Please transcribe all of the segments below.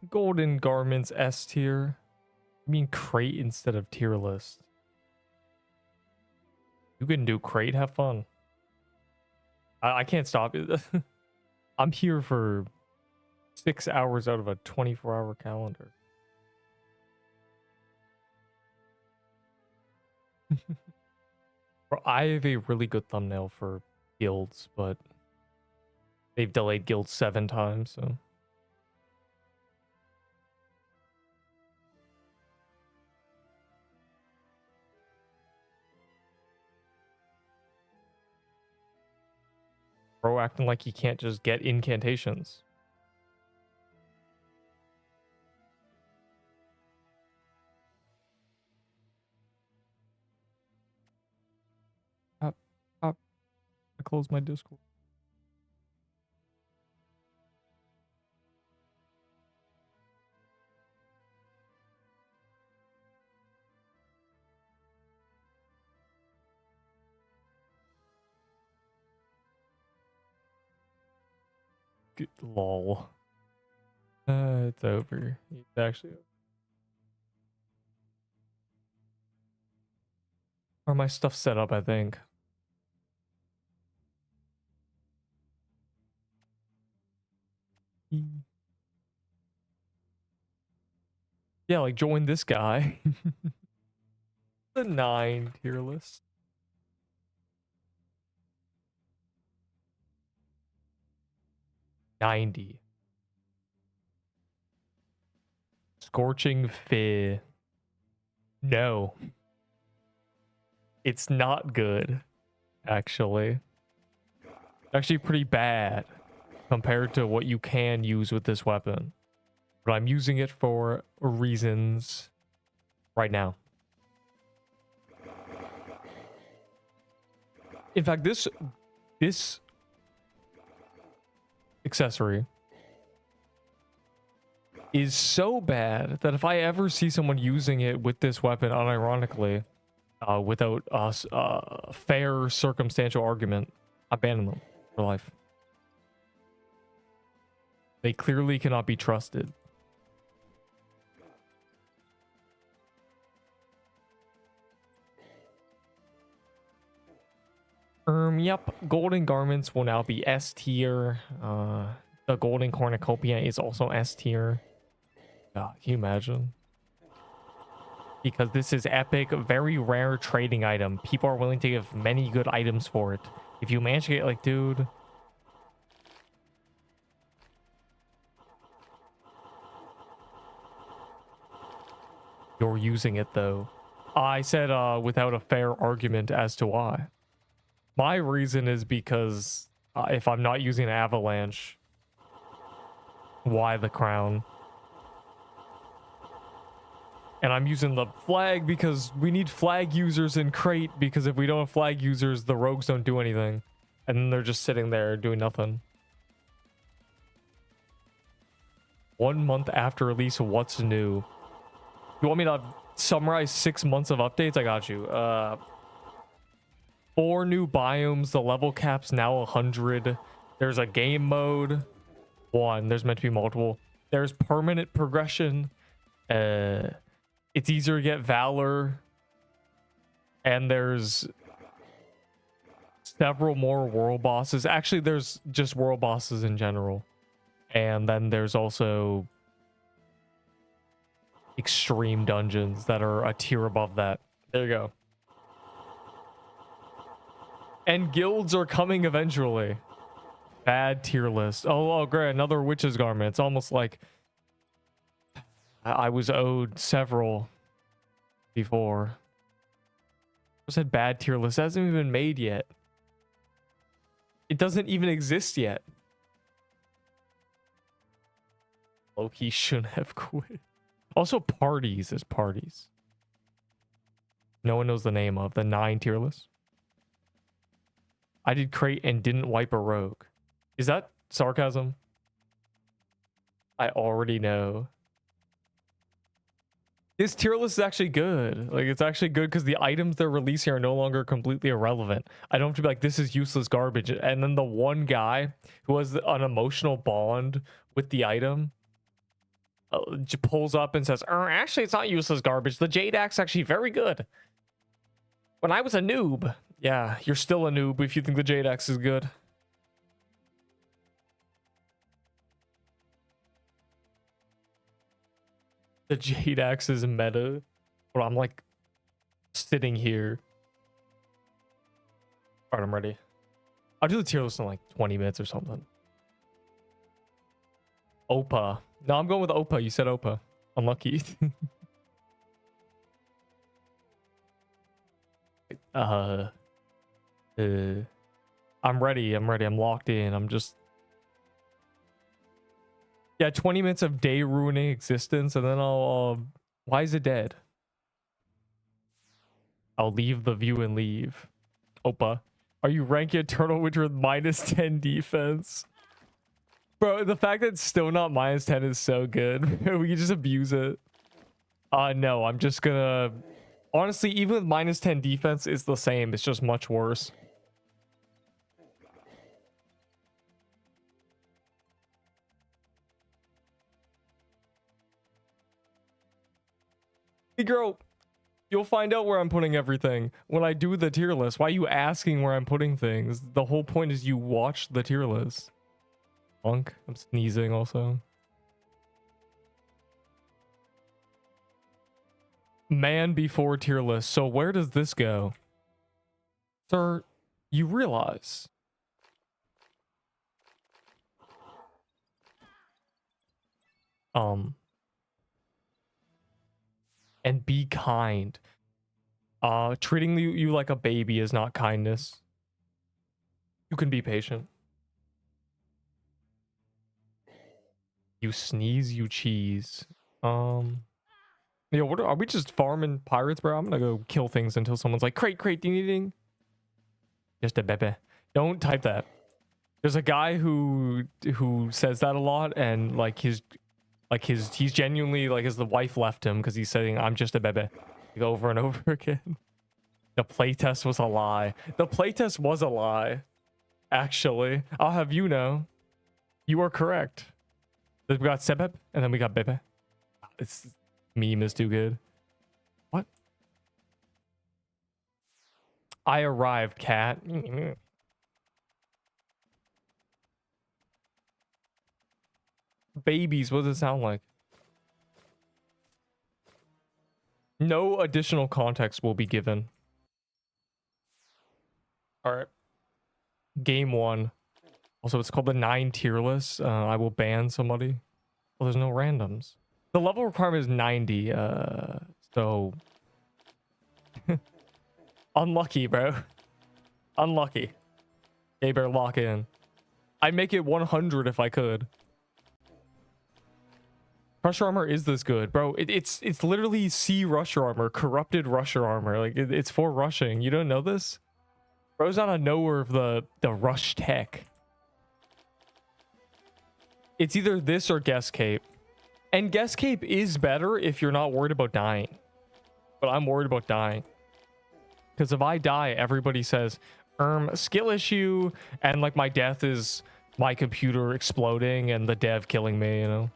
Golden garments S tier. I mean crate instead of tier list. You can do crate, have fun. I can't stop it. I'm here for 6 hours out of a 24-hour calendar. Bro, I have a really good thumbnail for guilds, but they've delayed guilds 7 times, so. Bro acting like he can't just get incantations. I closed my Discord. Lol. It's over. It's actually over. Or my stuff set up, I think. Yeah, like join this guy. The 9 tier list. $90. Scorching Fear. No. It's not good, actually. Actually pretty bad compared to what you can use with this weapon. But I'm using it for reasons right now. In fact, this accessory is so bad that if I ever see someone using it with this weapon unironically, without a fair circumstantial argument, I ban them for life. They clearly cannot be trusted. Yep, golden garments will now be S tier. The golden cornucopia is also S tier. Can you imagine? Because this is epic, very rare trading item. People are willing to give many good items for it. If you manage to get, like, dude. You're using it, though. I said without a fair argument as to why. My reason is because if I'm not using an avalanche, why the crown? And I'm using the flag because we need flag users in crate, because if we don't have flag users, the rogues don't do anything. And then they're just sitting there doing nothing. 1 month after release, what's new? You want me to summarize 6 months of updates? I got you. 4 new biomes. The level cap's now 100. There's a game mode. 1. There's meant to be multiple. There's permanent progression. It's easier to get Valor. And there's several more world bosses. Actually, there's just world bosses in general. And then there's also extreme dungeons that are a tier above that. There you go. And guilds are coming eventually. Bad tier list. Oh, great. Another witch's garment. It's almost like I was owed several before. I said bad tier list. It hasn't even been made yet. It doesn't even exist yet. Loki shouldn't have quit. Also, parties is parties. No one knows the name of the 9 tier list. I did crate and didn't wipe a rogue. Is that sarcasm? I already know. This tier list is actually good. Like, it's actually good because the items they're releasing are no longer completely irrelevant. I don't have to be like, this is useless garbage. And then the one guy who has an emotional bond with the item pulls up and says, actually, it's not useless garbage. The Jade Axe actually very good. When I was a noob. Yeah, you're still a noob if you think the Jade Axe is good. The Jade Axe is meta. But I'm like sitting here. Alright, I'm ready. I'll do the tier list in like 20 minutes or something. Opa. No, I'm going with Opa. You said Opa. Unlucky. I'm ready. I'm locked in. I'm just... Yeah, 20 minutes of day ruining existence, and then I'll... Why is it dead? I'll leave the view and leave. Opa. Are you ranking a Turtle Witch with -10 defense? Bro, the fact that it's still not -10 is so good. We can just abuse it. No, I'm just gonna... Honestly, even with -10 defense, it's the same. It's just much worse. Hey, girl. You'll find out where I'm putting everything when I do the tier list. Why are you asking where I'm putting things? The whole point is you watch the tier list. Punk. I'm sneezing also. Man before tier list. So where does this go? Sir, you realize. And be kind. Treating you like a baby is not kindness. You can be patient. You sneeze, you cheese. Yeah, what are we just farming pirates, bro? I'm gonna go kill things until someone's like, crate, do you need anything? Just a bebe. Don't type that. There's a guy who says that a lot, and like he's genuinely like, as the wife left him because he's saying, I'm just a bebe, like, over and over again. The playtest was a lie. The playtest was a lie. Actually, I'll have you know, you are correct. We got Sebeb, and then we got Bebe. This meme is too good. What? I arrived, cat. Babies, what does it sound like? No additional context will be given. Alright. Game 1. Also, it's called the 9 tier list. I will ban somebody. Well, there's no randoms. The level requirement is 90. So... Unlucky, bro. Unlucky. They better lock in. I'd make it 100 if I could. Rusher armor is this good, bro. It's literally C rusher armor, corrupted rusher armor. Like it's for rushing. You don't know this? Bro's not a knower of the rush tech. It's either this or guess cape. And guess cape is better if you're not worried about dying. But I'm worried about dying. Because if I die, everybody says, skill issue, and like my death is my computer exploding and the dev killing me, you know?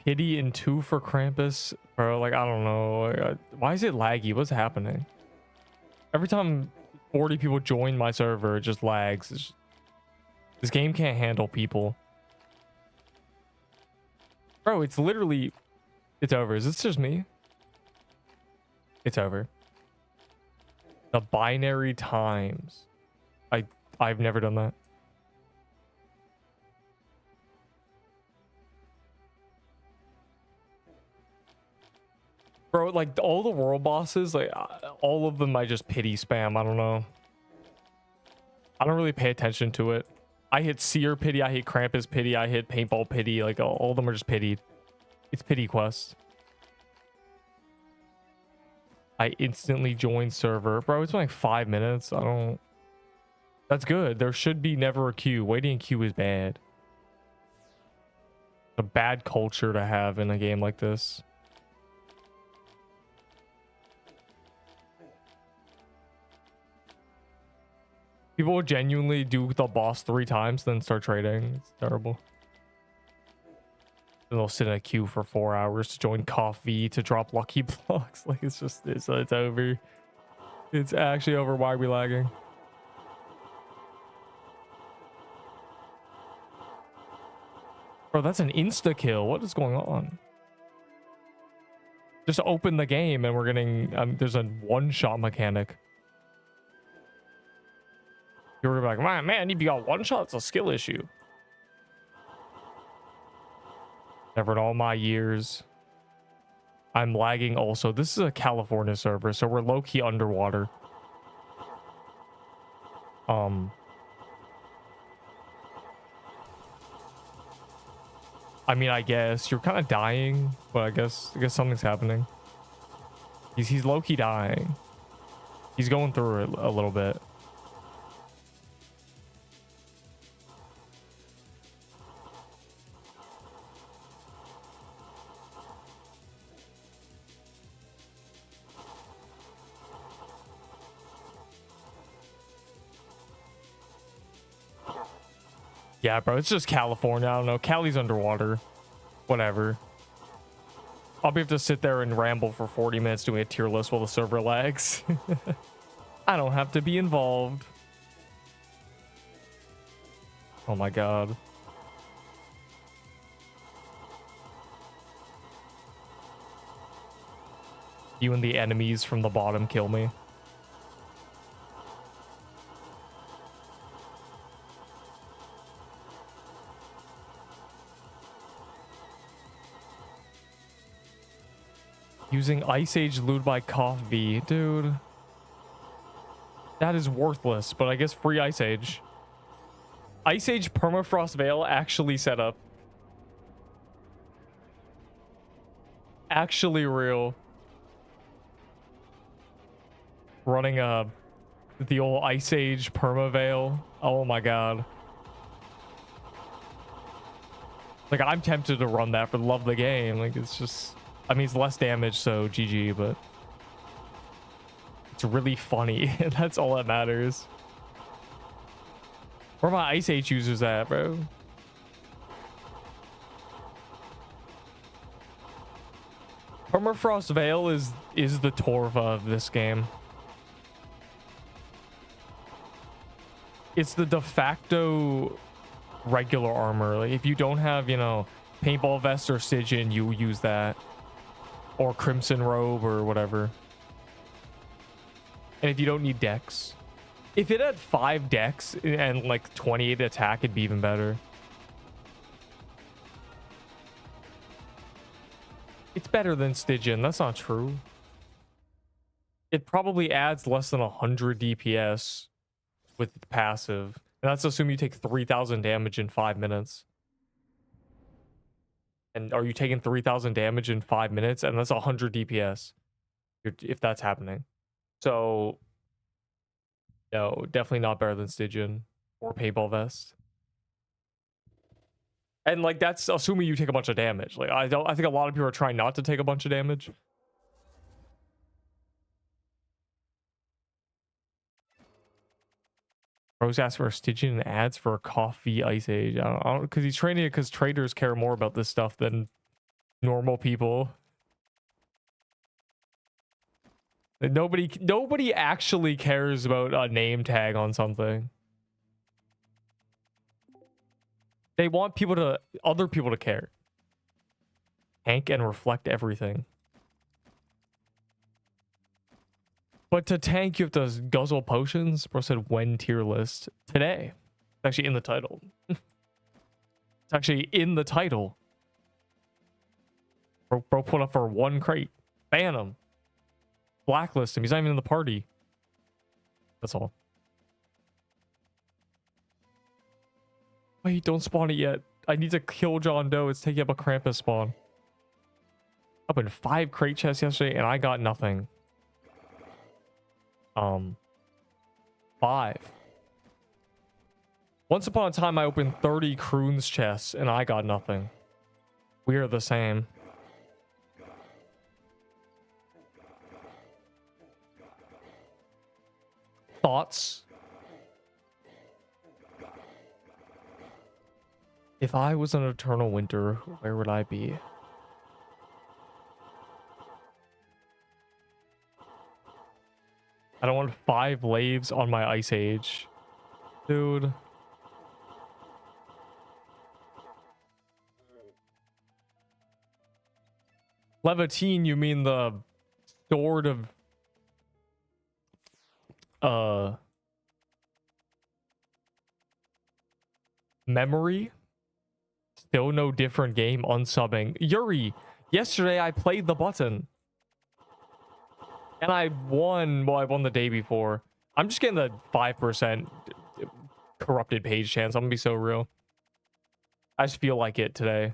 Pity and 2 for Krampus, bro. Like, I don't know. Why is it laggy? What's happening? Every time 40 people join my server, it just lags. This game can't handle people. Bro, it's literally... It's over. Is this just me? It's over. The binary times. I've never done that. Bro, like all the world bosses, like all of them I just pity spam. I don't know. I don't really pay attention to it. I hit Seer pity, I hit Krampus pity, I hit Paintball pity. Like all of them are just pitied. It's pity quest. I instantly joined server. Bro, it's been like 5 minutes. I don't... That's good. There should be never a queue. Waiting in queue is bad. A bad culture to have in a game like this. People will genuinely do the boss 3 times, then start trading. It's terrible. And they'll sit in a queue for 4 hours to join coffee to drop lucky blocks. Like it's just it's over. It's actually over. Why are we lagging? Bro, that's an insta kill. What is going on? Just open the game and we're getting there's a one-shot mechanic. You're like, man, if you got one shot, it's a skill issue. Never in all my years. I'm lagging also. This is a California server, so we're low-key underwater. I mean, I guess you're kind of dying, but I guess something's happening. He's low-key dying. He's going through it a little bit. Yeah, bro, it's just California. I don't know. Cali's underwater. Whatever. I'll be able to sit there and ramble for 40 minutes doing a tier list while the server lags. I don't have to be involved. Oh my god. You and the enemies from the bottom kill me. Using Ice Age loot by Coffee, dude. That is worthless, but I guess free Ice Age. Ice Age Permafrost Veil actually set up. Actually real. Running the old Ice Age Perma Veil. Oh my god. Like, I'm tempted to run that for the love of the game. Like, it's just... I mean, it's less damage, so GG, but... It's really funny, and that's all that matters. Where are my Ice Age users at, bro? Permafrost Veil is the Torva of this game. It's the de facto regular armor. Like, if you don't have, you know, paintball vest or Stygian, you use that. Or Crimson Robe or whatever. And if you don't need dex. If it had 5 dex and like 28 attack, it'd be even better. It's better than Stygian. That's not true. It probably adds less than 100 DPS with passive. And that's assuming you take 3,000 damage in 5 minutes. And are you taking 3,000 damage in 5 minutes? And that's 100 DPS. If that's happening. So, no, definitely not better than Stygian or Paintball Vest. And like, that's assuming you take a bunch of damage. Like, I think a lot of people are trying not to take a bunch of damage. Rose asked for a Stygian and ads for a Coffee Ice Age. I don't because he's training it because traders care more about this stuff than normal people. Nobody actually cares about a name tag on something. They want other people to care. Tank and reflect everything. But to tank, you have to guzzle potions. Bro said when tier list today. It's actually in the title. It's actually in the title. Bro put up for 1 crate. Ban him. Blacklist him. He's not even in the party. That's all. Wait, don't spawn it yet. I need to kill John Doe. It's taking up a Krampus spawn. I opened 5 crate chests yesterday and I got nothing. 5. Once upon a time, I opened 30 Kroon's chests and I got nothing. We are the same. Thoughts? If I was an eternal winter, where would I be? I don't want 5 laves on my ice age. Dude. Levantine, you mean the sword of memory? Still no different game, unsubbing. Yuri, yesterday I played the button. And I won, well, I won the day before. I'm just getting the 5% corrupted page chance. I'm gonna be so real. I just feel like it today.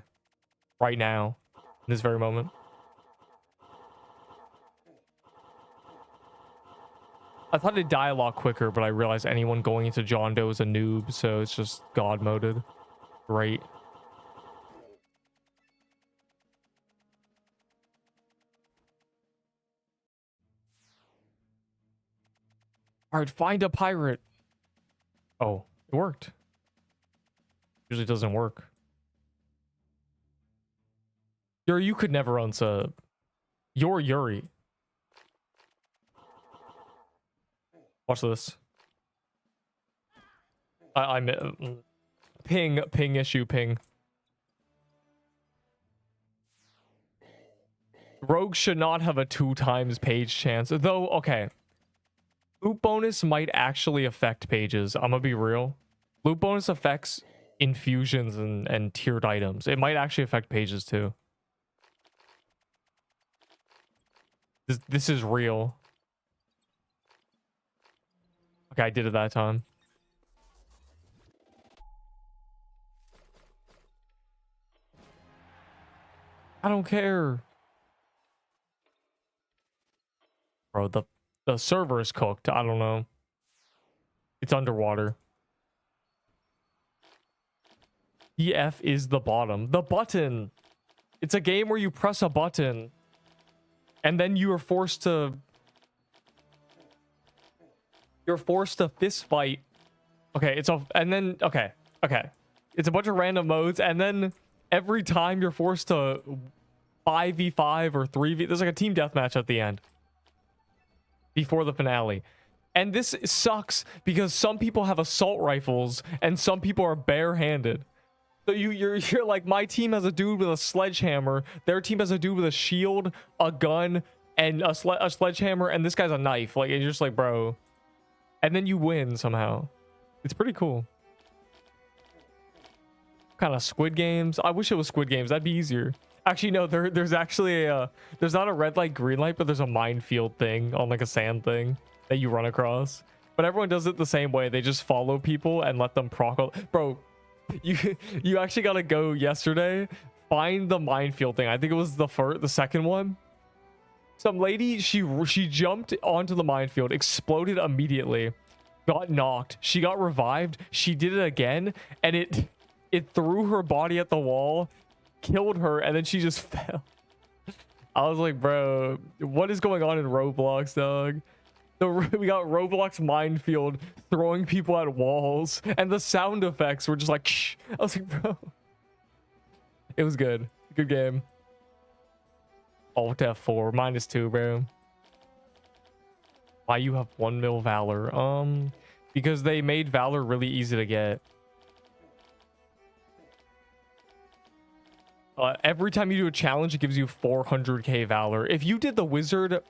Right now. In this very moment. I thought it'd die a lot quicker, but I realized anyone going into John Doe is a noob, so it's just God moded. Great. Alright, find a pirate. Oh, it worked. Usually doesn't work. Yuri, you could never unsub. You're Yuri. Watch this. I'm ping issue. Rogue should not have a 2 times page chance, though. Okay, loot bonus might actually affect pages. I'm gonna be real. Loot bonus affects infusions and tiered items. It might actually affect pages too. This is real. Okay, I did it that time. I don't care. Bro, the server is cooked. I don't know. It's underwater. EF is the bottom. The button. It's a game where you press a button. And then you are forced to... You're forced to fist fight. Okay, it's a... And then... Okay. It's a bunch of random modes. And then every time you're forced to 5v5 or 3v... There's like a team deathmatch at the end. Before the finale. And this sucks because some people have assault rifles and some people are barehanded. So you're like, my team has a dude with a sledgehammer, their team has a dude with a shield, a gun, and a sledgehammer, and this guy's a knife. Like, you're just like, bro. And then you win somehow. It's pretty cool. Kind of Squid Games. I wish it was Squid Games. That'd be easier. Actually, no, there's actually a there's not a red light, green light, but there's a minefield thing on like a sand thing that you run across. But everyone does it the same way. They just follow people and let them proc. Bro, you actually gotta go yesterday, find the minefield thing. I think it was the second one. Some lady, she jumped onto the minefield, exploded immediately, got knocked, she got revived, she did it again, and it threw her body at the wall, killed her, and then she just fell. I was like, bro, what is going on in Roblox, dog? We got Roblox minefield throwing people at walls, and the sound effects were just like, shh. I was like, bro. It was good. Good game. Alt F4, -2, bro. Why you have 1 mil Valor? Because they made Valor really easy to get. Every time you do a challenge, it gives you 400k Valor. If you did the Wizard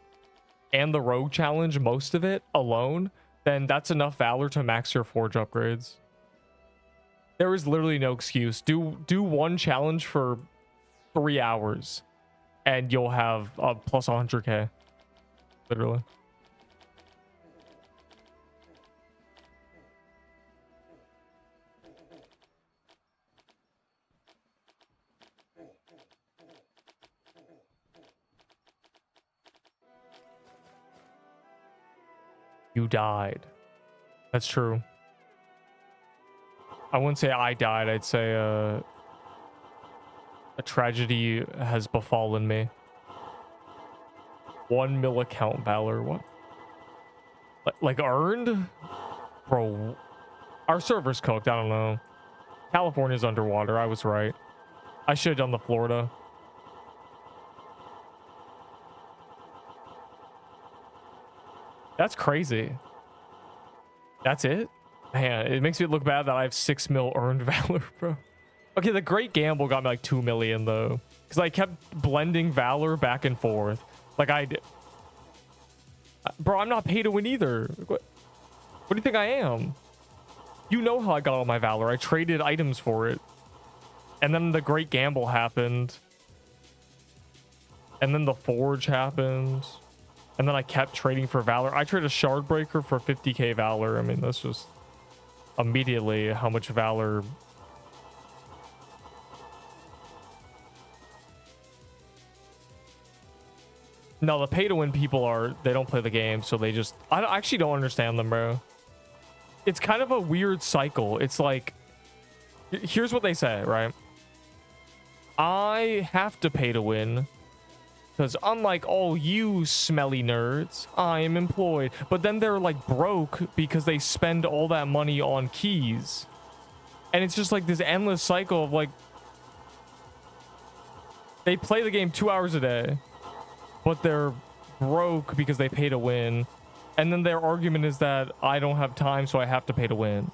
and the Rogue challenge, most of it alone, then that's enough Valor to max your Forge upgrades. There is literally no excuse. Do one challenge for 3 hours, and you'll have plus 100k. Literally. You died. That's true. I wouldn't say I died. I'd say a tragedy has befallen me. 1 mil account Valor. What? Like earned? Bro, our server's cooked. I don't know. California's underwater. I was right. I should have done the Florida. That's crazy. That's it? Man, it makes me look bad that I have 6 mil earned valor, bro. Okay, the Great Gamble got me like 2 million though. Because I kept blending valor back and forth. Like I did. Bro, I'm not pay to win either. What do you think I am? You know how I got all my valor. I traded items for it. And then the Great Gamble happened. And then the Forge happened. And then I kept trading for valor. I traded a shard breaker for 50k valor. I mean, that's just immediately how much valor. No, the pay to win people they don't play the game, so they just, I actually don't understand them, bro. It's kind of a weird cycle. It's like, here's what they say, right? I have to pay to win because unlike all you smelly nerds, I am employed. But then they're like broke because they spend all that money on keys. And it's just like this endless cycle of like, they play the game 2 hours a day, but they're broke because they pay to win. And then their argument is that I don't have time, so I have to pay to win.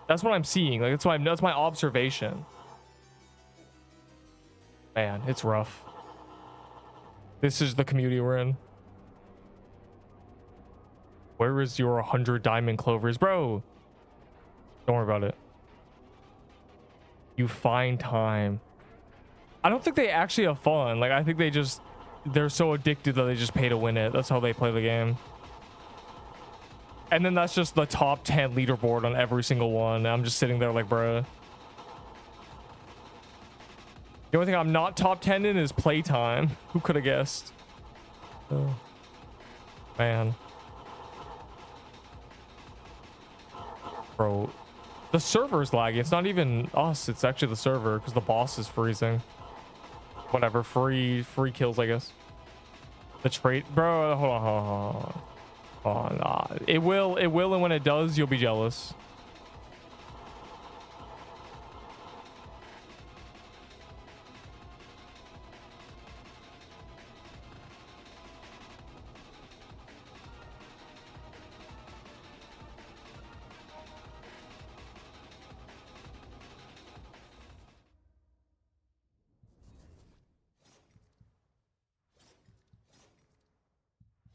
That's what I'm seeing. Like that's my observation. Man, it's rough. This is the community we're in. Where is your 100 diamond clovers, bro? Don't worry about it. You find time. I don't think they actually have fun. Like I think they're so addicted that they just pay to win it. That's how they play the game. And then that's just the top 10 leaderboard on every single one. I'm just sitting there like, bruh. The only thing I'm not top 10 in is playtime. Who could have guessed? Oh, man. Bro, the server's lagging. It's not even us. It's actually the server because the boss is freezing. Whatever. Free kills, I guess. The trait, bro. Hold on. Nah. It will, and when it does, you'll be jealous.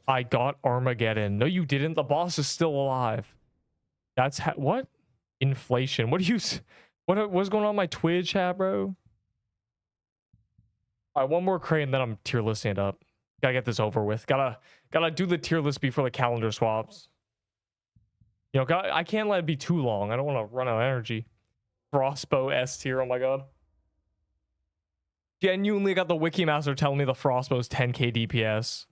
I got Armageddon. No, you didn't. The boss is still alive. That's what? Inflation. What do you? What's going on in my Twitch chat, bro? All right, one more crate and then I'm tier listing it up. Gotta get this over with. Gotta do the tier list before the calendar swaps. You know, I can't let it be too long. I don't want to run out of energy. Frostbow S tier. Oh my god. Genuinely got the wiki master telling me the Frostbow's 10k DPS.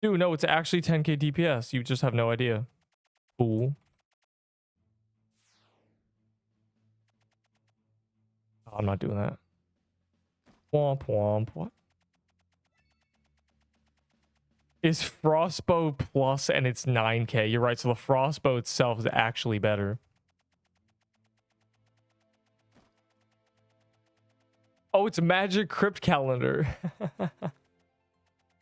Dude, no, it's actually 10k DPS. You just have no idea. Cool. I'm not doing that. Womp womp. What? Is Frostbow plus and it's 9k. You're right. So the Frostbow itself is actually better. Oh, it's Magic Crypt Calendar.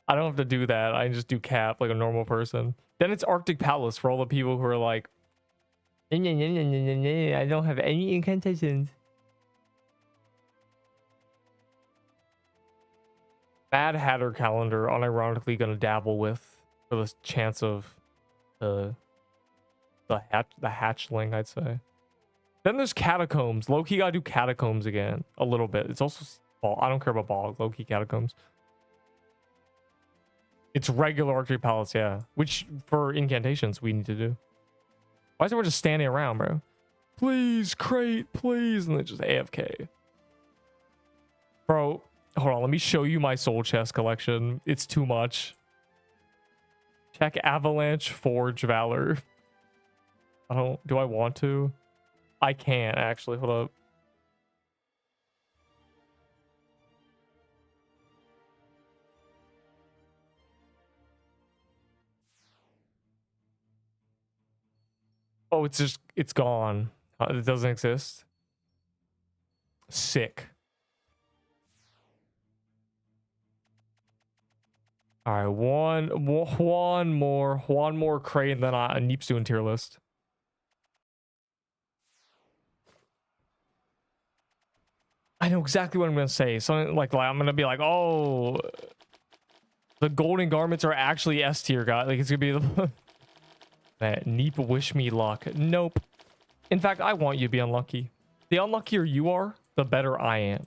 I don't have to do that. I just do cap like a normal person. Then it's Arctic Palace for all the people who are like, I don't have any incantations. Mad Hatter Calendar, unironically gonna dabble with for the chance of the hatchling, I'd say. Then there's Catacombs. Low-key gotta do Catacombs again a little bit. It's also I don't care about Bog. Low-key Catacombs. It's regular Arctic Palace, yeah. Which for incantations we need to do. Why is everyone just standing around, bro? Please, crate, please, and then just AFK. Bro, hold on, let me show you my soul chest collection. It's too much. Check Avalanche Forge Valor. Do I want to? I can't actually. Hold up. Oh, it's gone. It doesn't exist. Sick. All right, one more crate, and then Neep's doing tier list. I know exactly what I'm gonna say. Something like I'm gonna be like, oh, the golden garments are actually S tier, guy. Like it's gonna be the man, Neep, wish me luck. Nope. In fact, I want you to be unlucky. The unluckier you are, the better I am.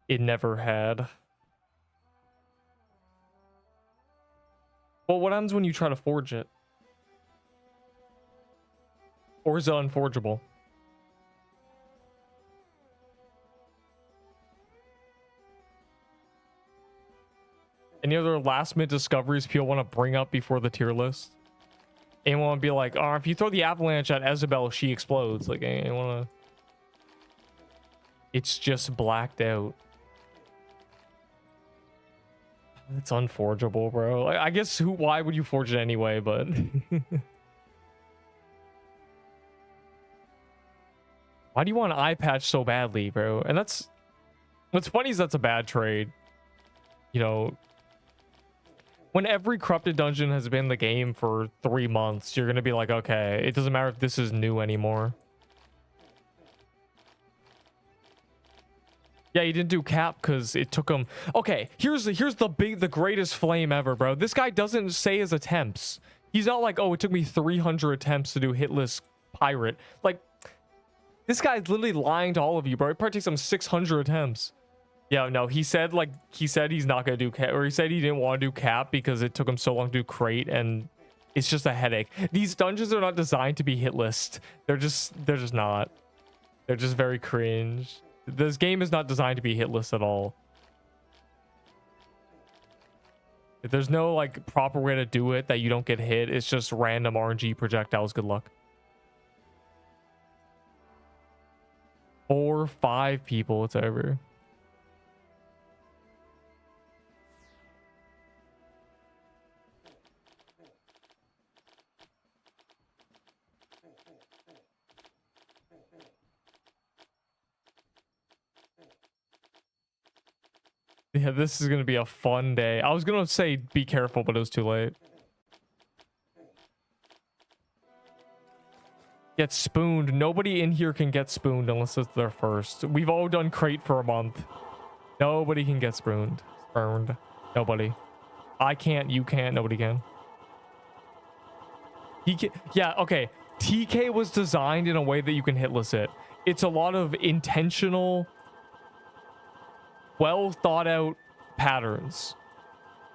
It never had. Well, what happens when you try to forge it? Or is it unforgeable? Any other last minute discoveries people want to bring up before the tier list? Anyone want to be like, oh, if you throw the avalanche at Isabel, she explodes. Like, anyone want to... It's just blacked out. It's unforgeable, bro. Like, I guess why would you forge it anyway, but... Why do you want an eye patch so badly, bro? And that's... What's funny is that's a bad trade. You know... When every corrupted dungeon has been the game for 3 months, you're gonna be like, okay, it doesn't matter if this is new anymore. Yeah, he didn't do cap because it took him... Okay, here's the greatest flame ever, bro. This guy doesn't say his attempts. He's not like, oh, it took me 300 attempts to do hitless pirate. Like, this guy's literally lying to all of you, bro. It probably takes him 600 attempts. Yeah, no, he said he's not gonna do cap, or he said he didn't want to do cap because it took him so long to do crate, and it's just a headache. These dungeons are not designed to be hitless. They're just not. They're just very cringe. This game is not designed to be hitless at all. There's no like proper way to do it that you don't get hit. It's just random RNG projectiles. Good luck. 4 or 5 people, it's over. Yeah, this is gonna be a fun day. I was gonna say be careful, but it was too late. Get spooned. Nobody in here can get spooned unless it's their first. We've all done crate for a month. Nobody can get spooned. Spurned. Nobody. I can't. You can't. Nobody can. Yeah, okay. TK was designed in a way that you can hitless it. It's a lot of intentional, well thought out patterns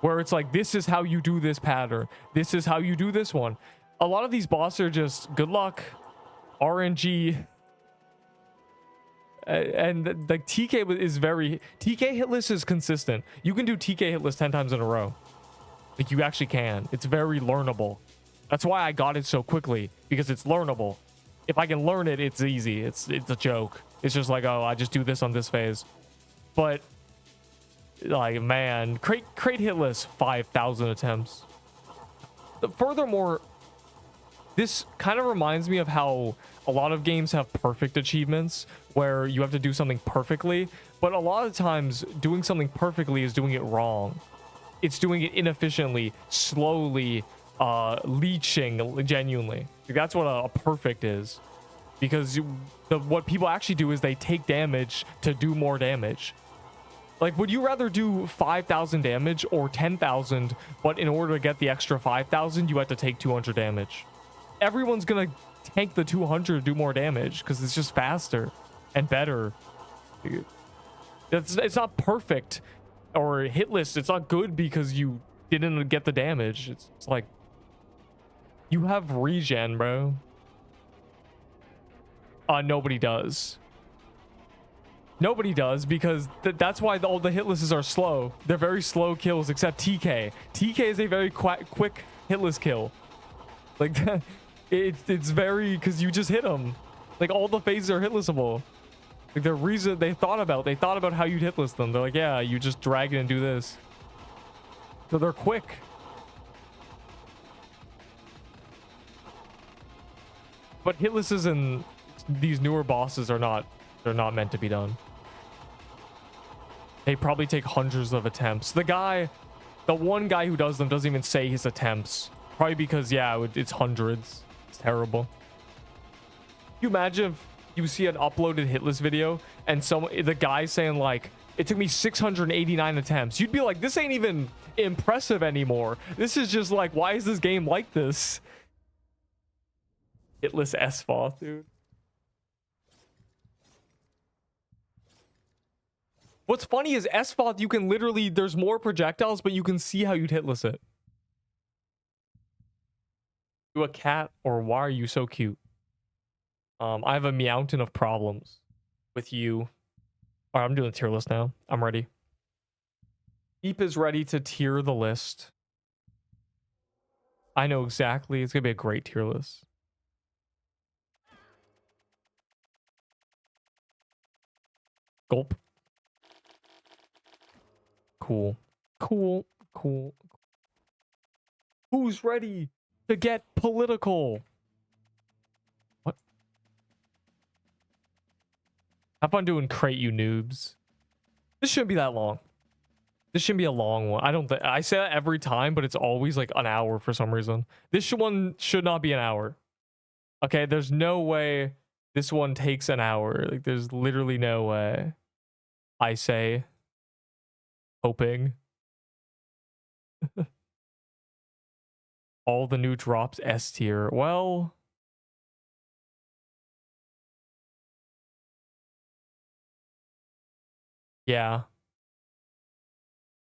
where it's like, this is how you do this pattern, this is how you do this one. A lot of these bosses are just good luck, RNG, and like TK is very... TK hitless is consistent. You can do TK hitless 10 times in a row. Like, you actually can. It's very learnable. That's why I got it so quickly, because it's learnable. If I can learn it, it's easy. It's a joke. It's just like, oh, I just do this on this phase. But like, man, crate hitless 5,000 attempts. Furthermore, this kind of reminds me of how a lot of games have perfect achievements where you have to do something perfectly, but a lot of times doing something perfectly is doing it wrong. It's doing it inefficiently, slowly, leeching genuinely. That's what a perfect is, because what people actually do is they take damage to do more damage. Like, would you rather do 5,000 damage or 10,000, but in order to get the extra 5,000 you have to take 200 damage? Everyone's gonna tank the 200 to do more damage because it's just faster and better. It's not perfect or hitless. It's not good because you didn't get the damage. It's like, you have regen, bro. Nobody does. Nobody does, because that's why all the hitlisses are slow. They're very slow kills, except TK. TK is a very quick hitless kill. Like, it's very, because you just hit him. Like, all the phases are hitlessable. Like the reason they thought about how you'd hit list them. They're like, yeah, you just drag it and do this. So they're quick. But hit lists and these newer bosses are not, they're not meant to be done. They probably take hundreds of attempts. The one guy who does them doesn't even say his attempts. Probably because, yeah, it's hundreds. It's terrible. Can you imagine if you see an uploaded hit list video and the guy saying like, it took me 689 attempts. You'd be like, this ain't even impressive anymore. This is just like, why is this game like this? Hit list SFOT, dude. What's funny is SFOT, you can literally, there's more projectiles, but you can see how you'd hit list it. You a cat, or why are you so cute? I have a mountain of problems with you. All right, I'm doing the tier list now. I'm ready. Deep is ready to tier the list. I know exactly. It's gonna be a great tier list. Gulp. Cool. Cool. Cool. Who's ready to get political? What? Have fun doing crate, you noobs. This shouldn't be that long. This shouldn't be a long one. I don't think I say that every time, but it's always like an hour for some reason. This one should not be an hour. Okay, there's no way this one takes an hour. Like, there's literally no way. I say, hoping. All the new drops S tier. Well, yeah.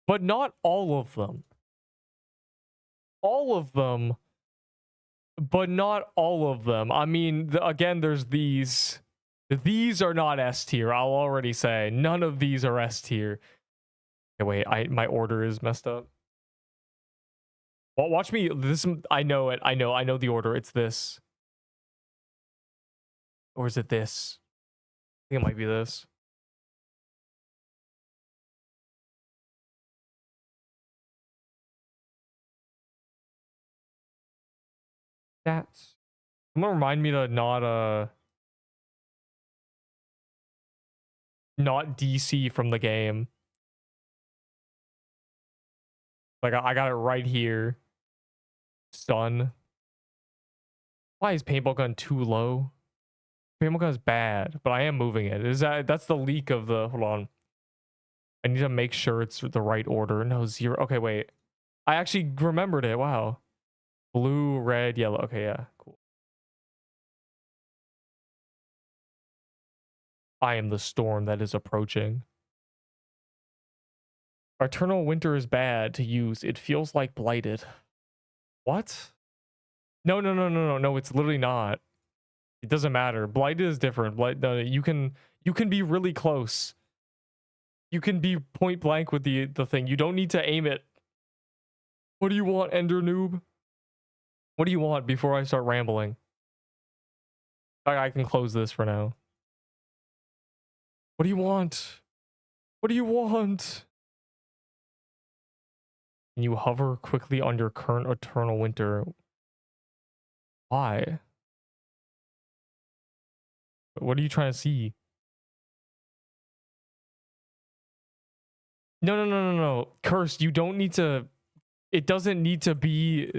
But not all of them. All of them, but not all of them. I mean, again, there's these. These are not S tier. I'll already say none of these are S tier. Okay, wait, my order is messed up. Well, watch me. This, I know it. I know the order. It's this. Or is it this? I think it might be this. That's. I'm gonna remind me to not DC from the game. Like I got it right here. Stun. Why is paintball gun too low? Paintball gun is bad, but I am moving it. That's the leak of the, hold on. I need to make sure it's the right order. No, 0. Okay, wait. I actually remembered it. Wow. Blue, red, yellow. Okay, yeah, cool. I am the storm that is approaching. Eternal Winter is bad to use. It feels like Blighted. What? No, it's literally not. It doesn't matter. Blighted is different. No, you can be really close. You can be point blank with the thing. You don't need to aim it. What do you want, Ender Noob? What do you want before I start rambling? I can close this for now. What do you want? What do you want? Can you hover quickly on your current Eternal Winter? Why? What are you trying to see? No. Cursed, you don't need to... It doesn't need to be...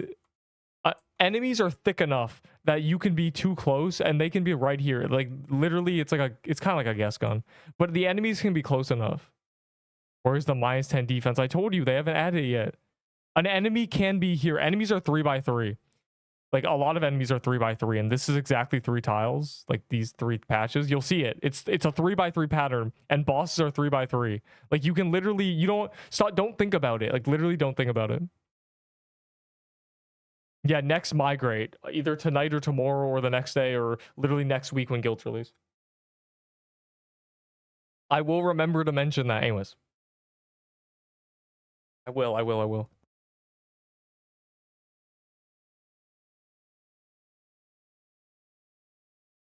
enemies are thick enough that you can be too close and they can be right here. Like, literally, it's kind of like a gas gun. But the enemies can be close enough. Where's the -10 defense? I told you, they haven't added it yet. An enemy can be here. Enemies are 3x3. Like, a lot of enemies are 3x3, and this is exactly 3 tiles. Like, these 3 patches. You'll see it. It's a 3x3 pattern, and bosses are 3x3. Like, you can literally... Don't think about it. Like, literally don't think about it. Yeah, next migrate. Either tonight or tomorrow or the next day or literally next week when guilds release. I will remember to mention that. Anyways. I will.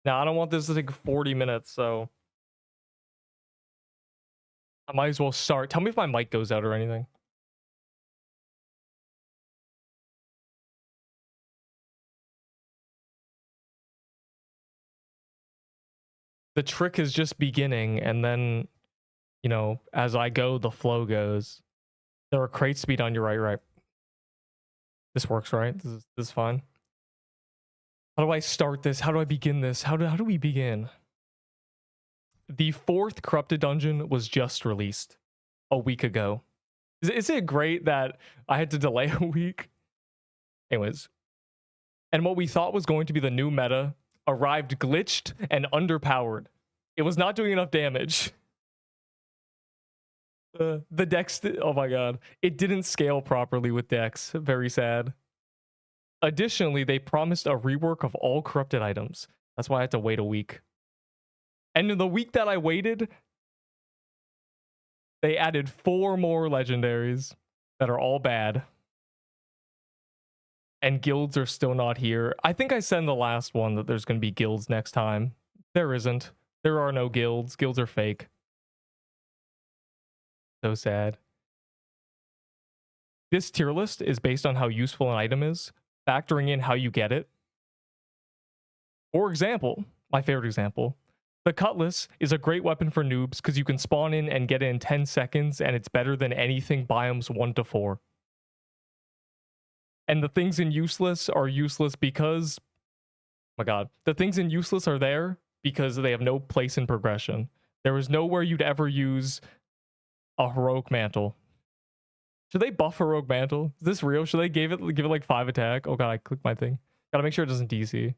Now, I don't want this to take 40 minutes, so... I might as well start. Tell me if my mic goes out or anything. The trick is just beginning, and then, you know, as I go, the flow goes. There are crate speed on your right. This works, right? This is fine. How do I start this? How do I begin this? How do we begin? The 4th corrupted dungeon was just released a week ago. Is it great that I had to delay a week? Anyways, and what we thought was going to be the new meta arrived glitched and underpowered. It was not doing enough damage. The dex, oh my god, it didn't scale properly with dex. Very sad. Additionally, they promised a rework of all corrupted items. That's why I had to wait a week. And in the week that I waited, they added 4 more legendaries that are all bad. And guilds are still not here. I think I said in the last one that there's going to be guilds next time. There isn't. There are no guilds. Guilds are fake. So sad. This tier list is based on how useful an item is, factoring in how you get it. For example, my favorite example, the cutlass is a great weapon for noobs because you can spawn in and get it in 10 seconds, and it's better than anything biomes 1 to 4. And the things in useless are useless because, oh my god, the things in useless are there because they have no place in progression. There is nowhere you'd ever use a heroic mantle. Should they buff heroic mantle? Is this real? Should they give it like 5 attack? Oh god, I clicked my thing. Gotta make sure it doesn't DC.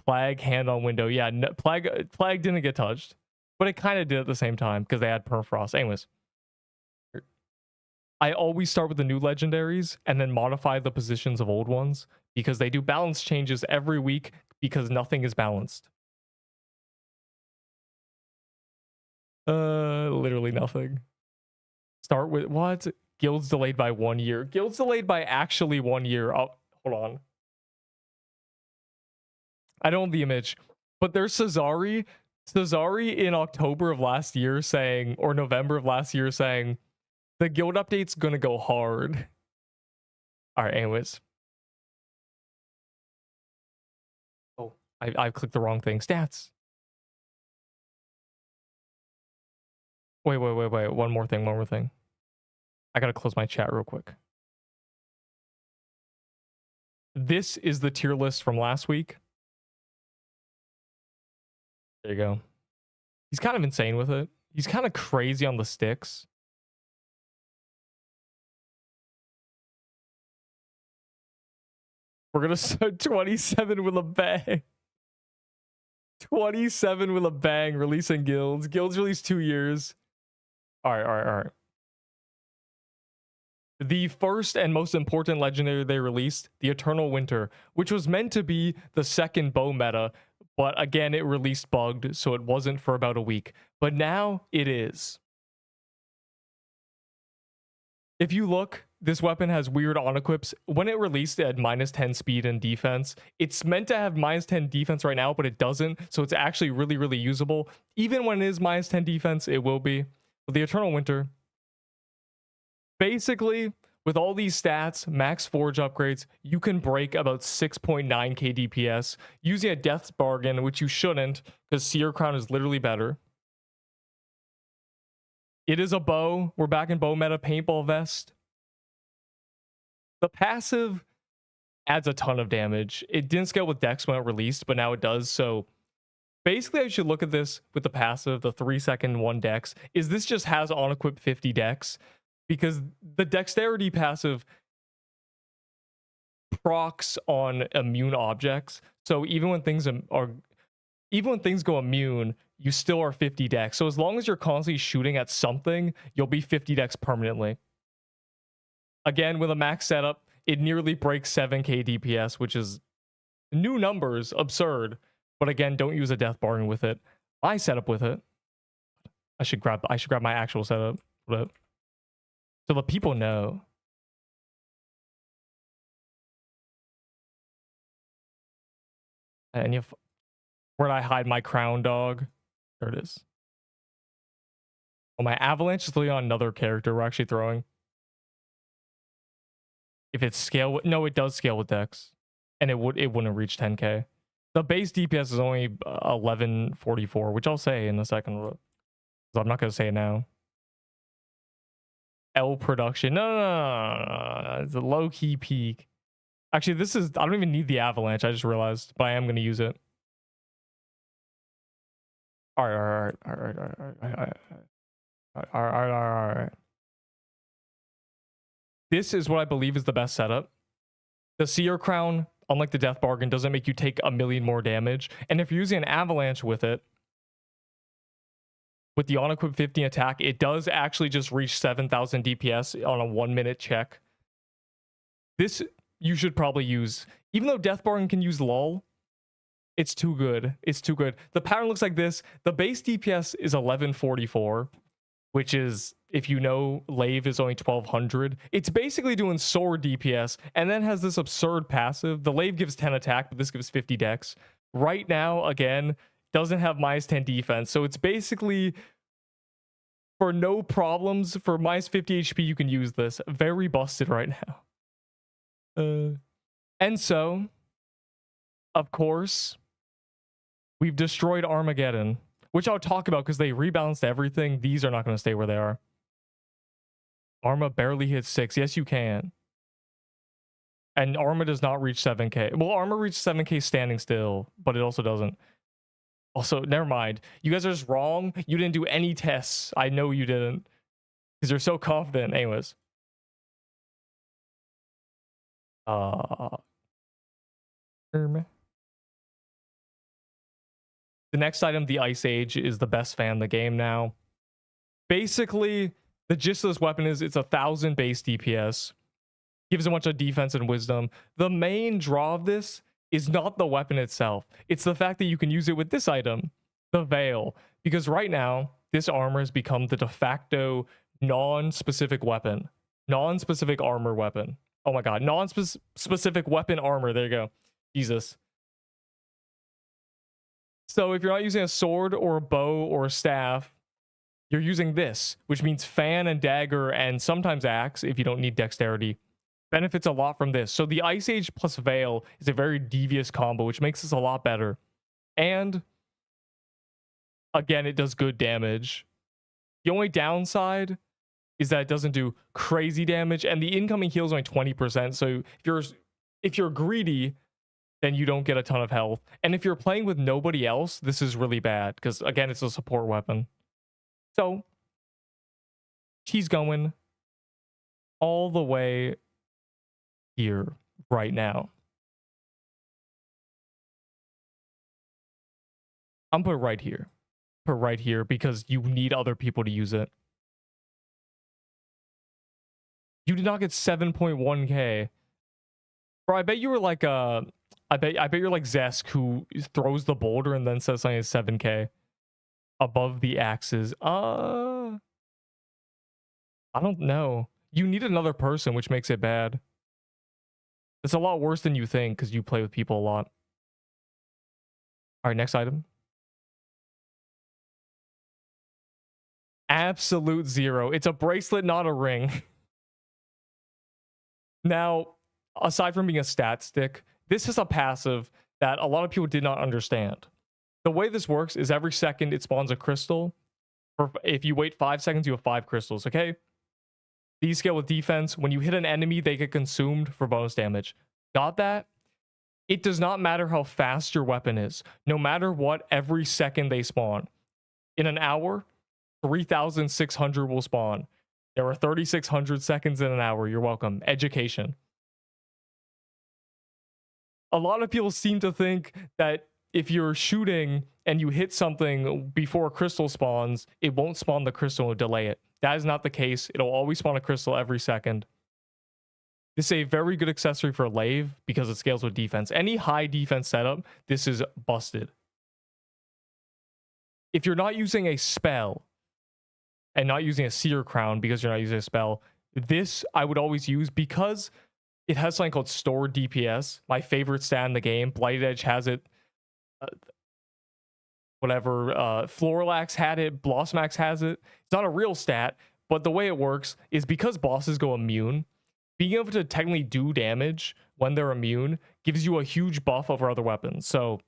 Plague hand on window. Yeah, no, plague didn't get touched, but it kind of did at the same time because they had permafrost. Anyways, I always start with the new legendaries and then modify the positions of old ones because they do balance changes every week because nothing is balanced. Literally nothing. Start with what? Guilds delayed by 1 year. Guilds delayed by actually 1 year. Oh, hold on. I don't have the image, but there's Cesari in October of last year saying, or November of last year saying, the guild update's gonna go hard. All right, anyways. Oh, I clicked the wrong thing. Stats. Wait. One more thing. I gotta close my chat real quick. This is the tier list from last week. There you go. He's kind of insane with it. He's kind of crazy on the sticks. We're gonna start 27 with a bang. 27 with a bang, releasing guilds. Guilds release 2 years. All right. The first and most important legendary they released, the Eternal Winter, which was meant to be the second bow meta, but again, it released bugged, so it wasn't for about a week. But now it is. If you look, this weapon has weird on-equips. When it released, it had -10 speed and defense. It's meant to have -10 defense right now, but it doesn't, so it's actually really, really usable. Even when it is -10 defense, it will be. But the Eternal Winter, basically, with all these stats, max forge upgrades, you can break about 6.9k DPS using a Death's Bargain, which you shouldn't, because Seer Crown is literally better. It is a bow. We're back in bow meta. Paintball Vest. The passive adds a ton of damage. It didn't scale with Dex when it released, but now it does. So basically, I should look at this with the passive, the 3-second 1 Dex. Is this just has on equip 50 Dex? Because the dexterity passive procs on immune objects. So even when things go immune, you still are 50 dex. So as long as you're constantly shooting at something, you'll be 50 dex permanently. Again, with a max setup, it nearly breaks 7k DPS, which is new numbers, absurd. But again, don't use a Death Bargain with it. My setup with it. I should grab my actual setup. So the people know. And where'd I hide my crown, dog? There it is. Oh, my avalanche is literally on another character we're actually throwing. If it's scale with, no, it does scale with Dex, and it wouldn't reach 10k. The base DPS is only 1144, which I'll say in a second. So I'm not gonna say it now. L production. No. It's a low key peak. Actually, this is, I don't even need the avalanche. I just realized, but I am gonna use it. All right. This is what I believe is the best setup. The Seer Crown, unlike the Death Bargain, doesn't make you take a million more damage. And if you're using an avalanche with it, with the on-equip 15 attack, it does actually just reach 7,000 DPS on a 1-minute check. This you should probably use. Even though Death Bargain can use lull, it's too good. It's too good. The pattern looks like this. The base DPS is 1144, which is, if you know, Lave is only 1200. It's basically doing sword DPS, and then has this absurd passive. The Lave gives 10 attack, but this gives 50 dex. Right now, again, doesn't have minus 10 defense, so it's basically, for no problems, for minus 50 HP, you can use this. Very busted right now. And so, of course, we've destroyed Armageddon, which I'll talk about because they rebalanced everything. These are not going to stay where they are. Arma barely hits 6. Yes, you can. And Arma does not reach 7k. Well, Arma reaches 7k standing still, but it also doesn't. Also, never mind. You guys are just wrong. You didn't do any tests. I know you didn't. Because you're so confident. Anyways. The next item, the Ice Age, is the best fan in the game now. Basically, the gist of this weapon is it's 1,000 base DPS. Gives a bunch of defense and wisdom. The main draw of this is not the weapon itself. It's the fact that you can use it with this item, the Veil. Because right now, this armor has become the de facto non-specific weapon. Non-specific armor weapon. Oh my god. Non-specific weapon armor. There you go. Jesus. So if you're not using a sword or a bow or a staff, you're using this, which means fan and dagger and sometimes axe if you don't need dexterity. Benefits a lot from this. So the Ice Age plus Veil is a very devious combo, which makes this a lot better. And again, it does good damage. The only downside is that it doesn't do crazy damage, and the incoming heal is only 20%. So if you're greedy, then you don't get a ton of health. And if you're playing with nobody else, this is really bad because, again, it's a support weapon. So she's going all the way here right now. I'm put right here. Put right here because you need other people to use it. You did not get 7.1k. Bro, I bet you were like I bet you're like Zesk, who throws the boulder and then says something is 7k above the axes. I don't know. You need another person, which makes it bad. It's a lot worse than you think because you play with people a lot. All right, next item. Absolute zero. It's a bracelet, not a ring. Now, aside from being a stat stick, this is a passive that a lot of people did not understand. The way this works is every second it spawns a crystal. If you wait 5 seconds, you have 5 crystals, okay? These scale with defense. When you hit an enemy, they get consumed for bonus damage. Got that? It does not matter how fast your weapon is. No matter what, every second they spawn. In an hour, 3,600 will spawn. There are 3,600 seconds in an hour. You're welcome. Education. A lot of people seem to think that if you're shooting and you hit something before a crystal spawns, it won't spawn the crystal and delay it. That is not the case. It'll always spawn a crystal every second. This is a very good accessory for Lave because it scales with defense. Any high defense setup, this is busted. If you're not using a spell and not using a Seer Crown because you're not using a spell, this I would always use because it has something called stored DPS. My favorite stat in the game. Blighted Edge has it. whatever. Floralax had it. Blossmax has it. It's not a real stat, but the way it works is because bosses go immune, being able to technically do damage when they're immune gives you a huge buff over other weapons. So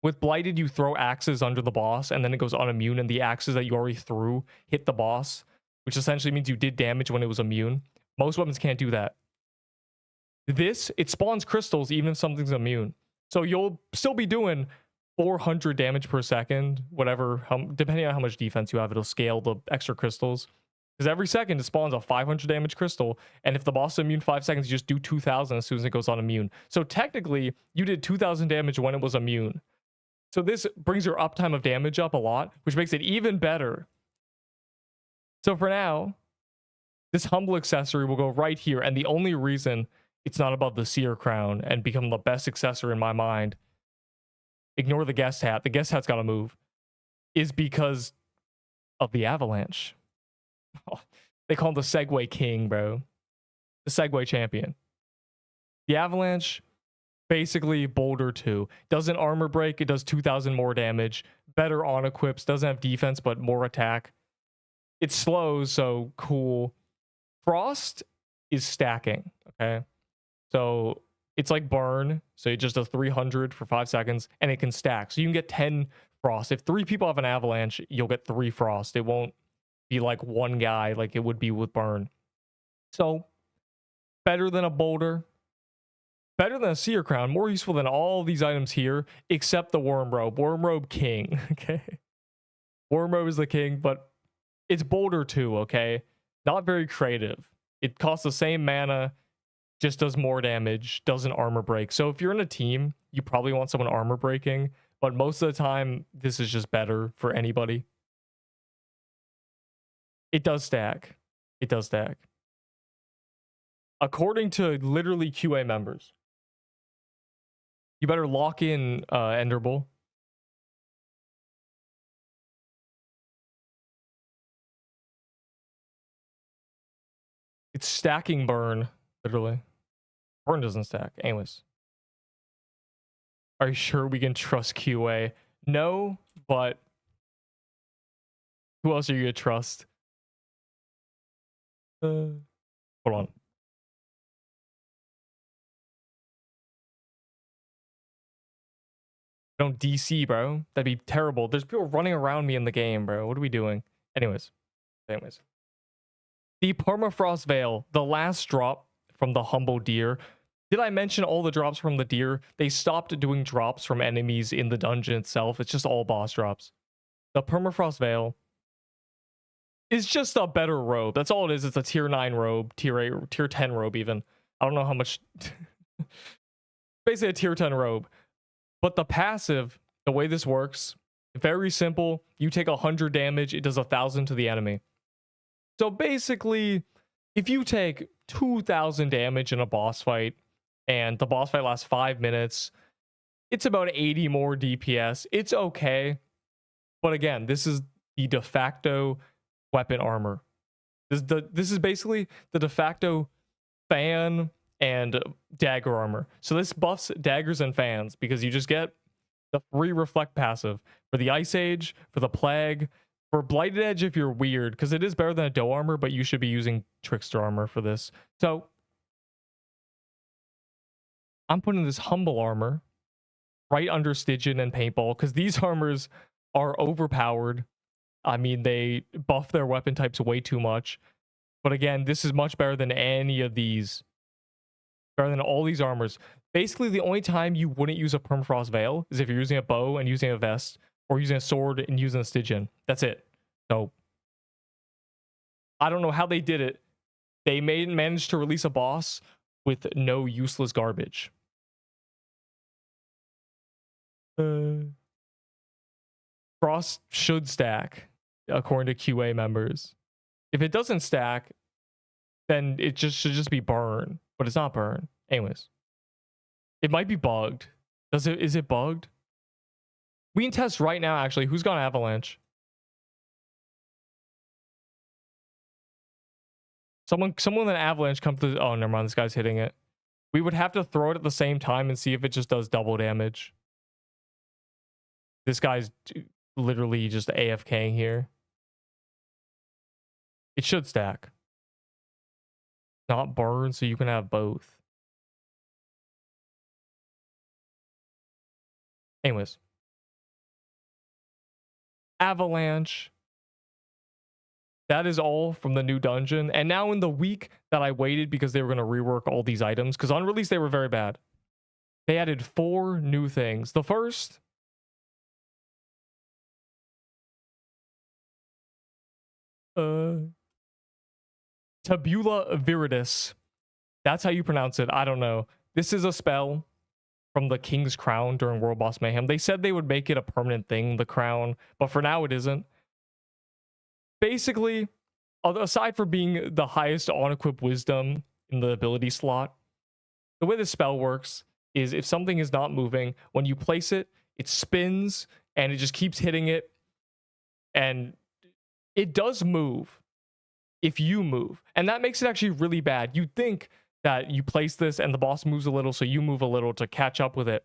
with Blighted, you throw axes under the boss, and then it goes unimmune, and the axes that you already threw hit the boss, which essentially means you did damage when it was immune. Most weapons can't do that. This, it spawns crystals even if something's immune. So you'll still be doing 400 damage per second, whatever, depending on how much defense you have, it'll scale the extra crystals. Because every second it spawns a 500 damage crystal, and if the boss is immune 5 seconds, you just do 2,000 as soon as it goes on immune. So technically, you did 2,000 damage when it was immune. So this brings your uptime of damage up a lot, which makes it even better. So for now, this humble accessory will go right here, and the only reason it's not above the seer crown and become the best accessory in my mind, ignore the guest hat, the guest hat's got to move, is because of the avalanche. Oh, they call him the Segway King, bro. The Segway Champion. The avalanche, basically Boulder 2. Doesn't armor break, it does 2,000 more damage. Better on equips, doesn't have defense, but more attack. It slows, so cool. Frost is stacking, okay? So it's like burn, so it just does 300 for 5 seconds, and it can stack. So you can get 10 frost. If 3 people have an avalanche, you'll get 3 frost. It won't be like one guy like it would be with burn. So better than a boulder, better than a seer crown, more useful than all these items here, except the worm robe. Worm robe king, okay? Worm robe is the king, but it's boulder 2, okay? Not very creative. It costs the same mana, just does more damage, doesn't armor break. So if you're in a team, you probably want someone armor breaking, but most of the time, this is just better for anybody. It does stack. It does stack. According to literally QA members, you better lock in Enderbull. It's stacking burn, literally. Burn doesn't stack. Anyways. Are you sure we can trust QA? No, but who else are you gonna trust? Hold on. Don't DC, bro. That'd be terrible. There's people running around me in the game, bro. What are we doing? Anyways. The Permafrost Veil, the last drop from the Humble Deer. Did I mention all the drops from the deer? They stopped doing drops from enemies in the dungeon itself. It's just all boss drops. The Permafrost Veil is just a better robe. That's all it is. It's a tier 9 robe, tier 8, tier 10 robe even. I don't know how much. Basically a tier 10 robe. But the passive, the way this works, very simple. You take 100 damage, it does 1,000 to the enemy. So basically, if you take 2,000 damage in a boss fight, and the boss fight lasts 5 minutes, it's about 80 more DPS. It's okay. But again, this is the de facto weapon armor. This is basically the de facto fan and dagger armor. So this buffs daggers and fans because you just get the free reflect passive for the Ice Age, for the Plague, for Blighted Edge if you're weird, because it is better than a dough armor, but you should be using Trickster armor for this. So I'm putting this humble armor right under Stygian and Paintball because these armors are overpowered. I mean, they buff their weapon types way too much. But again, this is much better than any of these. Better than all these armors. Basically, the only time you wouldn't use a Permafrost Veil is if you're using a bow and using a vest, or using a sword and using a Stygian. That's it. So, I don't know how they did it. They managed to release a boss with no useless garbage. Frost should stack, according to QA members. If it doesn't stack, then it should just be burn, but it's not burn. Anyways, it might be bugged. Is it bugged? We can test right now, actually. Who's got Avalanche? Someone with an Avalanche come to... Oh, never mind. This guy's hitting it. We would have to throw it at the same time and see if it just does double damage. This guy's literally just AFKing here. It should stack. Not burn, so you can have both. Anyways. Avalanche. That is all from the new dungeon. And now in the week that I waited because they were going to rework all these items, because on release they were very bad, they added 4 new things. The first, Tabula Viridis. That's how you pronounce it. I don't know. This is a spell from the King's Crown during World Boss Mayhem. They said they would make it a permanent thing, the crown, but for now it isn't. Basically, aside from being the highest on-equip wisdom in the ability slot, the way this spell works is if something is not moving, when you place it, it spins and it just keeps hitting it. And it does move if you move. And that makes it actually really bad. You'd think that you place this and the boss moves a little, so you move a little to catch up with it.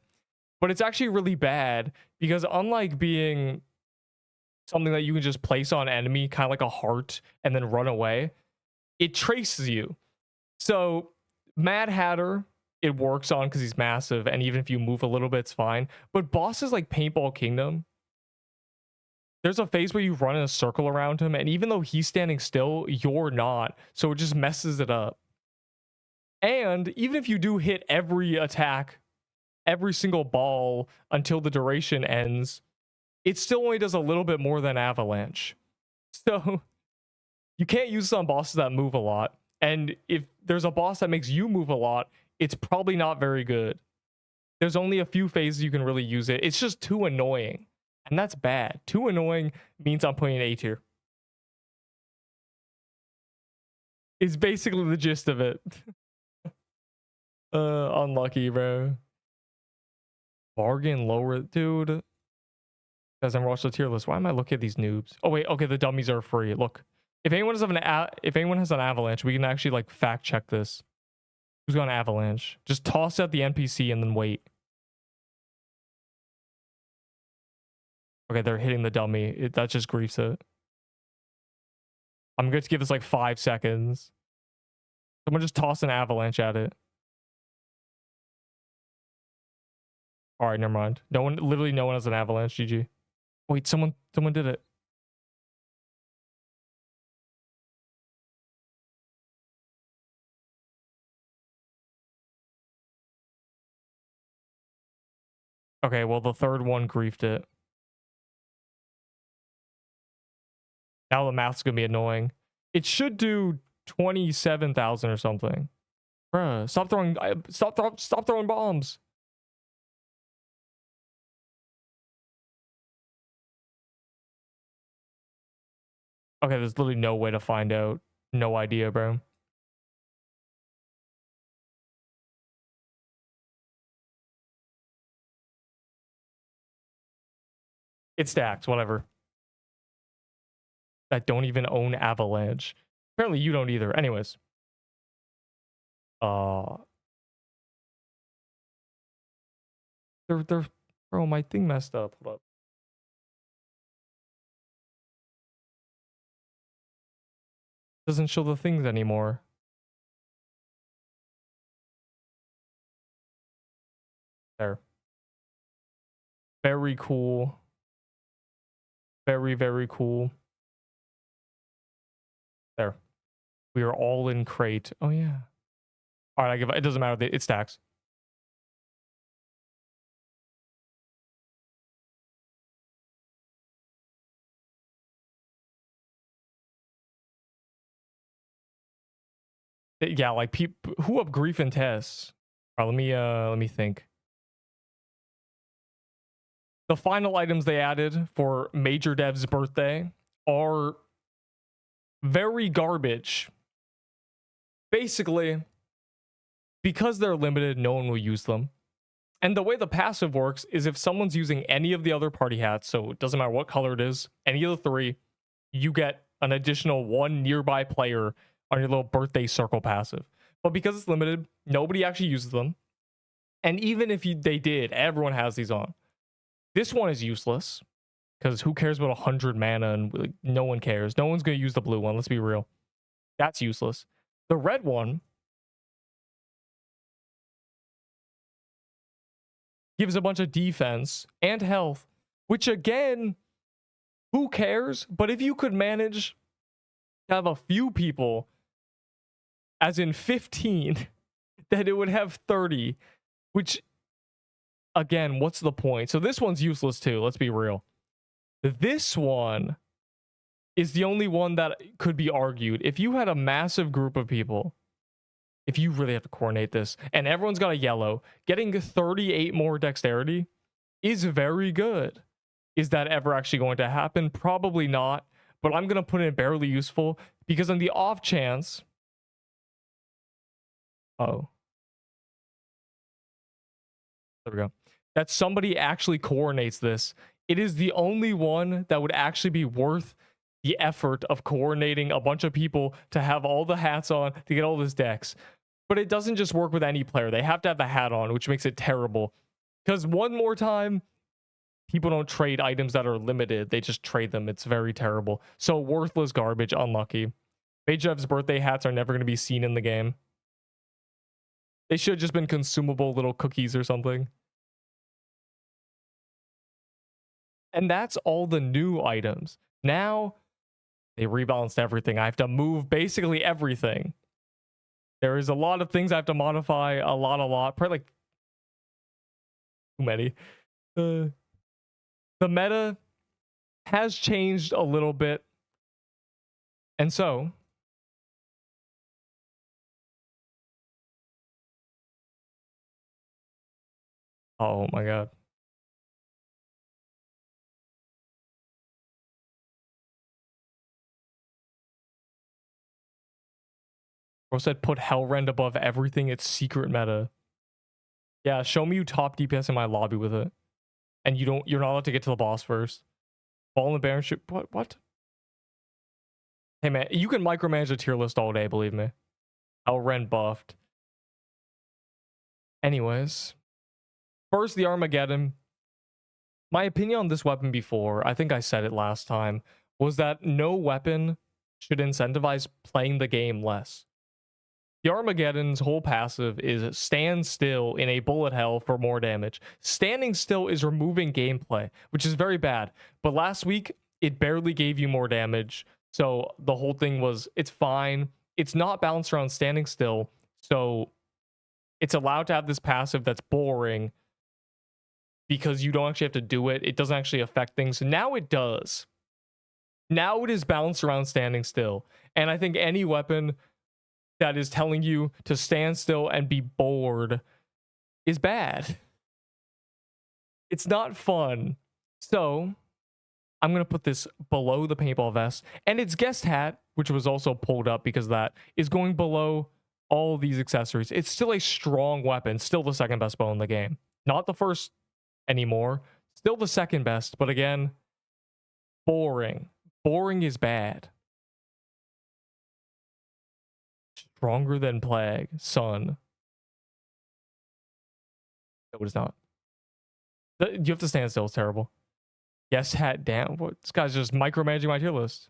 But it's actually really bad because unlike being something that you can just place on enemy, kind of like a heart, and then run away, it traces you. So Mad Hatter, it works on because he's massive, and even if you move a little bit, it's fine. But bosses like Paintball Kingdom, there's a phase where you run in a circle around him, and even though he's standing still, you're not. So it just messes it up. And even if you do hit every attack, every single ball until the duration ends, it still only does a little bit more than Avalanche. So you can't use this on bosses that move a lot. And if there's a boss that makes you move a lot, it's probably not very good. There's only a few phases you can really use it. It's just too annoying. And that's bad. Too annoying means I'm putting an A tier. It's basically the gist of it. Unlucky, bro. Bargain lower, dude. Guys, I'm watching the tier list. Why am I looking at these noobs? Oh wait, okay, the dummies are free. Look, if anyone has an avalanche, we can actually like fact check this. Who's got an avalanche? Just toss out the NPC and then wait. Okay, they're hitting the dummy. That just griefs it. I'm going to give this like 5 seconds. Someone just toss an avalanche at it. All right, never mind. Literally no one has an avalanche. GG. Wait, someone did it. Okay, well, the third one griefed it. Now the math's gonna be annoying. It should do 27,000 or something. Bruh, stop throwing bombs. Okay, there's literally no way to find out. No idea, bro. It stacks, whatever. That don't even own Avalanche. Apparently you don't either. Anyways. Bro, my thing messed up. Hold up. Doesn't show the things anymore. There. Very cool. Very, very cool. There. We are all in crate. Oh yeah. All right, it doesn't matter. It stacks. Yeah, like people who up grief and tests. All right, let me think. The final items they added for Major Dev's birthday are very garbage. Basically, because they're limited, no one will use them. And the way the passive works is if someone's using any of the other party hats, so it doesn't matter what color it is, any of the 3, you get an additional 1 nearby player on your little birthday circle passive. But because it's limited, nobody actually uses them. And even if they did, everyone has these on. This one is useless because who cares about 100 mana, and like, no one cares. No one's going to use the blue one. Let's be real. That's useless. The red one gives a bunch of defense and health, which again, who cares? But if you could manage to have a few people, as in 15, then it would have 30, which again, what's the point? So this one's useless too, let's be real. This one is the only one that could be argued. If you had a massive group of people, if you really have to coordinate this, and everyone's got a yellow, getting 38 more dexterity is very good. Is that ever actually going to happen? Probably not, but I'm going to put it barely useful because on the off chance... Oh. There we go. That somebody actually coordinates this. It is the only one that would actually be worth the effort of coordinating a bunch of people to have all the hats on to get all this dex. But it doesn't just work with any player. They have to have the hat on, which makes it terrible. Because one more time, people don't trade items that are limited. They just trade them. It's very terrible. So worthless garbage, unlucky. Majev's birthday hats are never going to be seen in the game. They should have just been consumable little cookies or something. And that's all the new items. Now, they rebalanced everything. I have to move basically everything. There is a lot of things I have to modify. A lot. Probably like too many. The meta has changed a little bit. And so... Oh my god. Bro said put Hellrend above everything. It's secret meta. Yeah, show me you top DPS in my lobby with it. And you're not allowed to get to the boss first. Fallen Baron should... What? Hey man, you can micromanage a tier list all day, believe me. Hellrend buffed. Anyways. First, the Armageddon. My opinion on this weapon before, I think I said it last time, was that no weapon should incentivize playing the game less. The Armageddon's whole passive is stand still in a bullet hell for more damage. Standing still is removing gameplay, which is very bad. But last week, it barely gave you more damage. So the whole thing was, it's fine. It's not balanced around standing still. So it's allowed to have this passive that's boring because you don't actually have to do it. It doesn't actually affect things. Now it does. Now it is balanced around standing still. And I think any weapon that is telling you to stand still and be bored is bad. It's not fun. So I'm going to put this below the paintball vest, and its guest hat, which was also pulled up because of that, is going below all these accessories. It's still a strong weapon, still the second best bow in the game. Not the first anymore, still the second best, but again, boring. Boring is bad. Stronger than Plague, Sun. No, it is not. You have to stand still, it's terrible. Yes, hat down. What? This guy's just micromanaging my tier list.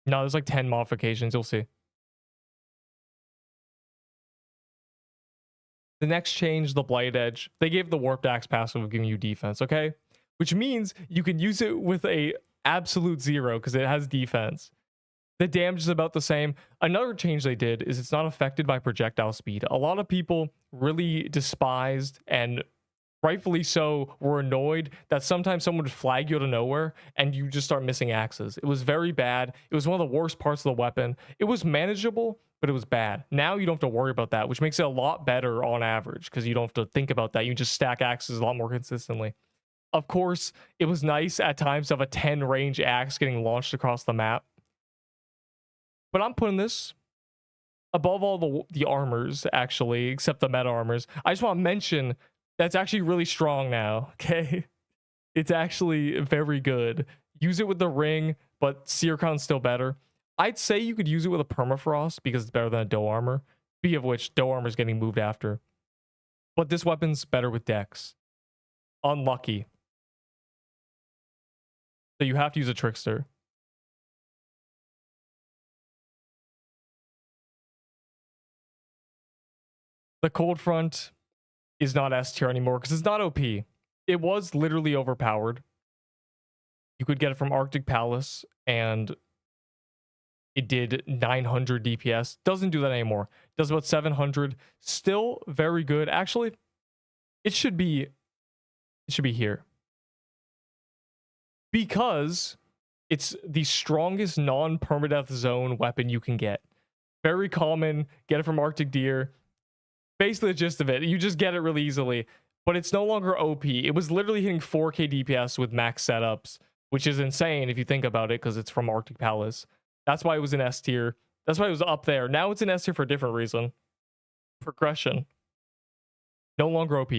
No, there's like 10 modifications, you'll see. The next change, the Blight Edge. They gave the Warped Axe passive of giving you defense, okay? Which means you can use it with a absolute 0 because it has defense. The damage is about the same. Another change they did is it's not affected by projectile speed. A lot of people really despised, and rightfully so, were annoyed that sometimes someone would flag you out of nowhere and you just start missing axes. It was very bad. It was one of the worst parts of the weapon. It was manageable, but it was bad. Now you don't have to worry about that, which makes it a lot better on average because you don't have to think about that. You just stack axes a lot more consistently. Of course, it was nice at times to have a 10 range axe getting launched across the map. But I'm putting this above all the armors, actually, except the meta armors. I just want to mention that's actually really strong now, okay? It's actually very good. Use it with the ring, but Seer Crown's still better. I'd say you could use it with a permafrost because it's better than a doe armor. Speaking of which, doe armor is getting moved after. But this weapon's better with dex. Unlucky. So you have to use a trickster. The cold front is not S tier anymore because it's not OP. It was literally overpowered. You could get it from Arctic Palace and it did 900 DPS. Doesn't do that anymore. Does about 700. Still very good. Actually, it should be here. Because it's the strongest non-permadeath zone weapon you can get. Very common. Get it from Arctic Deer. Basically the gist of it. You just get it really easily. But it's no longer OP. It was literally hitting 4k DPS with max setups, which is insane if you think about it because it's from Arctic Palace. That's why it was in S tier. That's why it was up there. Now it's in S tier for a different reason. Progression. No longer OP.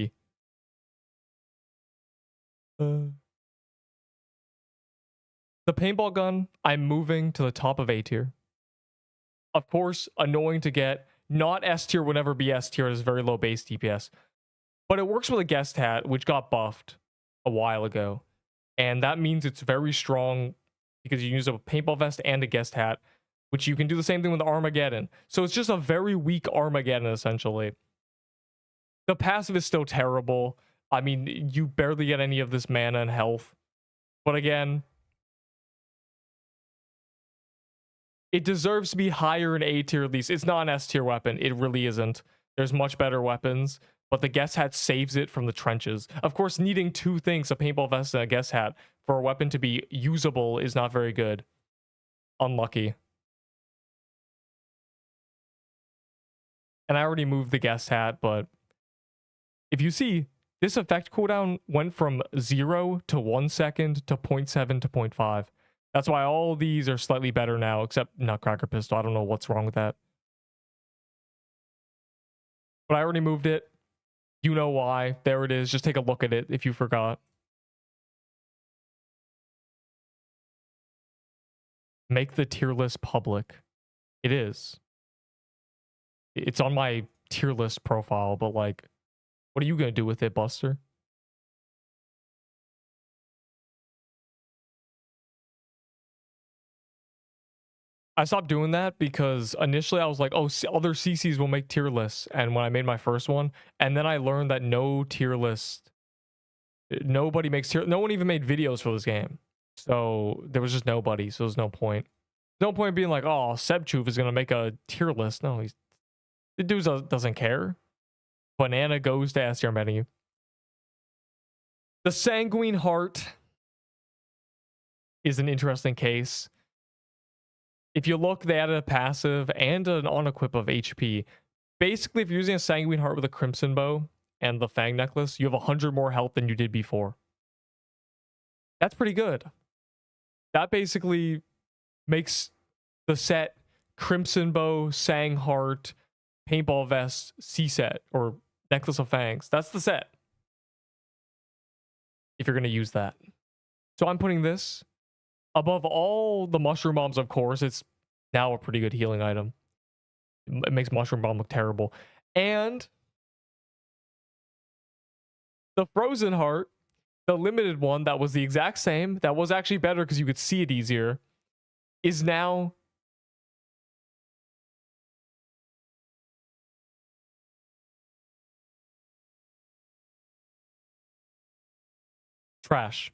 The paintball gun, I'm moving to the top of A tier. Of course, annoying to get. Not S tier would never be S tier. It has very low base DPS. But it works with a guest hat, which got buffed a while ago. And that means it's very strong because you use a paintball vest and a guest hat, which you can do the same thing with Armageddon. So it's just a very weak Armageddon, essentially. The passive is still terrible. I mean, you barely get any of this mana and health. But again, it deserves to be higher in A tier at least. It's not an S tier weapon. It really isn't. There's much better weapons, but the guest hat saves it from the trenches. Of course, needing two things, a paintball vest and a guest hat, for a weapon to be usable is not very good. Unlucky. And I already moved the guest hat, but if you see, this effect cooldown went from 0 to 1 second to 0.7 to 0.5. That's why all these are slightly better now, except Nutcracker Pistol. I don't know what's wrong with that. But I already moved it. You know why. There it is. Just take a look at it if you forgot. Make the tier list public. It is. It's on my tier list profile, but like, what are you going to do with it, Buster? I stopped doing that because initially I was like, oh, other CCs will make tier lists. And when I made my first one, and then I learned that no tier list, nobody makes tier, no one even made videos for this game. So there was just nobody. So there's no point. No point being like, oh, Sebchoof is going to make a tier list. No, the dude doesn't care. Banana goes to S tier menu. The Sanguine Heart is an interesting case. If you look, they added a passive and an on-equip of HP. Basically, if you're using a Sanguine Heart with a Crimson Bow and the Fang Necklace, you have 100 more health than you did before. That's pretty good. That basically makes the set Crimson Bow, Sang Heart, Paintball Vest, C-set, or Necklace of Fangs. That's the set. If you're going to use that. So I'm putting this above all the Mushroom Bombs, of course. It's now a pretty good healing item. It makes Mushroom Bomb look terrible. And the Frozen Heart, the limited one that was the exact same, that was actually better because you could see it easier, is now trash.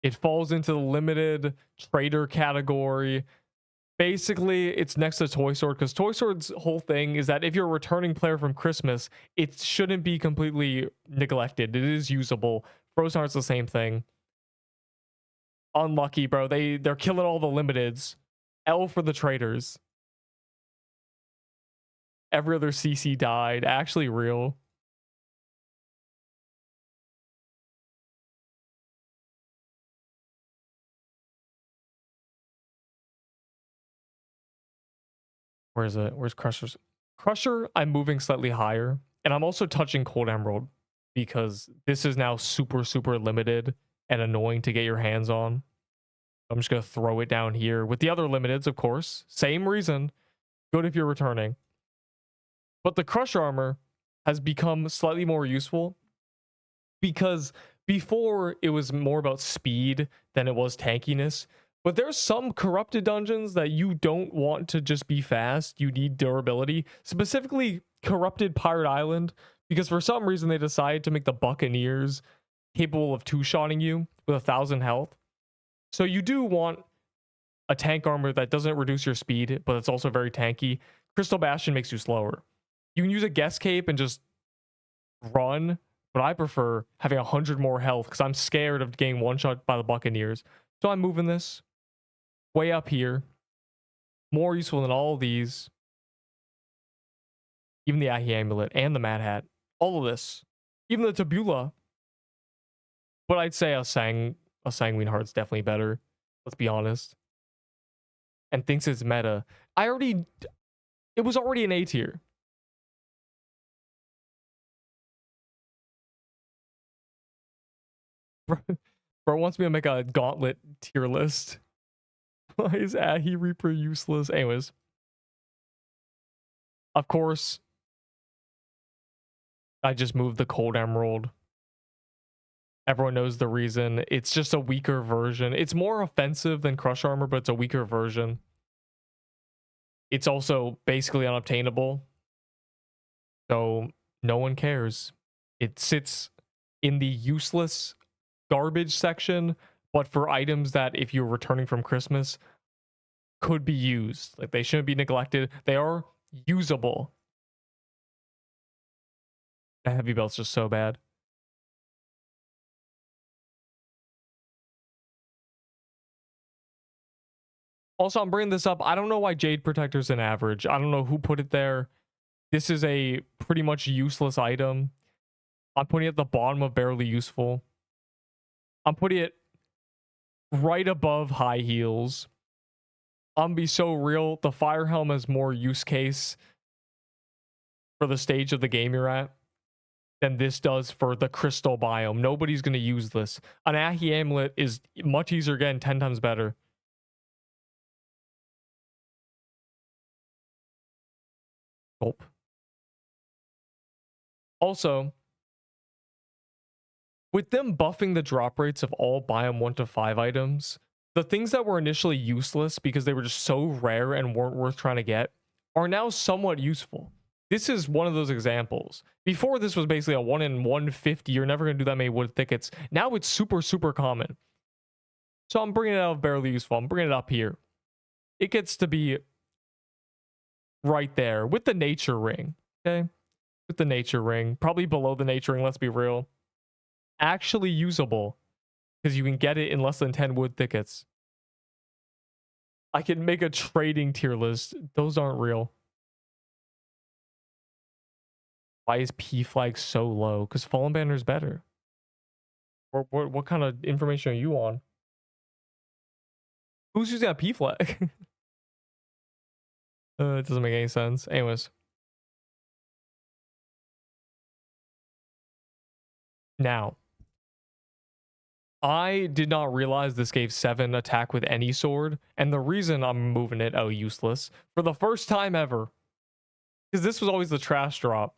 It falls into the limited trader category. Basically, it's next to Toy Sword because Toy Sword's whole thing is that if you're a returning player from Christmas, it shouldn't be completely neglected. It is usable. Frozen Heart's the same thing. Unlucky, bro. They're killing all the limiteds. L for the traders. Every other CC died. Actually real. Where is it? Where's Crusher's? Crusher, I'm moving slightly higher. And I'm also touching Cold Emerald because this is now super, super limited and annoying to get your hands on. I'm just going to throw it down here with the other limiteds, of course. Same reason. Good if you're returning. But the Crush Armor has become slightly more useful because before it was more about speed than it was tankiness. But there's some corrupted dungeons that you don't want to just be fast. You need durability. Specifically, corrupted Pirate Island, because for some reason they decided to make the Buccaneers capable of two-shotting you with 1,000 health. So you do want a tank armor that doesn't reduce your speed, but it's also very tanky. Crystal Bastion makes you slower. You can use a guest cape and just run, but I prefer having 100 more health because I'm scared of getting one-shot by the Buccaneers. So I'm moving this way up here. More useful than all of these. Even the Ahi Amulet and the Mad Hat. All of this. Even the Tabula. But I'd say a Sanguine Heart's definitely better. Let's be honest. And thinks it's meta. It was already an A tier. Bro wants me to make a gauntlet tier list. Why is Ahi Reaper useless? Anyways. Of course, I just moved the Cold Emerald. Everyone knows the reason. It's just a weaker version. It's more offensive than Crush Armor, but it's a weaker version. It's also basically unobtainable. So no one cares. It sits in the useless garbage section, but for items that if you're returning from Christmas could be used. Like, they shouldn't be neglected. They are usable. That heavy belt's just so bad. Also, I'm bringing this up. I don't know why Jade Protector's an average. I don't know who put it there. This is a pretty much useless item. I'm putting it at the bottom of barely useful. I'm putting it right above high heels. I'm be so real. The Fire Helm has more use case for the stage of the game you're at than this does for the crystal biome. Nobody's going to use this. An Ahi Amulet is much easier again, 10 times better. Gulp. Also, with them buffing the drop rates of all biome 1 to 5 items, the things that were initially useless because they were just so rare and weren't worth trying to get are now somewhat useful. This is one of those examples. Before, this was basically a 1 in 150. You're never going to do that many wood thickets. Now it's super, super common. So I'm bringing it out of barely useful. I'm bringing it up here. It gets to be right there with the nature ring. Okay? With the nature ring. Probably below the nature ring, let's be real. Actually usable. Because you can get it in less than 10 wood thickets. I can make a trading tier list. Those aren't real. Why is P flag so low? Because Fallen Banner is better. Or what kind of information are you on? Who's using a P flag? It doesn't make any sense. Anyways. Now, I did not realize this gave 7 attack with any sword, and the reason I'm moving it, useless, for the first time ever, because this was always the trash drop,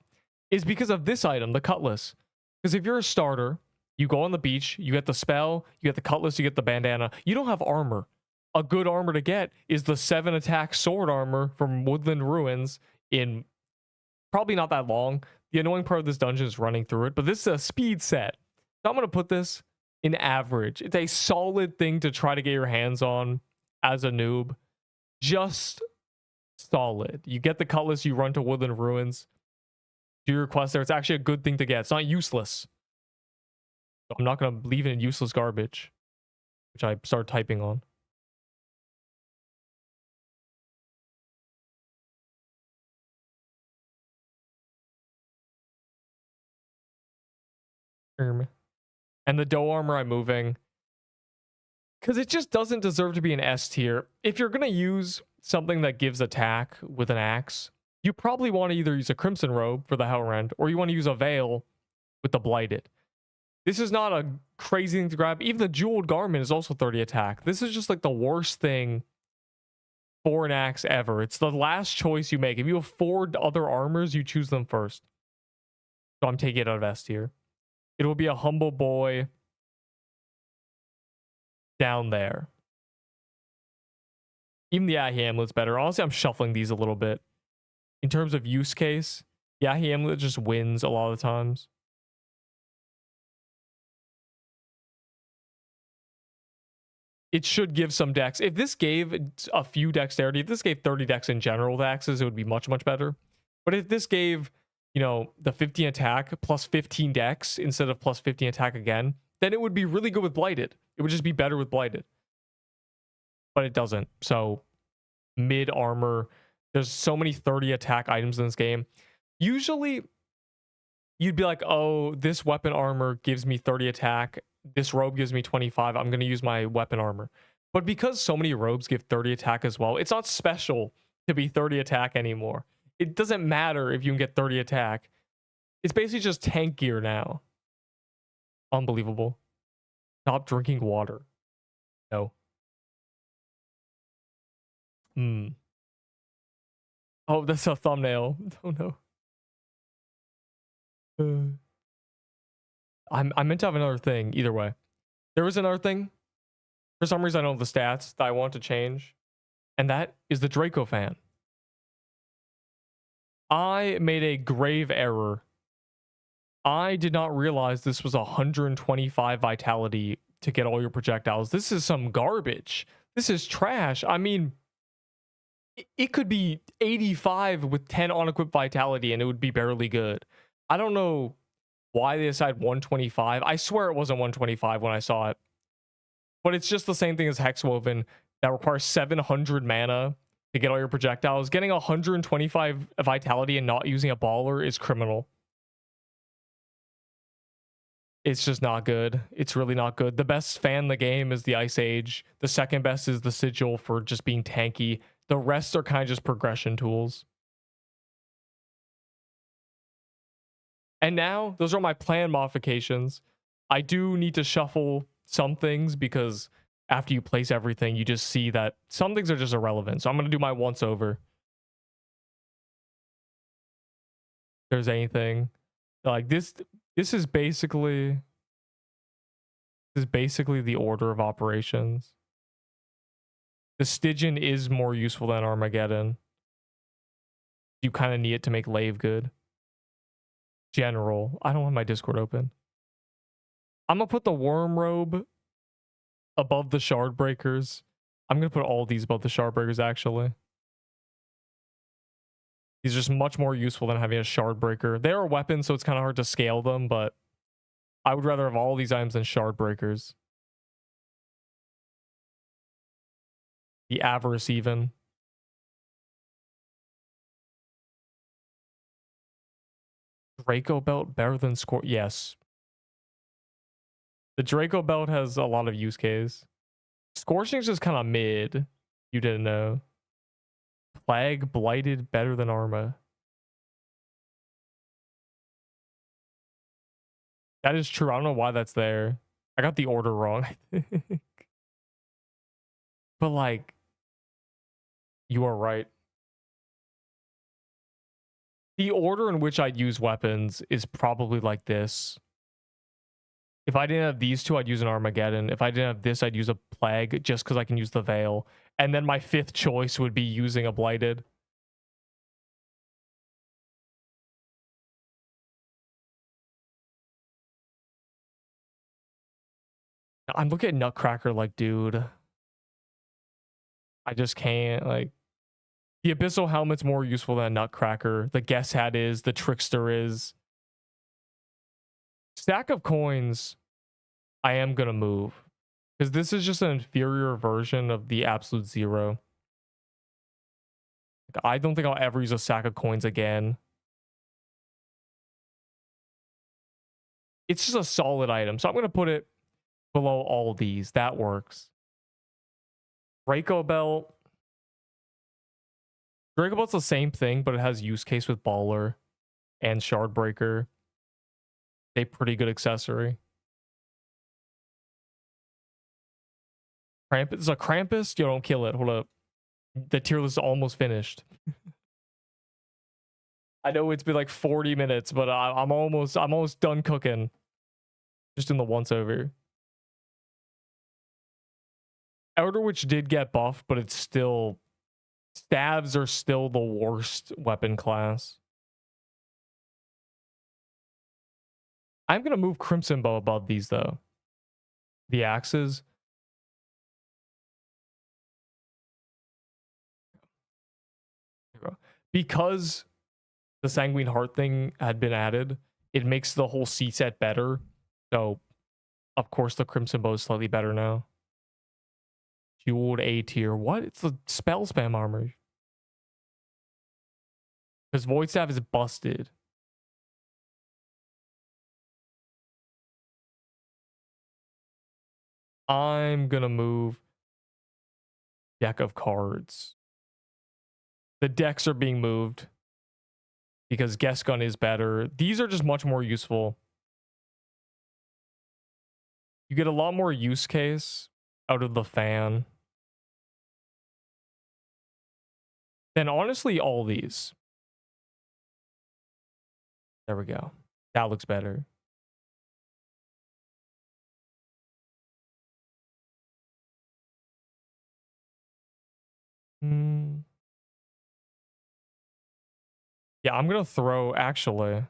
is because of this item, the Cutlass. Because if you're a starter, you go on the beach, you get the spell, you get the Cutlass, you get the bandana, you don't have armor. A good armor to get is the 7 attack sword armor from Woodland Ruins in probably not that long. The annoying part of this dungeon is running through it, but this is a speed set. So I'm going to put this in average. It's a solid thing to try to get your hands on as a noob. Just solid. You get the Cutlass, you run to Woodland Ruins, do your quest there. It's actually a good thing to get. It's not useless. So I'm not going to leave it in useless garbage, which I started typing on. And the dough armor I'm moving because it just doesn't deserve to be an S tier. If you're going to use something that gives attack with an axe, you probably want to either use a Crimson Robe for the Hellrend, or you want to use a Veil with the Blighted. This is not a crazy thing to grab. Even the Jeweled Garment is also 30 attack. This is just like the worst thing for an axe ever. It's the last choice you make. If you have 4 other armors, you choose them first. So I'm taking it out of S tier. It will be a Humble Boy down there. Even the Yahi Amulet's better. Honestly, I'm shuffling these a little bit. In terms of use case, Yahi Amulet just wins a lot of times. It should give some dex. If this gave a few dexterity, if this gave 30 dex in general to axes, it would be much, much better. But if this gave, you know, the 15 attack plus 15 dex instead of plus 15 attack again, then it would be really good with Blighted. It would just be better with Blighted. But it doesn't. So mid armor, there's so many 30 attack items in this game. Usually you'd be like, oh, this weapon armor gives me 30 attack. This robe gives me 25. I'm going to use my weapon armor. But because so many robes give 30 attack as well, it's not special to be 30 attack anymore. It doesn't matter if you can get 30 attack. It's basically just tank gear now. Unbelievable. Stop drinking water. No. Oh, that's a thumbnail. Oh no. I meant to have another thing either way. There was another thing. For some reason, I don't have the stats that I want to change. And that is the Draco fan. I made a grave error. I did not realize this was 125 vitality to get all your projectiles. This is some garbage. This is trash. I mean, it could be 85 with 10 unequipped vitality and it would be barely good. I don't know why they decided 125. I swear it wasn't 125 when I saw it. But it's just the same thing as Hexwoven that requires 700 mana to get all your projectiles. Getting 125 vitality and not using a baller is criminal. It's just not good. It's really not good. The best fan in the game is the Ice Age. The second best is the Sigil for just being tanky. The rest are kind of just progression tools. And now, those are my plan modifications. I do need to shuffle some things because after you place everything, you just see that some things are just irrelevant. So I'm going to do my once over. If there's anything like this is basically the order of operations. The Stygian is more useful than Armageddon. You kind of need it to make Lave good. General. I don't have my Discord open. I'm gonna put the Worm Robe above the Shard Breakers. I'm gonna put all these above the Shard Breakers, actually. These are just much more useful than having a Shard Breaker. They are weapons, so it's kind of hard to scale them, but I would rather have all these items than Shard Breakers. The Avarice even. Draco Belt better than yes. The Draco Belt has a lot of use case. Scorching's just kind of mid. You didn't know. Plague Blighted better than Arma. That is true. I don't know why that's there. I got the order wrong, I think. But like, you are right. The order in which I'd use weapons is probably like this. If I didn't have these two, I'd use an Armageddon. If I didn't have this, I'd use a Plague just because I can use the Veil. And then my fifth choice would be using a Blighted. I'm looking at Nutcracker like, dude. I just can't, like... The Abyssal Helmet's more useful than a Nutcracker. The Guess Hat is. The Trickster is. Stack of Coins, I am going to move. Because this is just an inferior version of the Absolute Zero. I don't think I'll ever use a Stack of Coins again. It's just a solid item. So I'm going to put it below all these. That works. Draco Belt. Draco Belt's the same thing, but it has use case with Baller and Shardbreaker. A pretty good accessory. Krampus is a Krampus? Yo, don't kill it. Hold up. The tier list is almost finished. I know it's been like 40 minutes, but I'm almost done cooking. Just in the once over. Outer Witch did get buffed, but it's still... Stabs are still the worst weapon class. I'm going to move Crimson Bow above these, though. The axes. Because the Sanguine Heart thing had been added, it makes the whole C set better. So, of course, the Crimson Bow is slightly better now. Jeweled A tier. What? It's the spell spam armor. Because Void Staff is busted. I'm gonna move deck of cards. The decks are being moved because Guess Gun is better. These are just much more useful. You get a lot more use case out of the fan than honestly all these. There we go. That looks better. Yeah, I'm gonna throw, actually.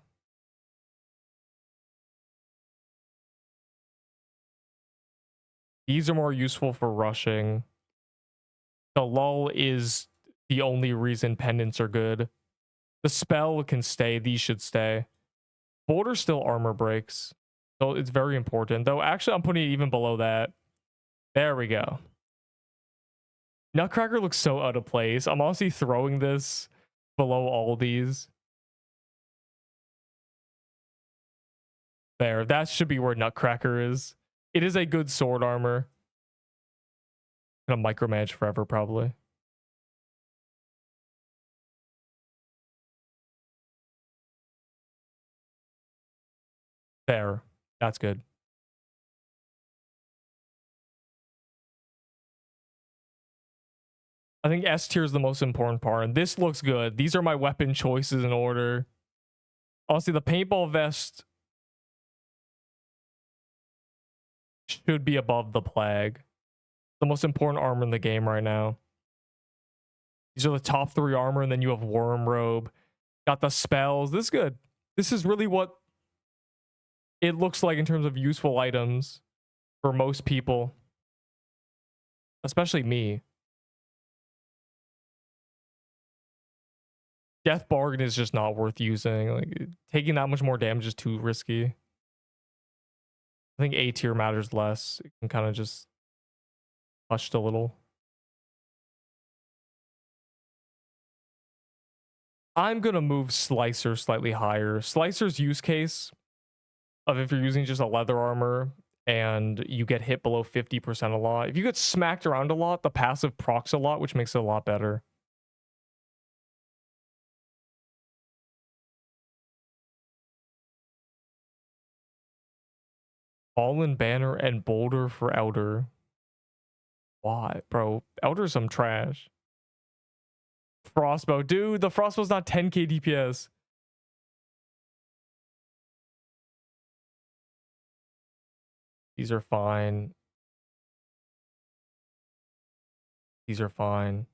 These are more useful for rushing. The lull is the only reason pendants are good. The spell can stay. These should stay. Border still armor breaks. So it's very important. Though, actually, I'm putting it even below that. There we go. Nutcracker looks so out of place. I'm honestly throwing this below all these. There. That should be where Nutcracker is. It is a good sword armor. Gonna micromanage forever, probably. There. That's good. I think S tier is the most important part. And this looks good. These are my weapon choices in order. Honestly, the paintball vest should be above the plague. The most important armor in the game right now. These are the top 3 armor, and then you have Worm Robe. Got the spells. This is good. This is really what it looks like in terms of useful items for most people. Especially me. Death Bargain is just not worth using. Like, taking that much more damage is too risky. I think A tier matters less. It can kind of just touched a little. I'm gonna move Slicer slightly higher. Slicer's use case of if you're using just a leather armor and you get hit below 50% a lot. If you get smacked around a lot, the passive procs a lot, which makes it a lot better. Fallen Banner and Boulder for Elder. Why? Bro, Elder's some trash. Frostbow. Dude, the Frostbow's not 10k DPS. These are fine. These are fine.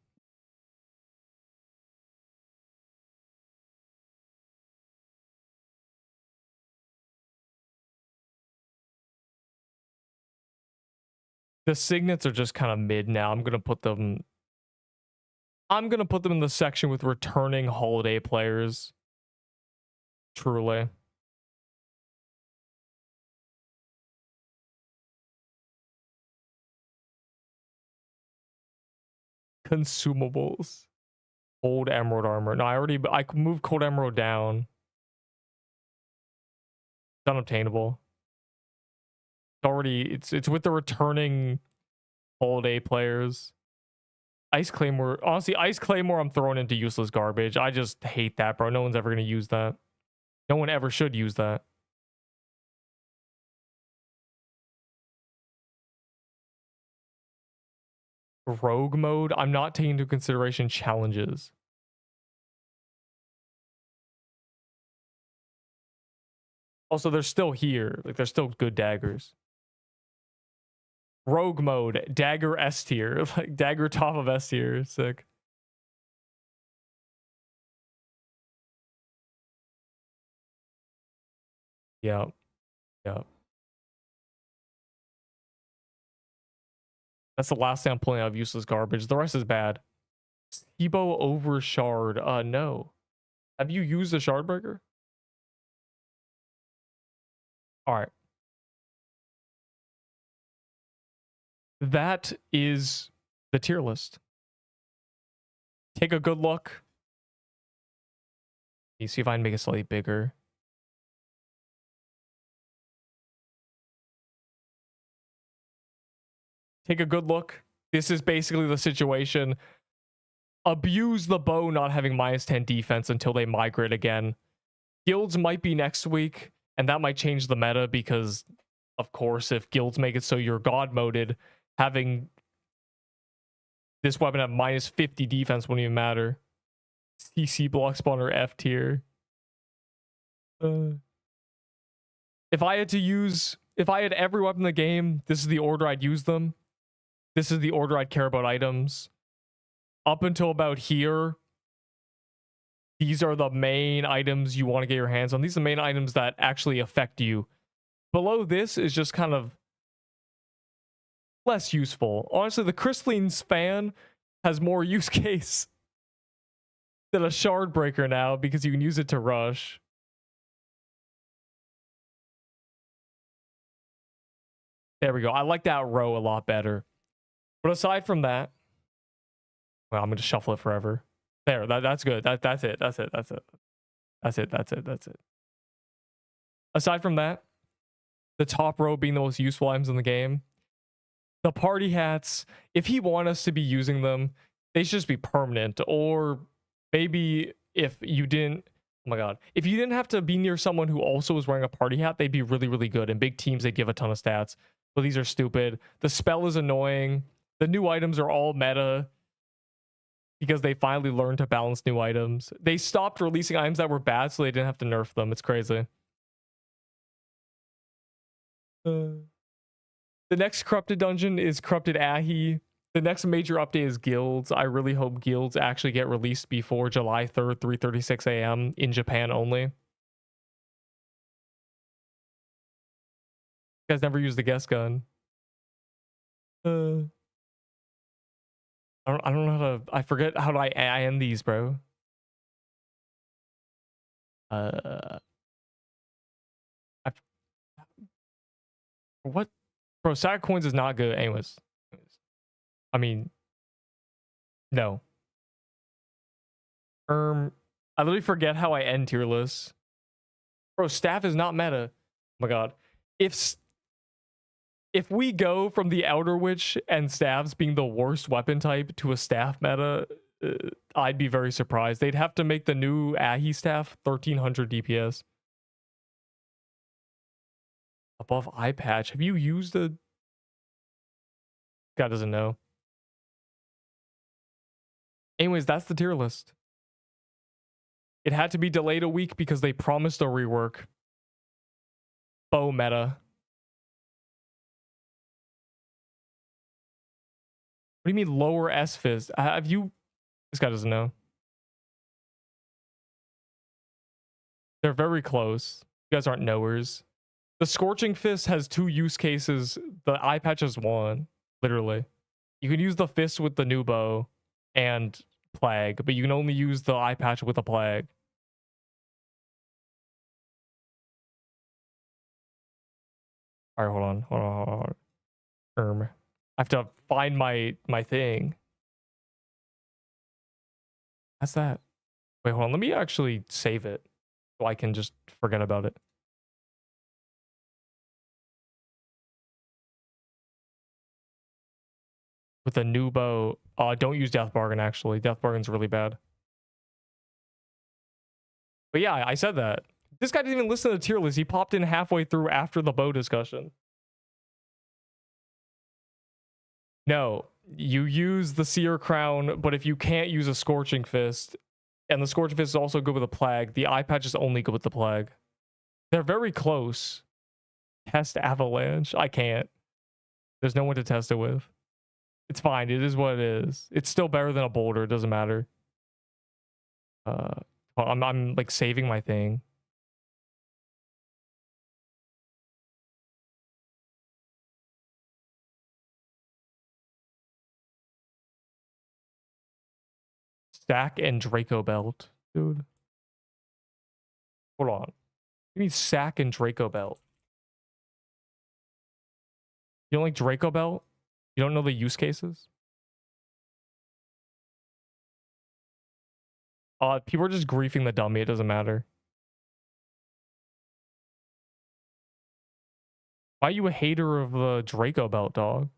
The signets are just kind of mid now. I'm gonna put them in the section with returning holiday players. Truly. Consumables. Cold Emerald armor. No, I moved Cold Emerald down. It's unobtainable. It's with the returning holiday players. Ice Claymore. Honestly, Ice Claymore I'm throwing into useless garbage. I just hate that, bro. No one's ever gonna use that. No one ever should use that. Rogue mode. I'm not taking into consideration challenges. Also, they're still here. Like, they're still good daggers. Rogue mode, dagger S tier, like dagger top of S tier. Sick. Yeah. Yeah. That's the last thing I'm pulling out of useless garbage. The rest is bad. Sibo over shard. No. Have you used the shard breaker? All right. That is the tier list. Take a good look. Let me see if I can make it slightly bigger. Take a good look. This is basically the situation. Abuse the bow not having -10 defense until they migrate again. Guilds might be next week, and that might change the meta because, of course, if guilds make it so you're god moded, having this weapon at -50 defense wouldn't even matter. CC block spawner F tier. If I had every weapon in the game, this is the order I'd use them. This is the order I'd care about items. Up until about here, these are the main items you want to get your hands on. These are the main items that actually affect you. Below this is just kind of less useful. Honestly, the Crystaline's fan has more use case than a shard breaker now because you can use it to rush. There we go. I like that row a lot better. But aside from that, well, I'm going to shuffle it forever. There, that's good. That's it. Aside from that, the top row being the most useful items in the game, the party hats, if he want us to be using them, they should just be permanent. Or maybe if you didn't, oh my god, if you didn't have to be near someone who also was wearing a party hat, they'd be really, really good. In big teams, they give a ton of stats. But these are stupid. The spell is annoying. The new items are all meta because they finally learned to balance new items. They stopped releasing items that were bad so they didn't have to nerf them. It's crazy. The next corrupted dungeon is Corrupted Ahi. The next major update is guilds. I really hope guilds actually get released before July 3rd, 3:36 a.m. in Japan only. You guys never used the guest gun. I don't know how to. I forget how to I end these, bro. What, bro? Sack coins is not good. Anyways, I mean, no. I literally forget how I end tier lists. Bro, staff is not meta. Oh my god. If we go from the Outer Witch and staffs being the worst weapon type to a staff meta, I'd be very surprised. They'd have to make the new Ahi staff 1300 DPS. Above eye patch. Have you used a... God doesn't know. Anyways, that's the tier list. It had to be delayed a week because they promised a rework. Bow meta. What do you mean lower S fist? Have you... This guy doesn't know. They're very close. You guys aren't knowers. The Scorching Fist has 2 use cases. The eye patch has 1. Literally. You can use the fist with the new bow and plague, but you can only use the eye patch with a plague. Alright, hold on. I have to find my thing. That's that. Wait, hold on. Let me actually save it so I can just forget about it. With a new bow. Don't use Death Bargain, actually. Death Bargain's really bad. But yeah, I said that. This guy didn't even listen to the tier list. He popped in halfway through after the bow discussion. No, you use the Seer Crown, but if you can't use a Scorching Fist, and the Scorching Fist is also good with a Plague, the eye patch is only good with the Plague. They're very close. Test Avalanche. I can't. There's no one to test it with. It's fine. It is what it is. It's still better than a boulder. It doesn't matter. I'm like saving my thing. Sack and Draco belt, dude. Hold on. You mean sack and Draco belt? You don't like Draco belt? You don't know the use cases? People are just griefing the dummy. It doesn't matter. Why are you a hater of the Draco belt, dog?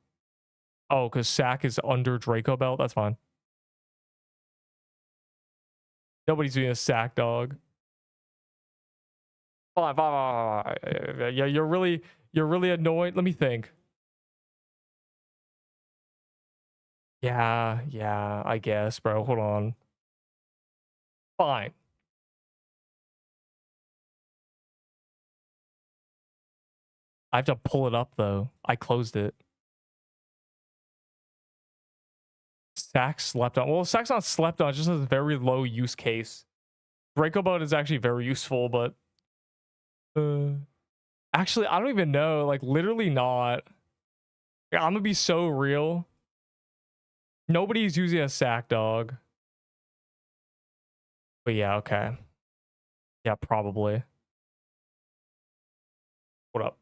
Oh, because sack is under Draco belt? That's fine. Nobody's doing a sack, dog. Fine. Yeah, you're really annoyed. Let me think. Yeah, I guess, bro. Hold on. Fine. I have to pull it up, though. I closed it. Sack slept on. Well, sack's not slept on. It just has a very low use case. Draco boat is actually very useful, but... actually, I don't even know. Like, literally not. Yeah, I'm gonna be so real. Nobody's using a sack, dog. But yeah, okay. Yeah, probably. What up?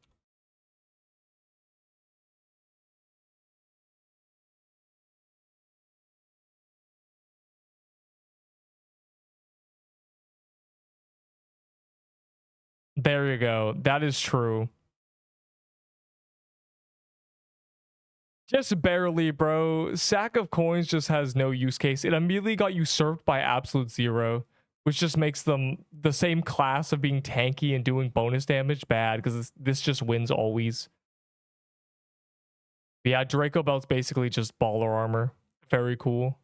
There you go. That is true. Just barely, bro. Sack of coins just has no use case. It immediately got usurped by Absolute Zero, which just makes them the same class of being tanky and doing bonus damage bad, because this just wins always. But yeah, Draco Belt's basically just baller armor. Very cool.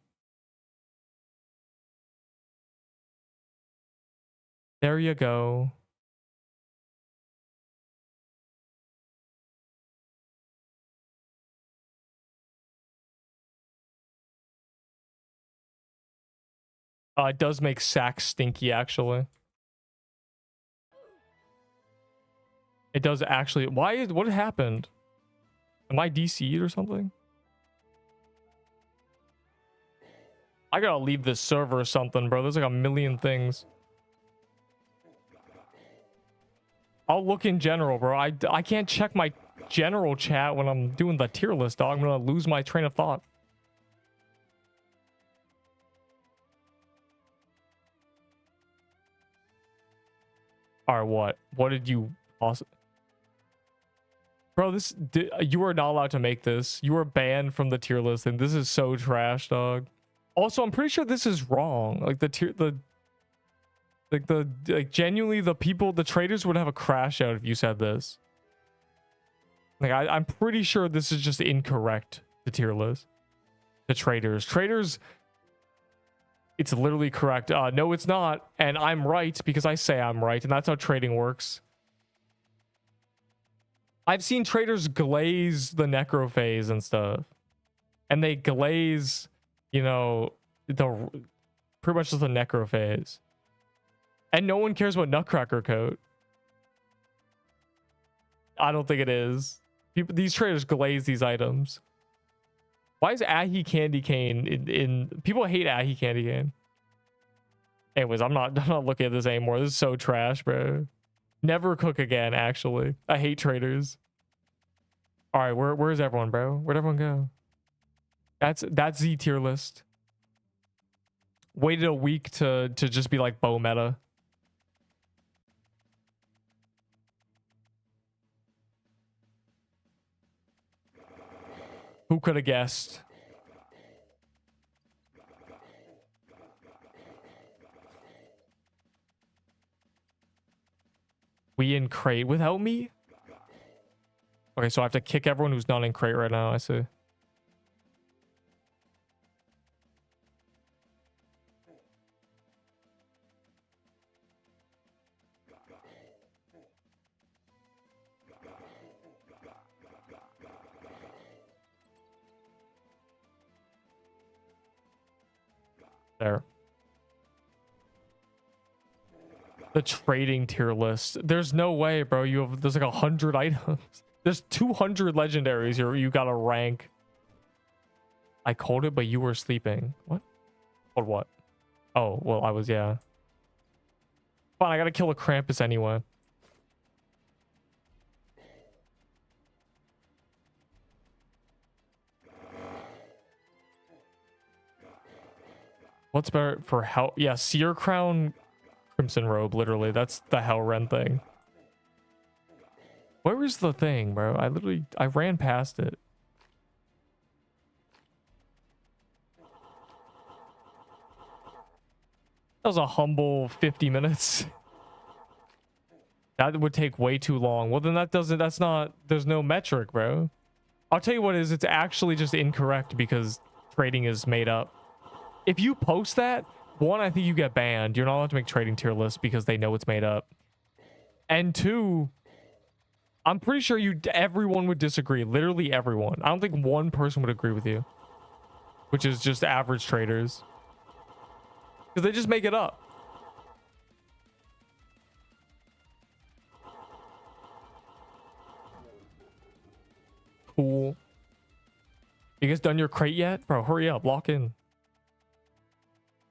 There you go. It does make sack stinky, actually. It does actually. What happened? Am I DC'd or something? I gotta leave this server or something, bro. There's like a million things. I'll look in general, bro. I can't check my general chat when I'm doing the tier list, dog. I'm gonna lose my train of thought. Alright, what? What did you also... Bro, you are not allowed to make this. You are banned from the tier list, and this is so trash, dog. Also, I'm pretty sure this is wrong. Like genuinely the traders would have a crash out if you said this. Like I'm pretty sure this is just incorrect. The tier list. The traders, it's literally correct. No, it's not, and I'm right because I say I'm right, and that's how trading works. I've seen traders glaze the necro phase and stuff, and they glaze, you know, pretty much just the necro phase, and no one cares about Nutcracker coat. I don't think it is. These traders glaze these items. Why is Ahi Candy Cane in people hate Ahi Candy Cane? Anyways, I'm not looking at this anymore. This is so trash, bro. Never cook again, actually. I hate traders. All right, where's everyone, bro? Where'd everyone go? That's the tier list. Waited a week to just be like bow meta. Who could have guessed? We in crate without me? Okay, so I have to kick everyone who's not in crate right now. I see. There. The trading tier list. There's no way, bro. There's like 100 items. There's 200 legendaries you gotta rank. I called it, but you were sleeping. What? Called what? Oh, well, I was, yeah. Fine, I gotta kill a Krampus anyway. What's better for hell? Yeah, Seer Crown, Crimson Robe, literally. That's the Hellren thing. Where was the thing, bro? I ran past it. That was a humble 50 minutes. That would take way too long. Well, then there's no metric, bro. I'll tell you what it is. It's actually just incorrect because trading is made up. If you post that, one, I think you get banned. You're not allowed to make trading tier lists because they know it's made up. And two, I'm pretty sure everyone would disagree. Literally everyone. I don't think one person would agree with you. Which is just average traders. Because they just make it up. Cool. You guys done your crate yet? Bro, hurry up. Lock in.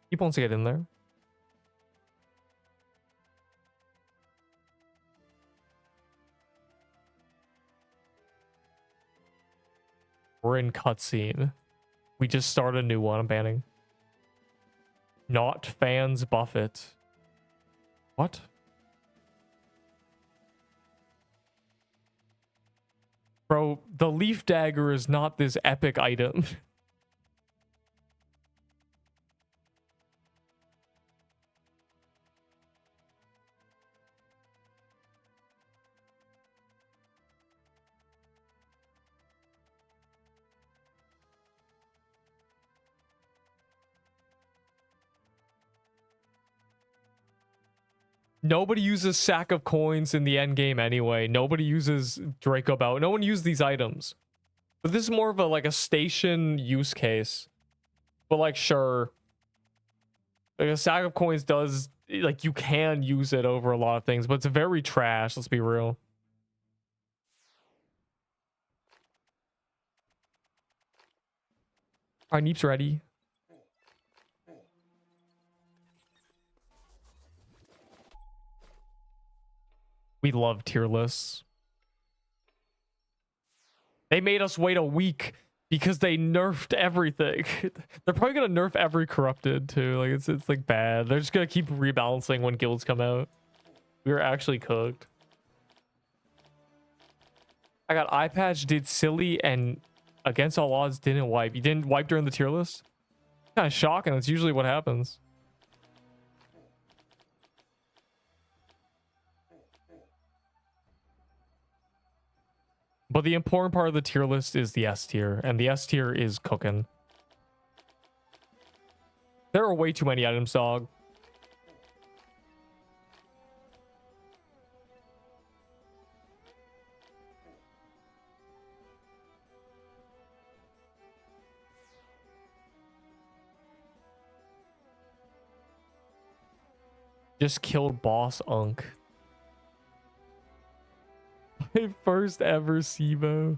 He wants to get in there. We're in cutscene. We just started a new one. I'm banning. Not fans buff it. What? Bro, the leaf dagger is not this epic item. Nobody uses sack of coins in the end game anyway. Nobody uses Draco Bow. No one uses these items. But this is more of a station use case. But like, sure. Like a sack of coins does, like, you can use it over a lot of things, but it's very trash. Let's be real. All right, Neep's ready. We love tier lists. They made us wait a week because they nerfed everything. They're probably gonna nerf every corrupted too. Like it's like bad. They're just gonna keep rebalancing when guilds come out. We were actually cooked. I got eye patch, did silly, and against all odds didn't wipe. You didn't wipe during the tier list? Kind of shocking. That's usually what happens. But the important part of the tier list is the S tier, and the S tier is cooking. There are way too many items, dog. Just killed Boss Unk. My first ever SIBO.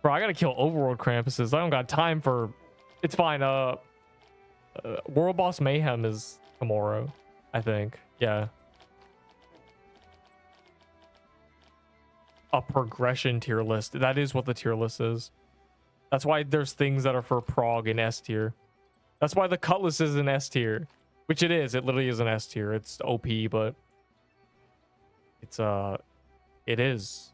Bro, I gotta kill overworld Krampuses. I don't got time for... It's fine. World Boss Mayhem is tomorrow, I think. Yeah. A progression tier list. That is what the tier list is. That's why there's things that are for prog in S tier. That's why the Cutlass is in S tier. Which it is. It literally is an S tier. It's OP, but... It's, it is.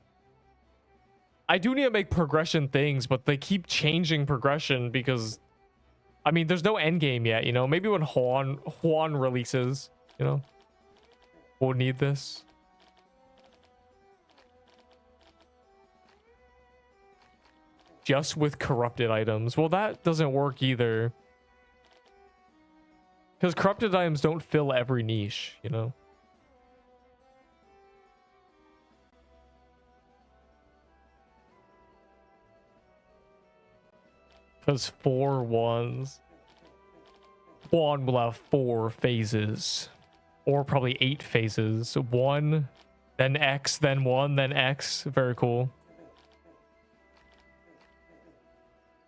I do need to make progression things, but they keep changing progression because... I mean, there's no end game yet, you know? Maybe when Juan releases, you know? We'll need this. Just with corrupted items. Well, that doesn't work either. Because corrupted items don't fill every niche, you know? Because 4 1s. spawn will have 4 phases, or probably 8 phases. 1, then X, then 1, then X. Very cool.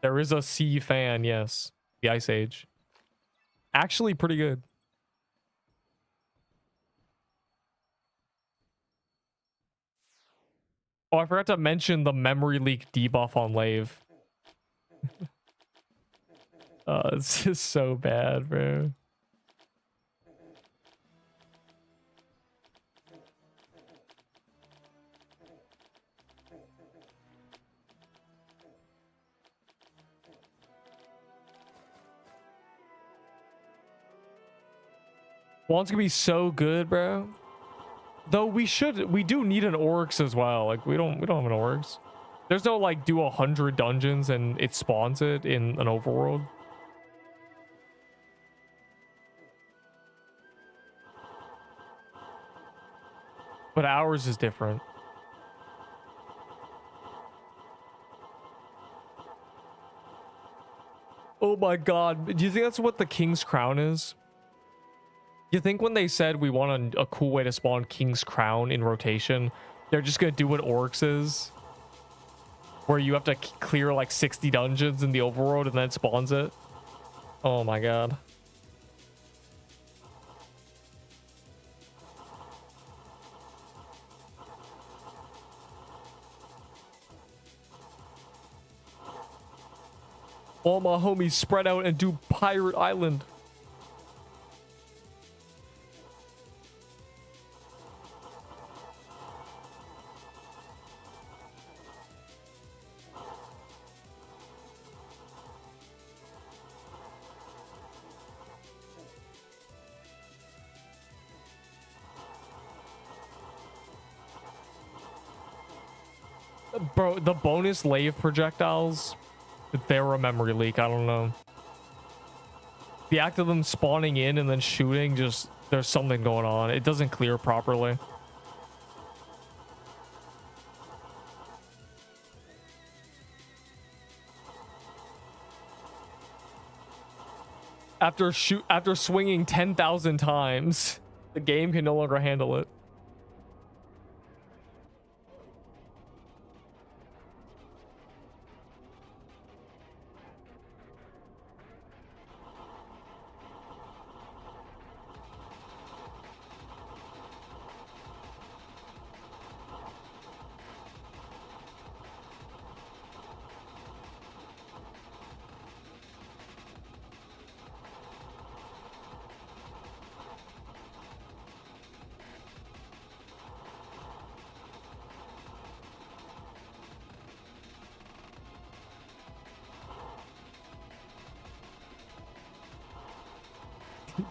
There is a sea fan, yes. The Ice Age. Actually pretty good. Oh, I forgot to mention the memory leak debuff on Lave. It's just so bad, bro. One's gonna be so good, bro. Though we do need an Oryx as well. Like we don't have an Oryx. There's no like do 100 dungeons and it spawns it in an overworld. But ours is different. Oh my god. Do you think that's what the King's Crown is? You think when they said we want a cool way to spawn King's Crown in rotation, they're just gonna do what Oryx is? Where you have to clear like 60 dungeons in the overworld and then it spawns it? Oh my god. All my homies spread out and do Pirate Island. Bro, the bonus Lave projectiles, they're a memory leak. I don't know. The act of them spawning in and then shooting, just there's something going on. It doesn't clear properly. After swinging 10,000 times, the game can no longer handle it.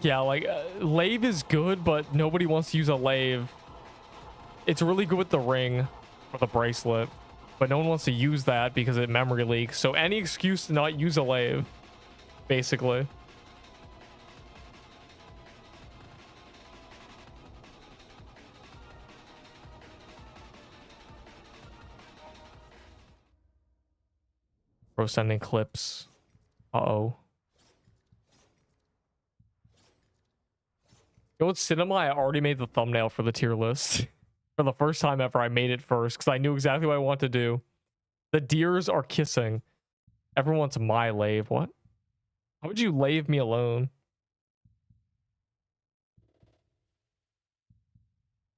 Yeah, like Lave is good, but nobody wants to use a Lave. It's really good with the ring or the bracelet, but no one wants to use that because it memory leaks. So any excuse to not use a Lave, basically. Bro, sending clips. Uh-oh. You know what, Cinema? I already made the thumbnail for the tier list. For the first time ever, I made it first because I knew exactly what I want to do. The deers are kissing. Everyone wants my Lave. What? How would you Lave me alone?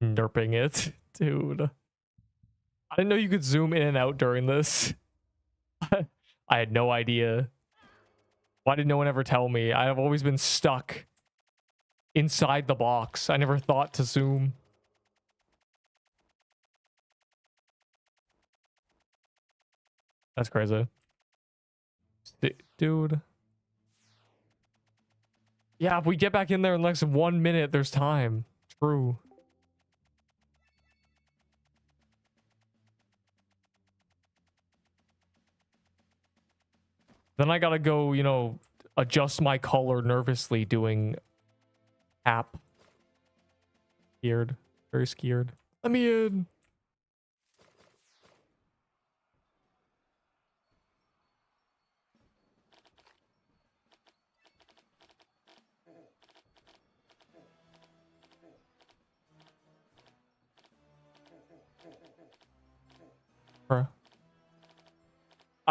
Nerping it. Dude. I didn't know you could zoom in and out during this. I had no idea. Why did no one ever tell me? I have always been stuck inside the box. I never thought to zoom. That's crazy. Dude. Yeah, if we get back in there in like 1 minute, there's time. True. Then I gotta go, you know, adjust my color nervously doing app. Scared. Very scared. Let me in.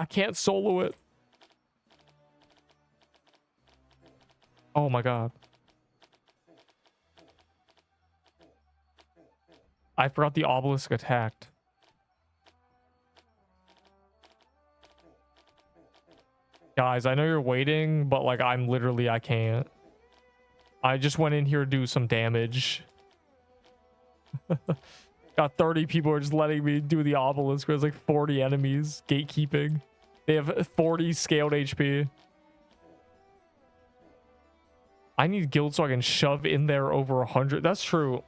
I can't solo it. Oh my god. I forgot the obelisk attacked. Guys, I know you're waiting, but like I'm literally, I can't. I just went in here to do some damage. Got 30 people are just letting me do the obelisk. There's like 40 enemies gatekeeping. They have 40 scaled HP. I need guild so I can shove in there over 100. That's true.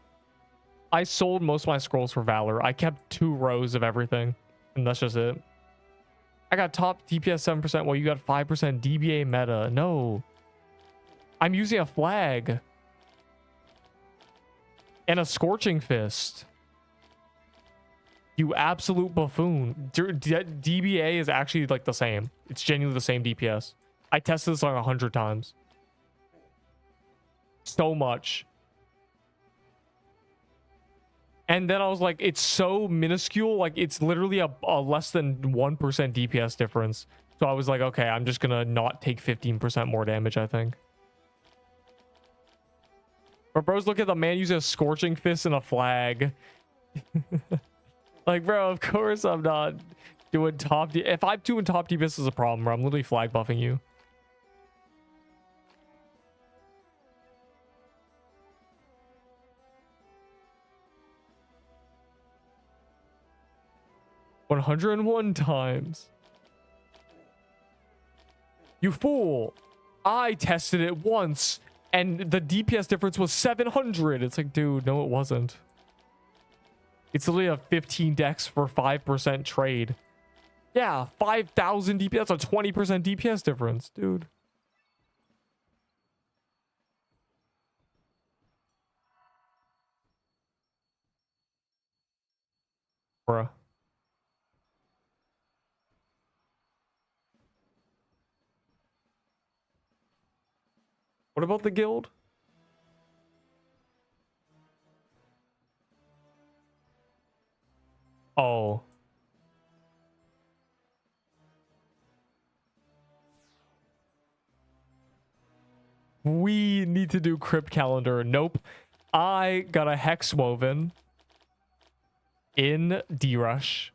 I sold most of my scrolls for Valor. I kept 2 rows of everything, and that's just it. I got top DPS 7% while you got 5% DBA meta. No. I'm using a flag. And a scorching fist. You absolute buffoon. DBA is actually like the same. It's genuinely the same DPS. I tested this like 100 times. So much. And then I was like, it's so minuscule. Like, it's literally a less than 1% DPS difference. So I was like, okay, I'm just gonna not take 15% more damage, I think. But bros, look at the man using a scorching fist and a flag. Like, bro, of course I'm not doing top D. If I'm doing top DPS is a problem, bro. I'm literally flag buffing you. $101 times. You fool. I tested it once and the DPS difference was 700. It's like, dude, no, it wasn't. It's literally a 15 dex for 5% trade. Yeah, 5,000 DPS. That's a 20% DPS difference, dude. Bruh. What about the guild? Oh. We need to do crypt calendar. Nope. I got a hex woven in D-Rush.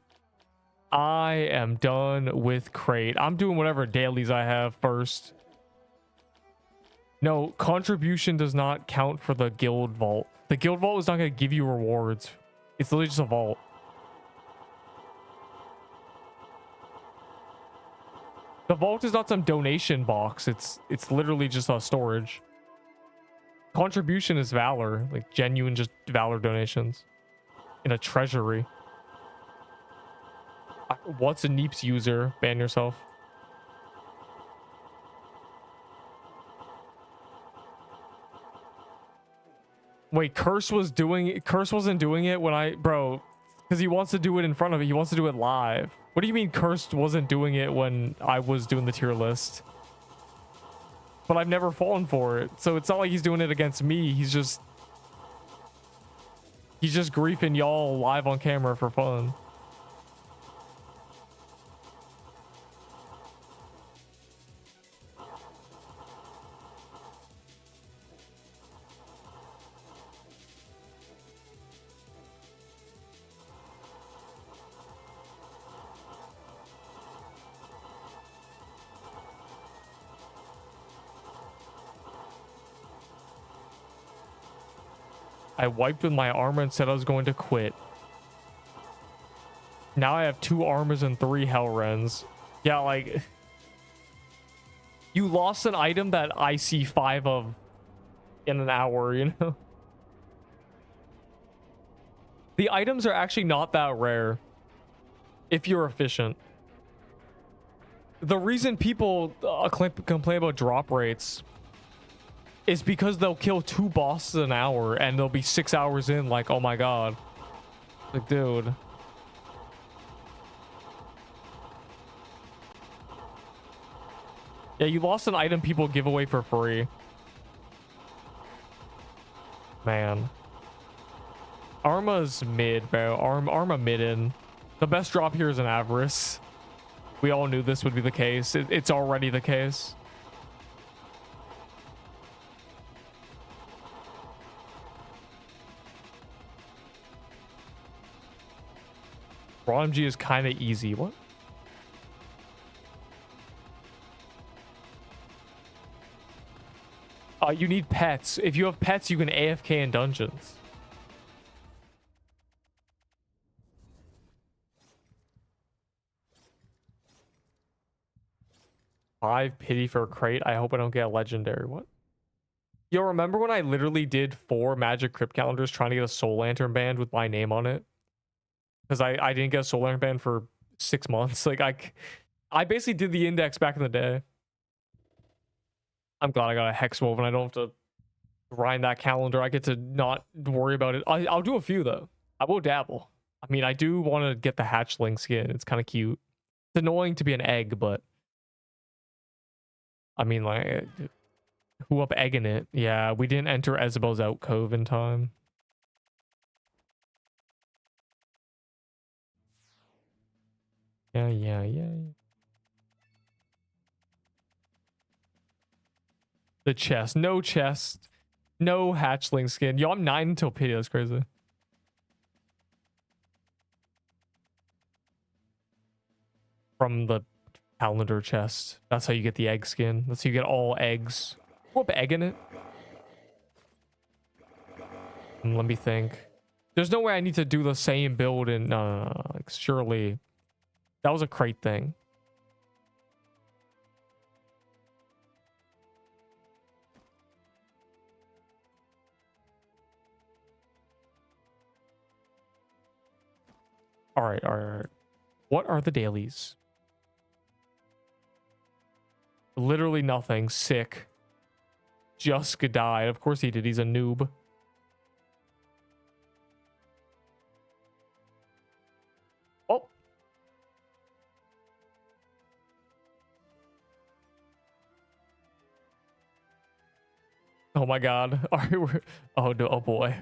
I am done with crate. I'm doing whatever dailies I have first. No, contribution does not count for the guild vault. The guild vault is not going to give you rewards. It's literally just a vault. The vault is not some donation box. It's literally just a storage. Contribution is Valor, like genuine just Valor donations in a treasury. What's a Neeps user? Ban yourself. Wait, Curse wasn't doing it when bro, because he wants to do it in front of it. He wants to do it live. What do you mean Cursed wasn't doing it when I was doing the tier list? But I've never fallen for it. So it's not like he's doing it against me. He's just griefing y'all live on camera for fun. I wiped with my armor and said I was going to quit. Now I have 2 armors and 3 Hellrens. Yeah, like... You lost an item that I see 5 of in an hour, you know? The items are actually not that rare. If you're efficient. The reason people complain about drop rates... is because they'll kill 2 bosses an hour and they'll be 6 hours in like, oh my god. Like, dude. Yeah, you lost an item people give away for free. Man. Arma's mid, bro. Arma mid in. The best drop here is an Avarice. We all knew this would be the case. It's already the case. Raw MG is kind of easy. What? You need pets. If you have pets, you can AFK in dungeons. Five pity for a crate. I hope I don't get a legendary. What? Yo, remember when I literally did 4 Magic Crypt calendars trying to get a Soul Lantern band with my name on it? Because I didn't get a Soul Lantern band for 6 months. Like, I basically did the index back in the day. I'm glad I got a Hex Wolf and I don't have to grind that calendar. I get to not worry about it. I'll do a few, though. I will dabble. I mean, I do want to get the hatchling skin. It's kind of cute. It's annoying to be an egg, but... I mean, like... Who up egging it? Yeah, we didn't enter Isabel's alcove in time. Yeah. The chest. No chest. No hatchling skin. Yo, I'm 9 until pity. That's crazy. From the calendar chest. That's how you get the egg skin. That's how you get all eggs. Whoop egg in it. Let me think. There's no way I need to do the same build in... No. Like, surely. That was a crate thing. All right. What are the dailies? Literally nothing. Sick. Juska died. Of course he did. He's a noob. Oh. Oh my god. All right, oh no. Oh boy.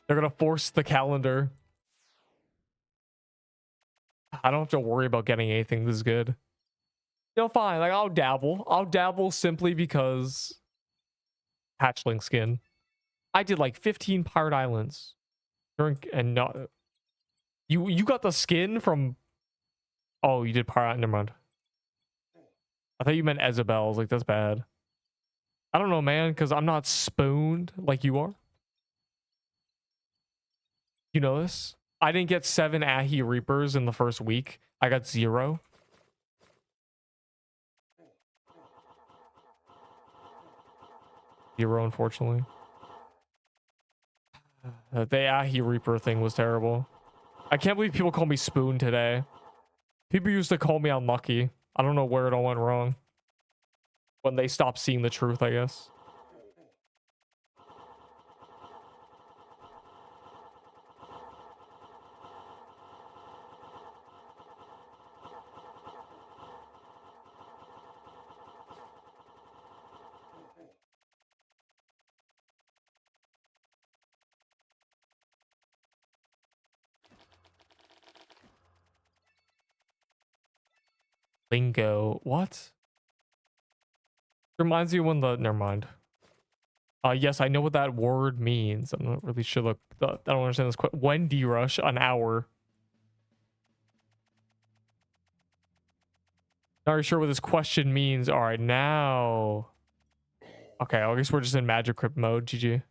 They're gonna force the calendar. I don't have to worry about getting anything this good. You know, fine. Like, I'll dabble. I'll dabble simply because hatchling skin. I did like 15 Pirate Islands. And not... You got the skin from... Oh, you did Pirate... Never mind. I thought you meant Isabel. I was like, that's bad. I don't know, man, because I'm not spooned like you are. You know this? I didn't get 7 Ahi Reapers in the first week. I got 0. Zero, unfortunately. The Ahi Reaper thing was terrible. I can't believe people call me Spoon today. People used to call me unlucky. I don't know where it all went wrong. When they stopped seeing the truth, I guess. Lingo. What? Reminds you when the... Never mind. Yes, I know what that word means. I'm not really sure. Look, I don't understand this. When D-rush? An hour. Not really sure what this question means. All right, now... Okay, I guess we're just in Magic Crypt mode. GG.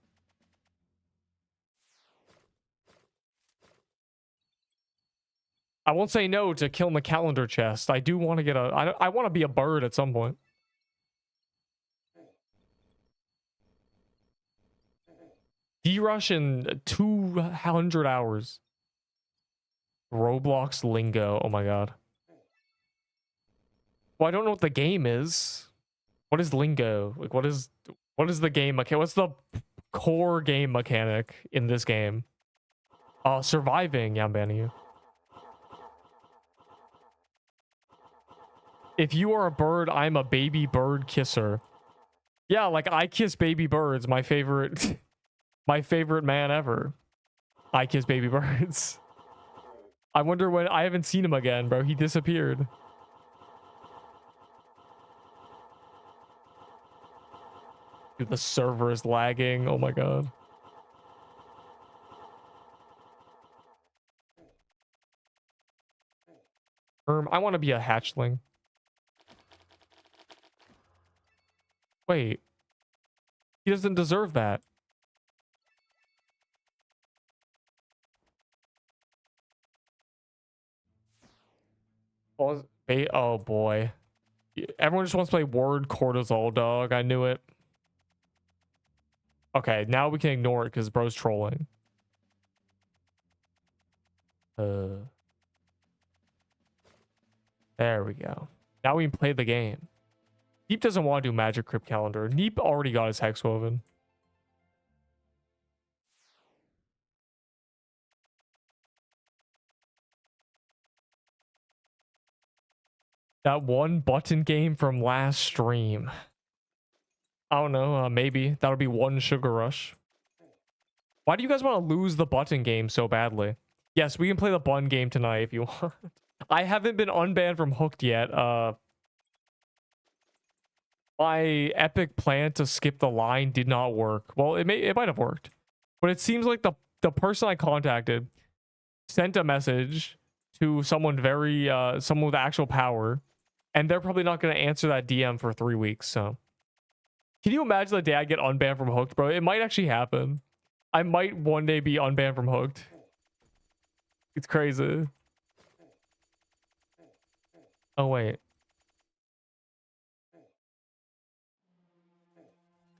I won't say no to killing the calendar chest. I do want to get a... I want to be a bird at some point. D-rush in 200 hours. Roblox lingo. Oh my god. Well, I don't know what the game is. What is lingo? Like, what is the game mechanic? What's the core game mechanic in this game? Surviving. Yeah, I'm banning you. If you are a bird, I'm a baby bird kisser. Yeah, like I kiss baby birds. My favorite, my favorite man ever. I kiss baby birds. I wonder when... I haven't seen him again, bro. He disappeared. Dude, the server is lagging. Oh my god. I want to be a hatchling. Wait. He doesn't deserve that. Oh boy. Everyone just wants to play word cortisol, dog. I knew it. Okay, now we can ignore it because bro's trolling. There we go. Now we can play the game. Deep doesn't want to do Magic Crypt Calendar. Neep already got his Hex Woven. That one button game from last stream. I don't know. Maybe that'll be one Sugar Rush. Why do you guys want to lose the button game so badly? Yes, we can play the bun game tonight if you want. I haven't been unbanned from Hooked yet. My epic plan to skip the line did not work. Well, it might have worked, but it seems like the person I contacted sent a message to someone someone with actual power, and they're probably not going to answer that DM for 3 weeks. So, can you imagine the day I get unbanned from Hooked, bro? It might actually happen. I might one day be unbanned from Hooked. It's crazy. Oh wait.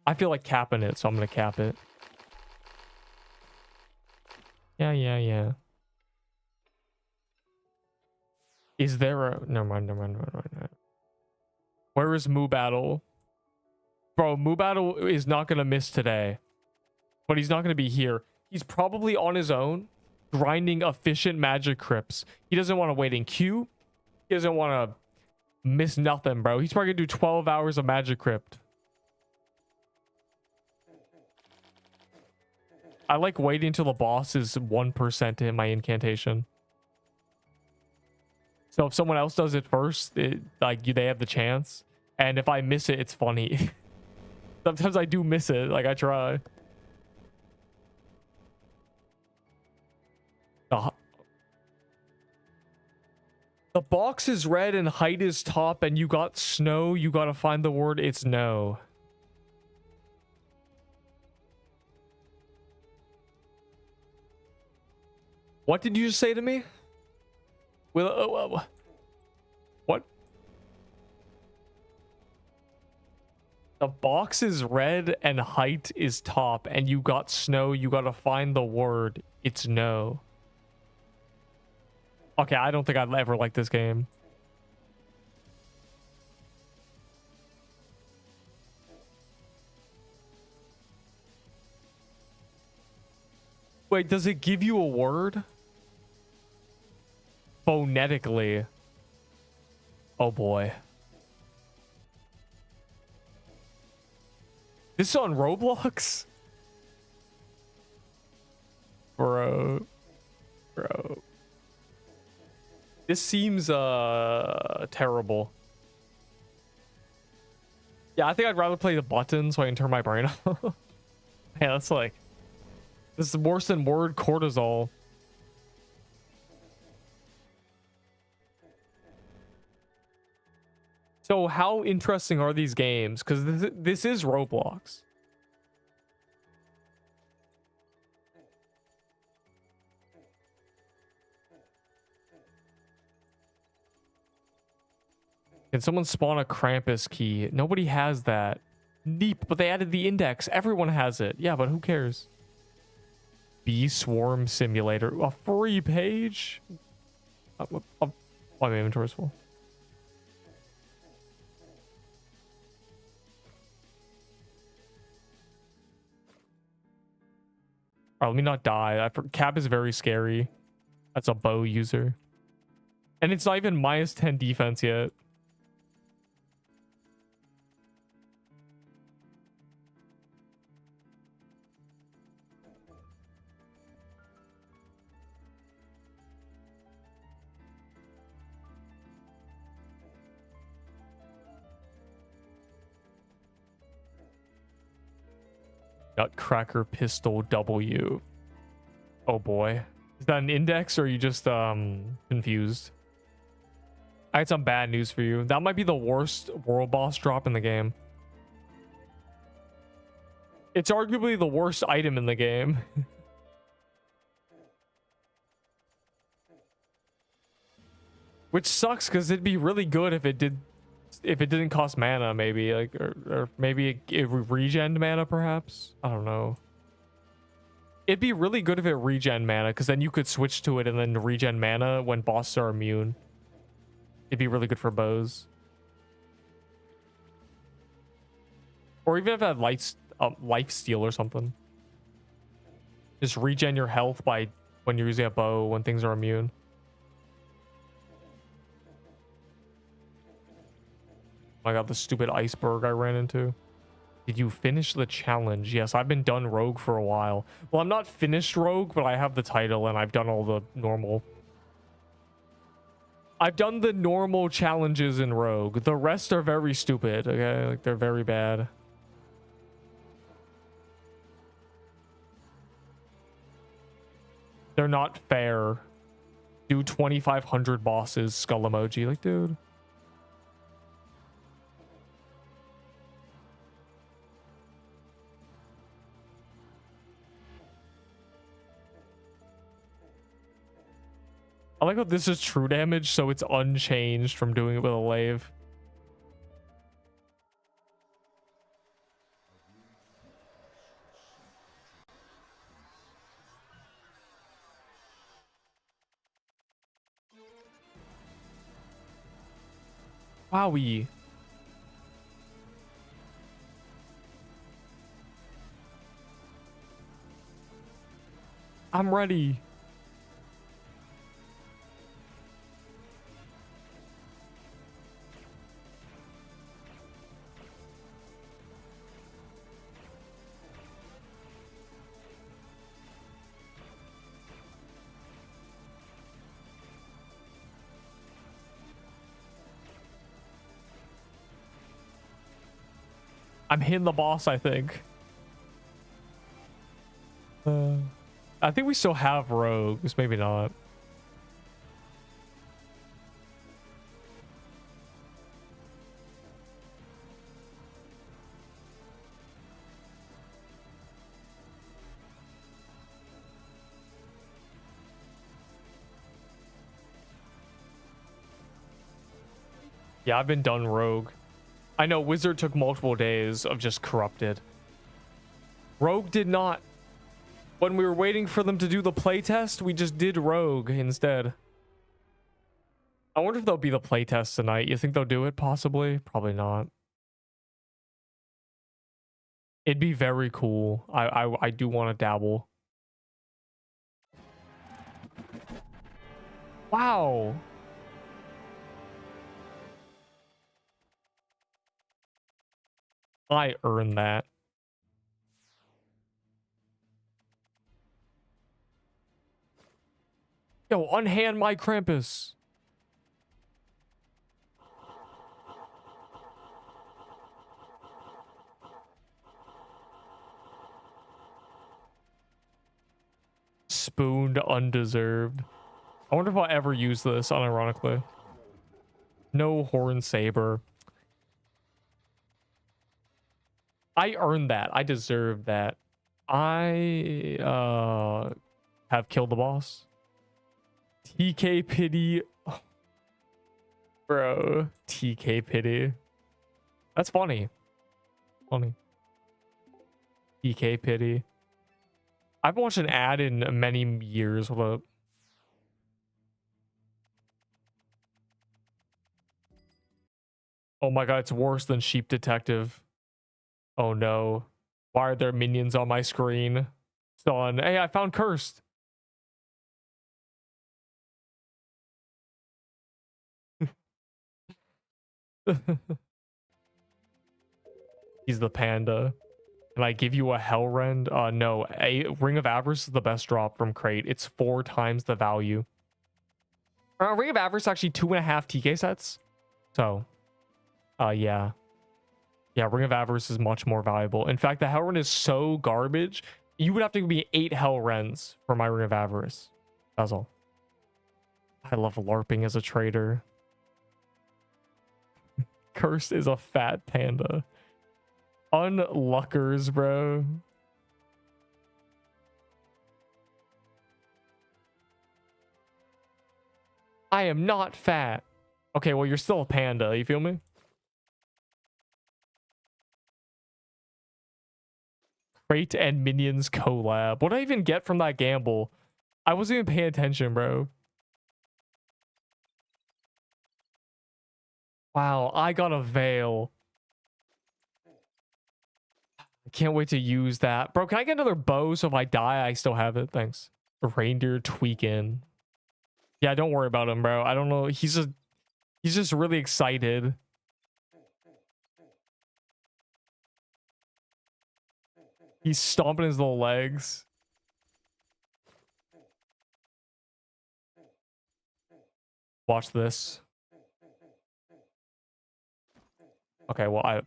I feel like capping it, so I'm gonna cap it. Yeah. Is there a... Never mind. Where is Moo Battle? Bro, Moo Battle is not gonna miss today. But he's not gonna be here. He's probably on his own, grinding efficient magic crypts. He doesn't want to wait in queue. He doesn't want to miss nothing, bro. He's probably gonna do 12 hours of magic crypt. I like waiting until the boss is 1% to hit my incantation. So if someone else does it first, they have the chance. And if I miss it, it's funny. Sometimes I do miss it. Like, I try. The box is red and height is top and you got snow. You gotta find the word. It's no. What did you just say to me? What? The box is red and height is top and you got snow. You gotta find the word. It's no. Okay, I don't think I'd ever like this game. Wait, does it give you a word? Phonetically. Oh boy. This is on Roblox? Bro. This seems terrible. Yeah, I think I'd rather play the button so I can turn my brain off. Yeah, that's like... This is worse than word cortisol. So how interesting are these games? Because this is Roblox. Can someone spawn a Krampus key? Nobody has that. Neep, but they added the index. Everyone has it. Yeah, but who cares? Bee Swarm Simulator. A free page? My inventory's full. Alright, let me not die. Cap is very scary. That's a bow user. And it's not even minus 10 defense yet. Nutcracker pistol W. Oh boy. Is that an index or are you just confused? I had some bad news for you. That might be the worst world boss drop in the game. It's arguably the worst item in the game. Which sucks because it'd be really good if it didn't cost mana, maybe, like, or maybe it regen mana, perhaps. I don't know. It'd be really good if it regen mana, because then you could switch to it and then regen mana when bosses are immune. It'd be really good for bows. Or even if it had life steal or something. Just regen your health by when you're using a bow when things are immune. Oh my god, the stupid iceberg I ran into. Did you finish the challenge? Yes, I've been done rogue for a while. Well, I'm not finished rogue, but I have the title and I've done all the normal. I've done the normal challenges in rogue. The rest are very stupid, okay? Like, they're very bad. They're not fair. Do 2,500 bosses, skull emoji. Like, dude. I like how this is true damage, so it's unchanged from doing it with a lave. Wowie. I'm ready. I'm hitting the boss, I think. I think we still have rogues, maybe not. Yeah, I've been done rogue. I know wizard took multiple days of just corrupted. Rogue did not. When we were waiting for them to do the playtest, we just did rogue instead. I wonder if they'll be the playtest tonight. You think they'll do it? Possibly. Probably not. It'd be very cool. I do want to dabble. Wow. I earned that. Yo, unhand my Krampus. Spooned undeserved. I wonder if I'll ever use this, unironically. No horn saber. I earned that. I deserved that. I have killed the boss. TK pity. Oh, bro. TK pity. That's funny. Funny. TK pity. I haven't watched an ad in many years. Hold up. Oh my god, it's worse than Sheep Detective. Oh no. Why are there minions on my screen? Son. Hey, I found Cursed. He's the panda. Can I give you a Hellrend? No. A Ring of Avarice is the best drop from crate. It's 4 times the value. Ring of Avarice actually 2.5 TK sets. So, yeah. Yeah, Ring of Avarice is much more valuable. In fact, the Hellren is so garbage. You would have to be 8 Hellrens for my Ring of Avarice. That's all. I love LARPing as a trader. Cursed is a fat panda. Unluckers, bro. I am not fat. Okay, well, you're still a panda. You feel me? Crate and Minions collab. What did I even get from that gamble? I wasn't even paying attention, bro. Wow, I got a veil. I can't wait to use that. Bro, can I get another bow so if I die, I still have it? Thanks. Reindeer tweaking. Yeah, don't worry about him, bro. I don't know. He's just really excited. He's stomping his little legs. Watch this. Okay, well,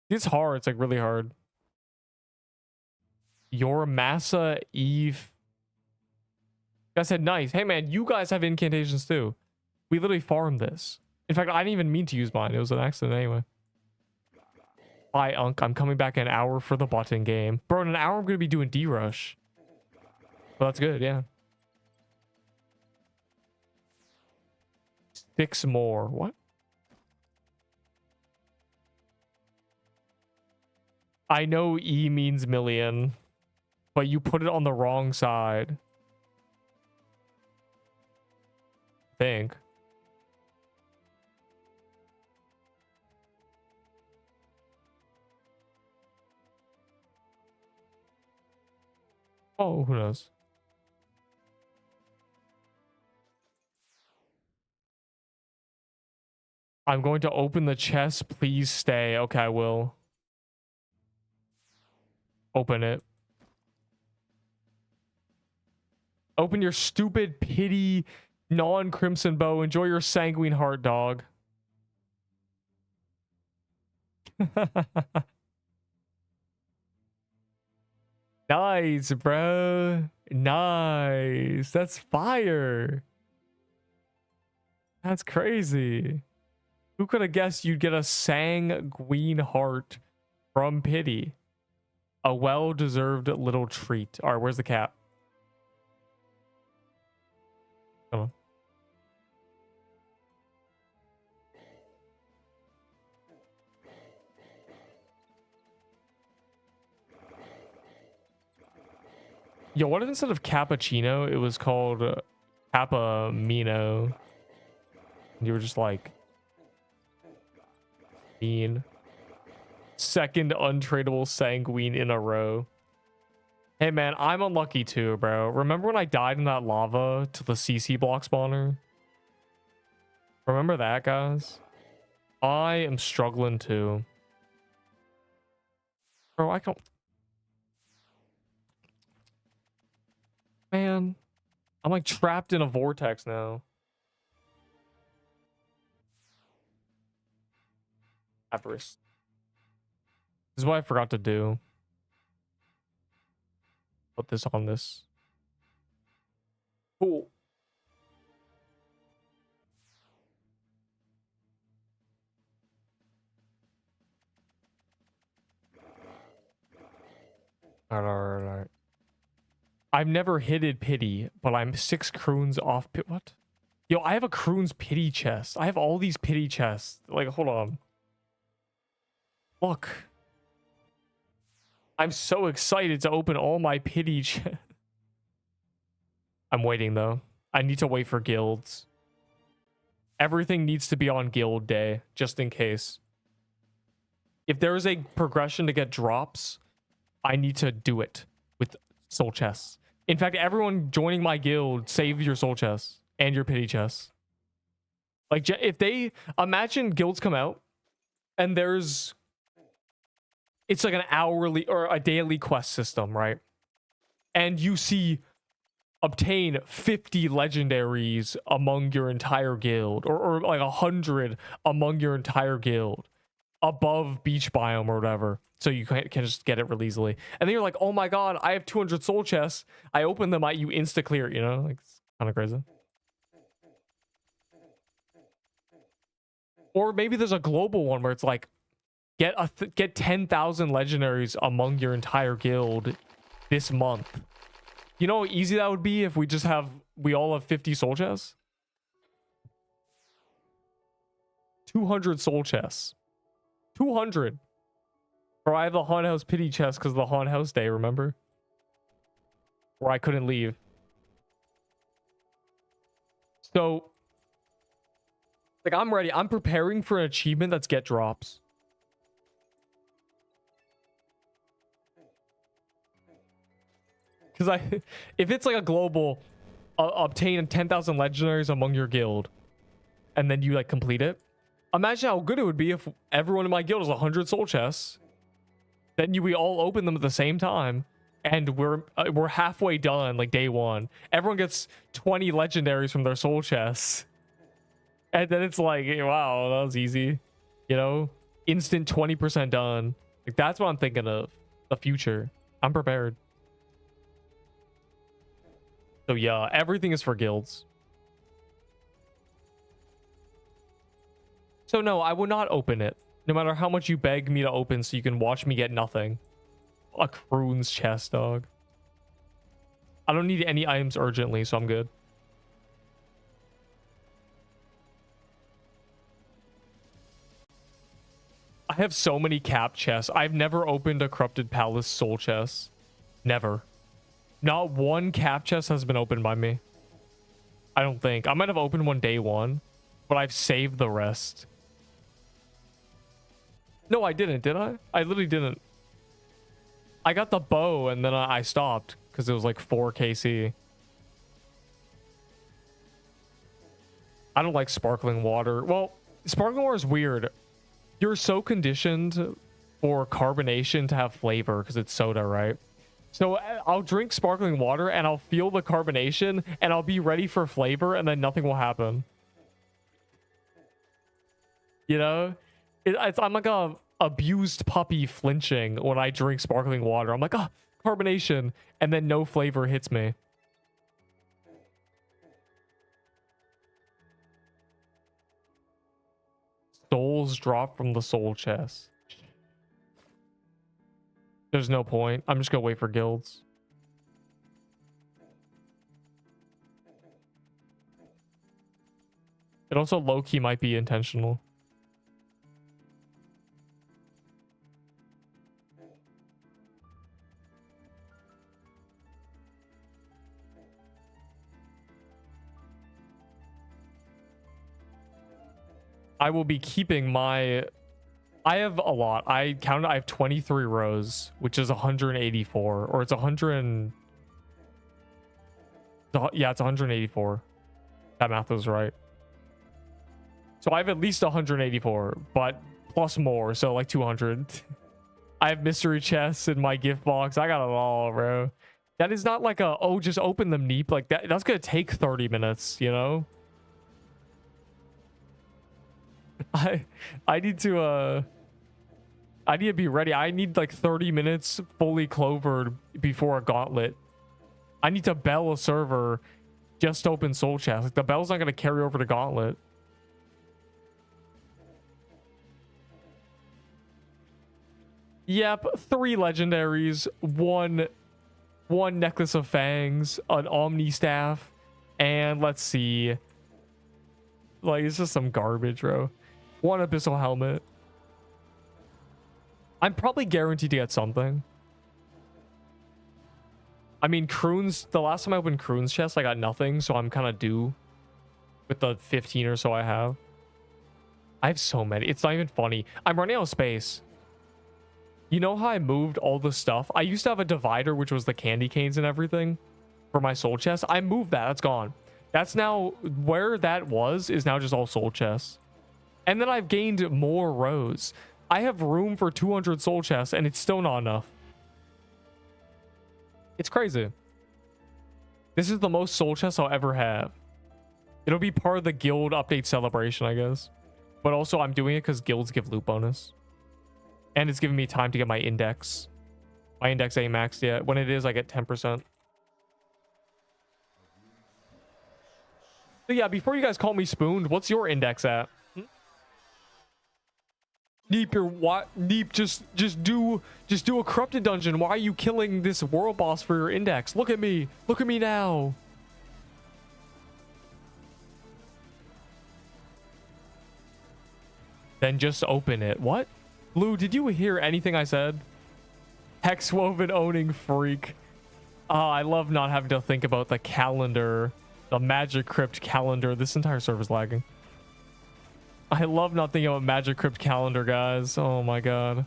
it's hard. It's like really hard. Your Massa Eve. I said nice. Hey man, you guys have incantations too. We literally farmed this. In fact, I didn't even mean to use mine. It was an accident anyway. Bye, Unk. I'm coming back in an hour for the button game. Bro, in an hour I'm gonna be doing D-Rush. Well, that's good, yeah. 6 more. What? I know E means million, but you put it on the wrong side. I think. Oh, who knows? I'm going to open the chest. Please stay. Okay, I will. Open it. Open your stupid pity non-crimson bow. Enjoy your sanguine heart, dog. Nice, bro. Nice. That's fire. That's crazy. Who could have guessed you'd get a sanguine heart from pity? A well-deserved little treat. All right, where's the cap? Come on. Yo, what if instead of cappuccino, it was called Capamino? You were just like mean. Second untradeable sanguine in a row. Hey man, I'm unlucky too, bro. Remember when I died in that lava to the CC block spawner? Remember that, guys? I am struggling too. Bro, I can't. Man, I'm like trapped in a vortex now. Avarice. This is what I forgot to do. Put this on this. Cool. Alright. I've never hitted pity, but I'm 6 croons off pit. What? Yo, I have a croons pity chest. I have all these pity chests. Like, hold on. Look. I'm so excited to open all my pity chests. I'm waiting though. I need to wait for guilds. Everything needs to be on guild day, just in case. If there is a progression to get drops, I need to do it with soul chests. In fact, everyone joining my guild, save your soul chests and your pity chests. Like, if they imagine guilds come out and there's, it's like an hourly or a daily quest system, right? And you see obtain 50 legendaries among your entire guild, or like 100 among your entire guild. above beach biome or whatever, so you can just get it really easily. And then you're like, oh my god, I have 200 soul chests. I open them, you insta clear, you know, like it's kind of crazy. Or maybe there's a global one where it's like, get 10,000 legendaries among your entire guild this month. You know how easy that would be if we all have 50 soul chests? 200 soul chests. 200. Or I have the Haunted House pity chest because of the Haunted House day, remember? Where I couldn't leave. So, like, I'm ready. I'm preparing for an achievement that's get drops. Because if it's like a global, obtain 10,000 legendaries among your guild, and then you like complete it. Imagine how good it would be if everyone in my guild is 100 soul chests. Then we all open them at the same time, and we're halfway done, like day one. Everyone gets 20 legendaries from their soul chests, and then it's like, wow, that was easy, you know, instant 20% done. Like that's what I'm thinking of the future. I'm prepared. So yeah, everything is for guilds. So no, I will not open it. No matter how much you beg me to open so you can watch me get nothing. A croon's chest, dog. I don't need any items urgently, so I'm good. I have so many cap chests. I've never opened a Corrupted Palace soul chest. Never. Not one cap chest has been opened by me. I don't think. I might have opened one day one, but I've saved the rest. No, I didn't, did I? I literally didn't. I got the bow and then I stopped because it was like 4 KC. I don't like sparkling water. Well, sparkling water is weird. You're so conditioned for carbonation to have flavor because it's soda, right? So I'll drink sparkling water and I'll feel the carbonation and I'll be ready for flavor and then nothing will happen. You know? I'm like a abused puppy flinching when I drink sparkling water. I'm like, oh, carbonation, and then no flavor hits me. Souls drop from the soul chest. There's no point. I'm just gonna wait for guilds. It also low-key might be intentional. I will be keeping my... I have a lot. I counted. I have 23 rows, which is 184, or it's 100. Yeah, it's 184. That math was right. So I have at least 184, but plus more, so like 200. I have mystery chests in my gift box. I got it all, bro. That is not like a, oh, just open them, Neep. Like that's gonna take 30 minutes, you know? I need to be ready. I need like 30 minutes fully clovered before a gauntlet. I need to bell a server just to open soul chest. Like the bell's not gonna carry over to gauntlet. Yep, 3 legendaries, one necklace of fangs, an omni staff, and let's see. Like it's just some garbage, bro. 1 abyssal helmet. I'm probably guaranteed to get something. I mean, Croon's, the last time I opened Croon's chest, I got nothing, so I'm kind of due with the 15 or so I have. I have so many. It's not even funny. I'm running out of space. You know how I moved all the stuff? I used to have a divider, which was the candy canes and everything for my soul chest. I moved that. That's gone. That's now, where that was, is now just all soul chests. And then I've gained more rows. I have room for 200 soul chests, and it's still not enough. It's crazy. This is the most soul chests I'll ever have. It'll be part of the guild update celebration, I guess. But also, I'm doing it because guilds give loot bonus. And it's giving me time to get my index. My index ain't maxed yet. When it is, I get 10%. So yeah, before you guys call me spooned, what's your index at? Neep, Neep, just do a corrupted dungeon. Why are you killing this world boss for your index? Look at me now. Then just open it. What? Blue, did you hear anything I said? Hexwoven owning freak. I love not having to think about the calendar. The Magic Crypt calendar. This entire server's lagging. I love not thinking about Magic Crypt calendar, guys. Oh my god.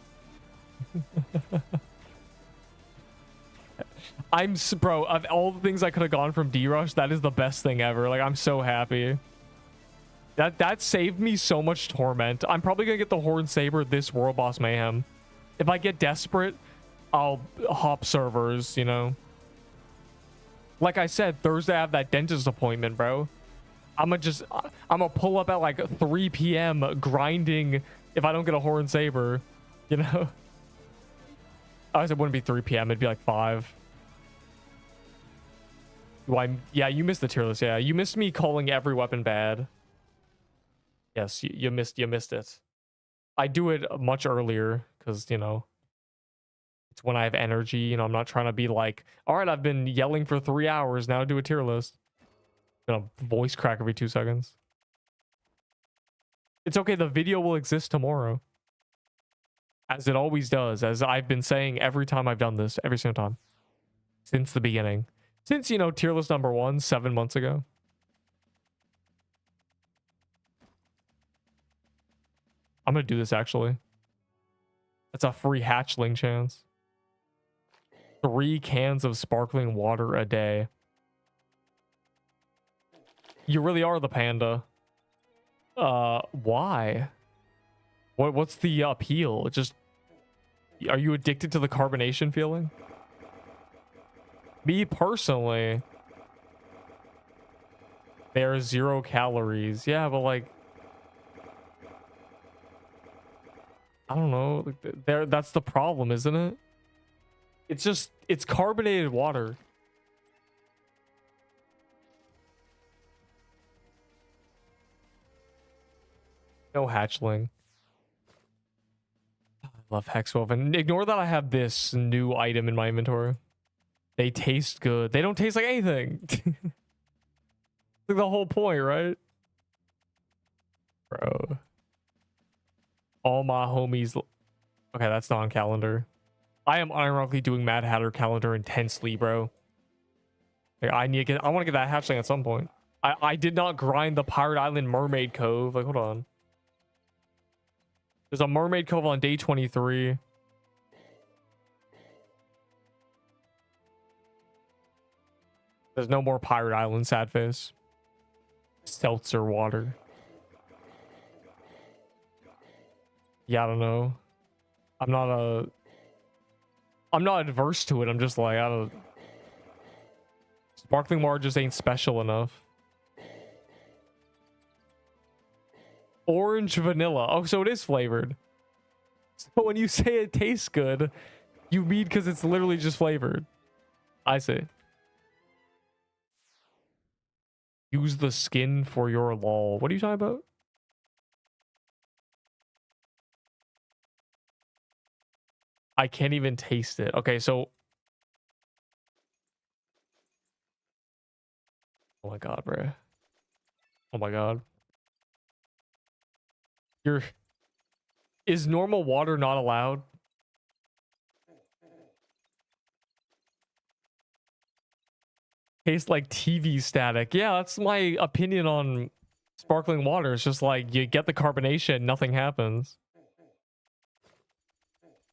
Bro, of all the things I could have gone from D-Rush, that is the best thing ever. Like, I'm so happy. That saved me so much torment. I'm probably gonna get the Horned Saber this World Boss Mayhem. If I get desperate, I'll hop servers, you know? Like I said, Thursday I have that dentist appointment, bro. I'm gonna pull up at like 3 p.m. grinding if I don't get a Horned Saber, you know? I said it wouldn't be 3 p.m. It'd be like 5. Why? Yeah, you missed the tier list. Yeah, you missed me calling every weapon bad. Yes, you missed it. I do it much earlier because, you know, it's when I have energy. You know, I'm not trying to be like, all right, I've been yelling for 3 hours. Now do a tier list. Gonna voice crack every 2 seconds. It's okay. The video will exist tomorrow. As it always does. As I've been saying every time I've done this. Every single time. Since the beginning. Since, you know, tier list number 1 7 months ago. I'm gonna do this actually. That's a free hatchling chance. 3 cans of sparkling water a day. You really are the panda. Why? What's the appeal? Just, are you addicted to the carbonation feeling? Me personally, there's 0 calories. Yeah, but like, I don't know. That's the problem, isn't it? It's carbonated water. No hatchling. I love Hexwoven. Ignore that I have this new item in my inventory. They taste good. They don't taste like anything. Like the whole point, right? Bro. All my homies. Okay, that's not on calendar. I am unironically doing Mad Hatter calendar intensely, bro. Like, I want to get that hatchling at some point. I did not grind the Pirate Island Mermaid Cove. Like, hold on. There's a Mermaid Cove on day 23. There's no more Pirate Island, sad face. Seltzer water. Yeah, I don't know. I'm not adverse to it. I'm just like, I don't. Sparkling water just ain't special enough. Orange vanilla. Oh, so it is flavored. So when you say it tastes good, you mean because it's literally just flavored. I see. Use the skin for your lol. What are you talking about? I can't even taste it. Okay, so... Oh my god, bro. Oh my god. Is normal water not allowed? Tastes like TV static. Yeah, that's my opinion on sparkling water. It's just like, you get the carbonation, nothing happens.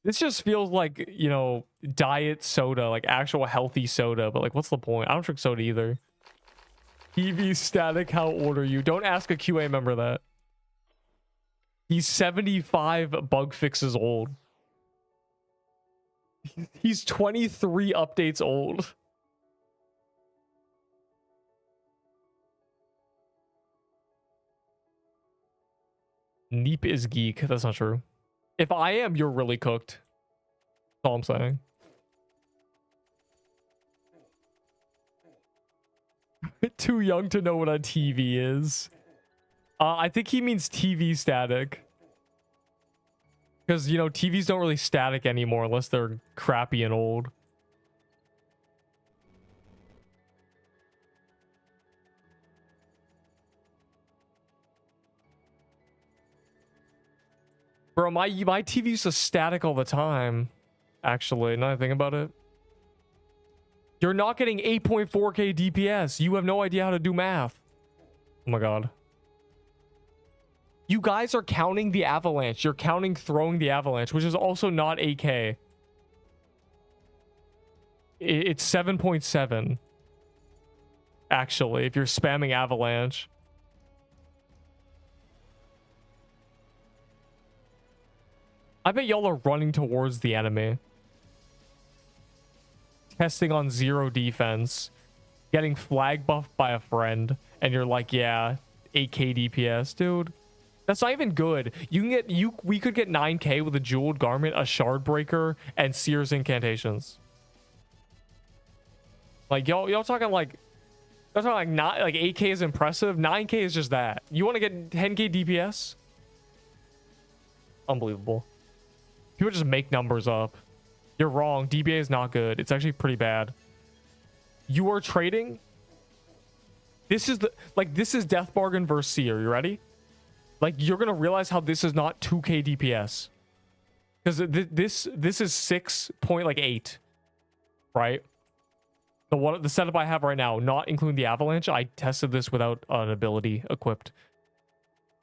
This just feels like, you know, diet soda, like actual healthy soda. But like, what's the point? I don't drink soda either. TV static, how old are you? Don't ask a QA member that. He's 75 bug fixes old. He's 23 updates old. Neep is geek. That's not true. If I am, you're really cooked. That's all I'm saying. Too young to know what a TV is. I think he means TV static. Because, you know, TVs don't really static anymore unless they're crappy and old. Bro, my TV used to static all the time. Actually, now that I think about it. You're not getting 8.4K DPS. You have no idea how to do math. Oh my god. You guys are counting the avalanche. You're counting throwing the avalanche, which is also not 8K. It's 7.7. Actually, if you're spamming avalanche. I bet y'all are running towards the enemy. Testing on 0 defense. Getting flag buffed by a friend. And you're like, yeah, 8K DPS, dude. That's not even good. You can get we could get 9K with a jeweled garment, a shard breaker, and Seer's incantations. Like y'all talking like that's not like not like 8K is impressive. 9K is just that. You want to get 10K DPS? Unbelievable. People just make numbers up. You're wrong. DBA is not good. It's actually pretty bad. You are trading. This is Death Bargain versus Seer. You ready? Like, you're gonna realize how this is not 2K DPS. Because this is 6.8. Right? The setup I have right now, not including the avalanche, I tested this without an ability equipped.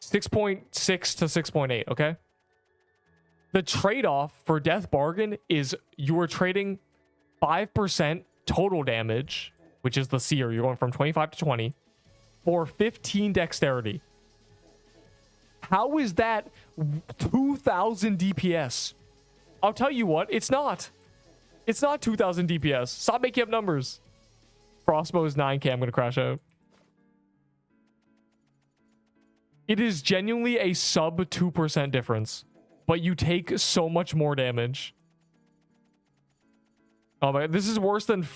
6.6 to 6.8, okay? The trade-off for Death Bargain is you are trading 5% total damage, which is the Seer. You're going from 25 to 20 for 15 dexterity. How is that 2,000 DPS? I'll tell you what, it's not. It's not 2,000 DPS. Stop making up numbers. Frostbow is 9K. I'm going to crash out. It is genuinely a sub 2% difference. But you take so much more damage. Oh my, this is worse than...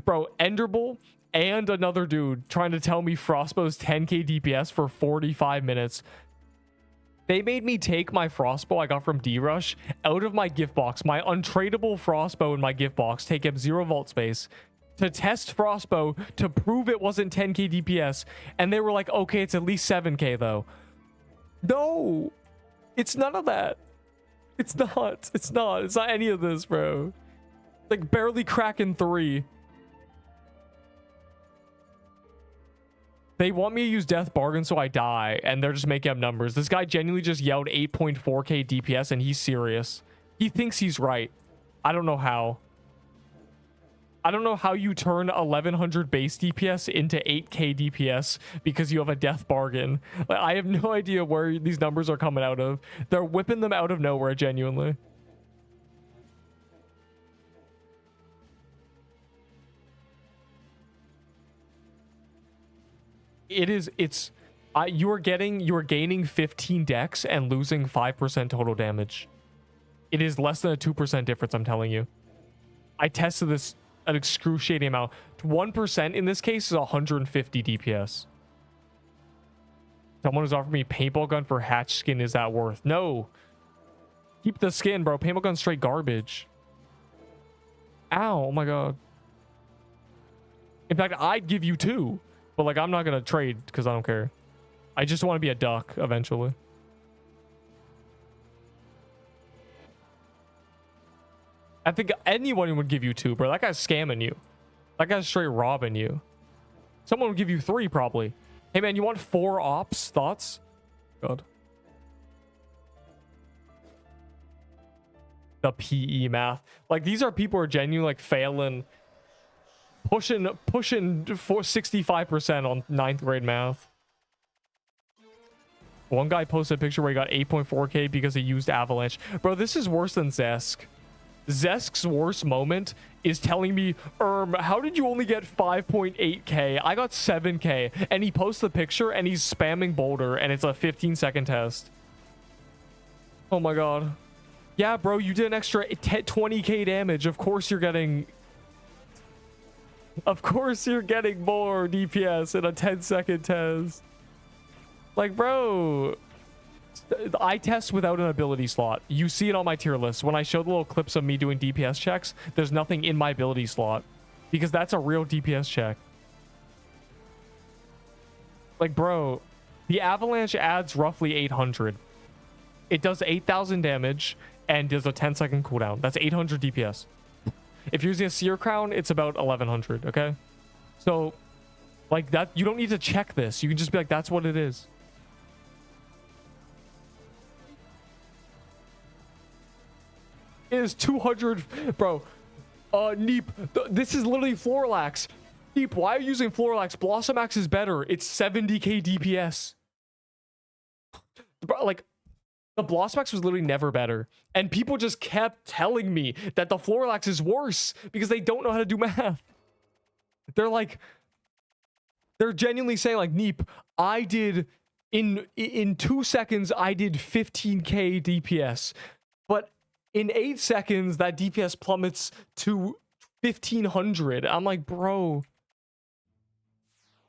Bro, Enderbull and another dude trying to tell me Frostbow's 10K DPS for 45 minutes. They made me take my Frostbow I got from D-Rush out of my gift box. My untradeable Frostbow in my gift box. Take up 0 vault space. To test Frostbow to prove it wasn't 10K DPS. And they were like, okay, it's at least 7K though. No! It's none of that. It's not. It's not. It's not any of this, bro. Like, barely cracking 3. They want me to use Death Bargain so I die, and they're just making up numbers. This guy genuinely just yelled 8.4K DPS, and he's serious. He thinks he's right. I don't know how. I don't know how you turn 1100 base DPS into 8K DPS because you have a Death Bargain. Like, I have no idea where these numbers are coming out of. They're whipping them out of nowhere, genuinely. You are gaining 15 dex and losing 5% total damage. It is less than a 2% difference, I'm telling you. I tested this an excruciating amount. 1% in this case is 150 DPS. Someone has offered me paintball gun for hatch skin. Is that worth? No. Keep the skin, bro. Paintball gun's straight garbage. Ow, oh my god. In fact, I'd give you 2. But like, I'm not gonna trade because I don't care. I just want to be a duck eventually. I think anyone would give you 2, bro. That guy's scamming you. That guy's straight robbing you. Someone would give you 3 probably. Hey man, you want 4 ops? Thoughts? God. The PE math. Like, these are people who are genuinely like failing. Pushing for 65% on 9th grade math. One guy posted a picture where he got 8.4K because he used Avalanche. Bro, this is worse than Zesk. Zesk's worst moment is telling me, how did you only get 5.8K? I got 7K. And he posts the picture and he's spamming Boulder and it's a 15-second test. Oh my god. Yeah, bro, you did an extra 20k damage. Of course you're getting... Of course you're getting more DPS in a 10-second test. Like, bro... I test without an ability slot. You see it on my tier list. When I show the little clips of me doing DPS checks, there's nothing in my ability slot. Because that's a real DPS check. Like, bro, the avalanche adds roughly 800. It does 8,000 damage and does a 10-second cooldown. That's 800 DPS. If you're using a seer crown, it's about 1100, okay? So, like, that, you don't need to check this. You can just be like, that's what it is. It is 200, bro. Neep, this is literally Floralax. Neep, why are you using Floralax? Blossom Axe is better. It's 70k DPS. Bro, like, the Blossom Axe was literally never better. And people just kept telling me that the Floralax is worse because they don't know how to do math. They're like, they're genuinely saying like, Neep, I did, in 2 seconds, I did 15k DPS. But in 8 seconds, that DPS plummets to 1500. I'm like, bro.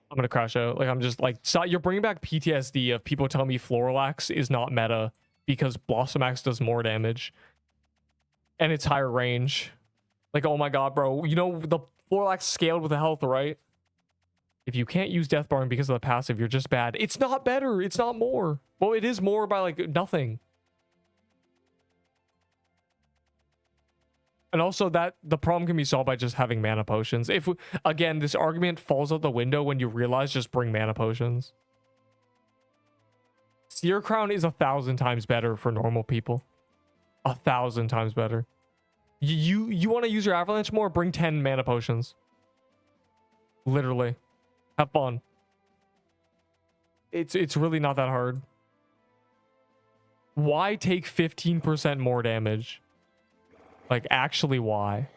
I'm gonna crash out. Like, I'm just like, you're bringing back PTSD of people telling me Floralax is not meta because Blossom Axe does more damage and it's higher range. Like, oh my god, bro. You know, the Floralax scaled with the health, right? If you can't use Death Barn because of the passive, you're just bad. It's not better. It's not more. Well, it is more by like nothing. And also that the problem can be solved by just having mana potions. If again, this argument falls out the window when you realize just bring mana potions. Seer Crown is 1,000 times better for normal people. 1,000 times better. You want to use your avalanche more? Bring 10 mana potions. Literally. Have fun. It's really not that hard. Why take 15% more damage? Like, actually, why?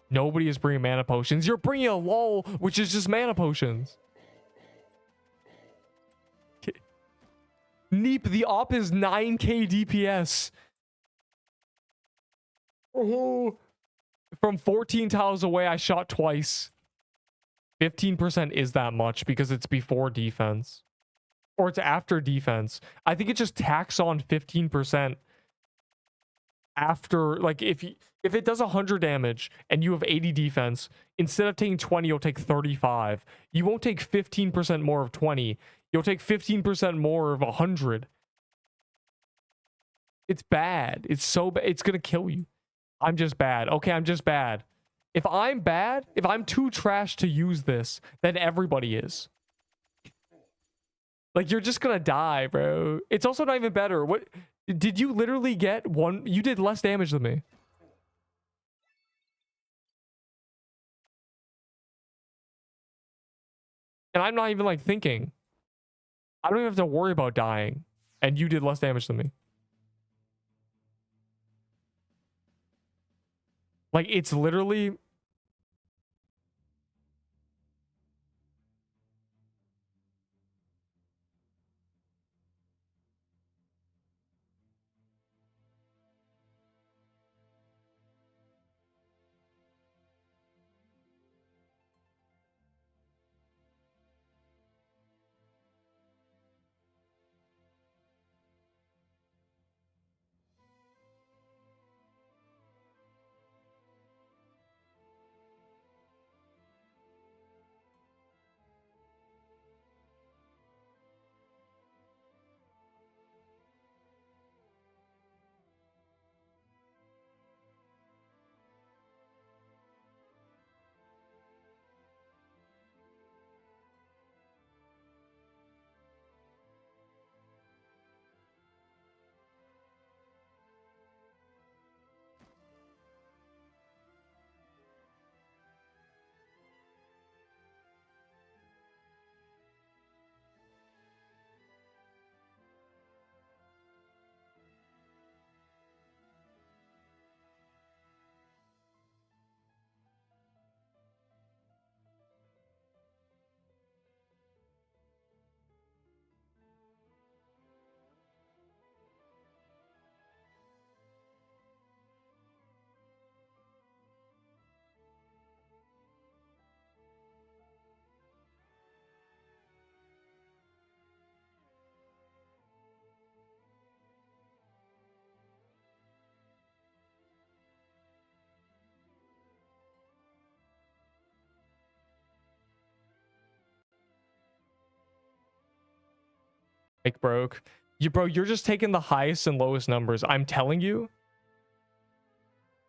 Nobody is bringing mana potions. You're bringing a lull, which is just mana potions. Neep, the op is 9k DPS. Oh, from 14 tiles away, I shot twice. 15% is that much because it's before defense. Or it's after defense. I think it just tacks on 15%. After, like, if it does 100 damage and you have 80 defense, instead of taking 20, you'll take 35. You won't take 15% more of 20. You'll take 15% more of 100. It's bad. It's so bad. It's gonna kill you. I'm just bad. Okay, I'm just bad. If I'm bad, if I'm too trash to use this, then everybody is. Like, you're just gonna die, bro. It's also not even better. What? Did you literally get one? You did less damage than me. And I'm not even like thinking. I don't even have to worry about dying. And you did less damage than me. Like, it's literally... Like broke. Bro, you're just taking the highest and lowest numbers. I'm telling you,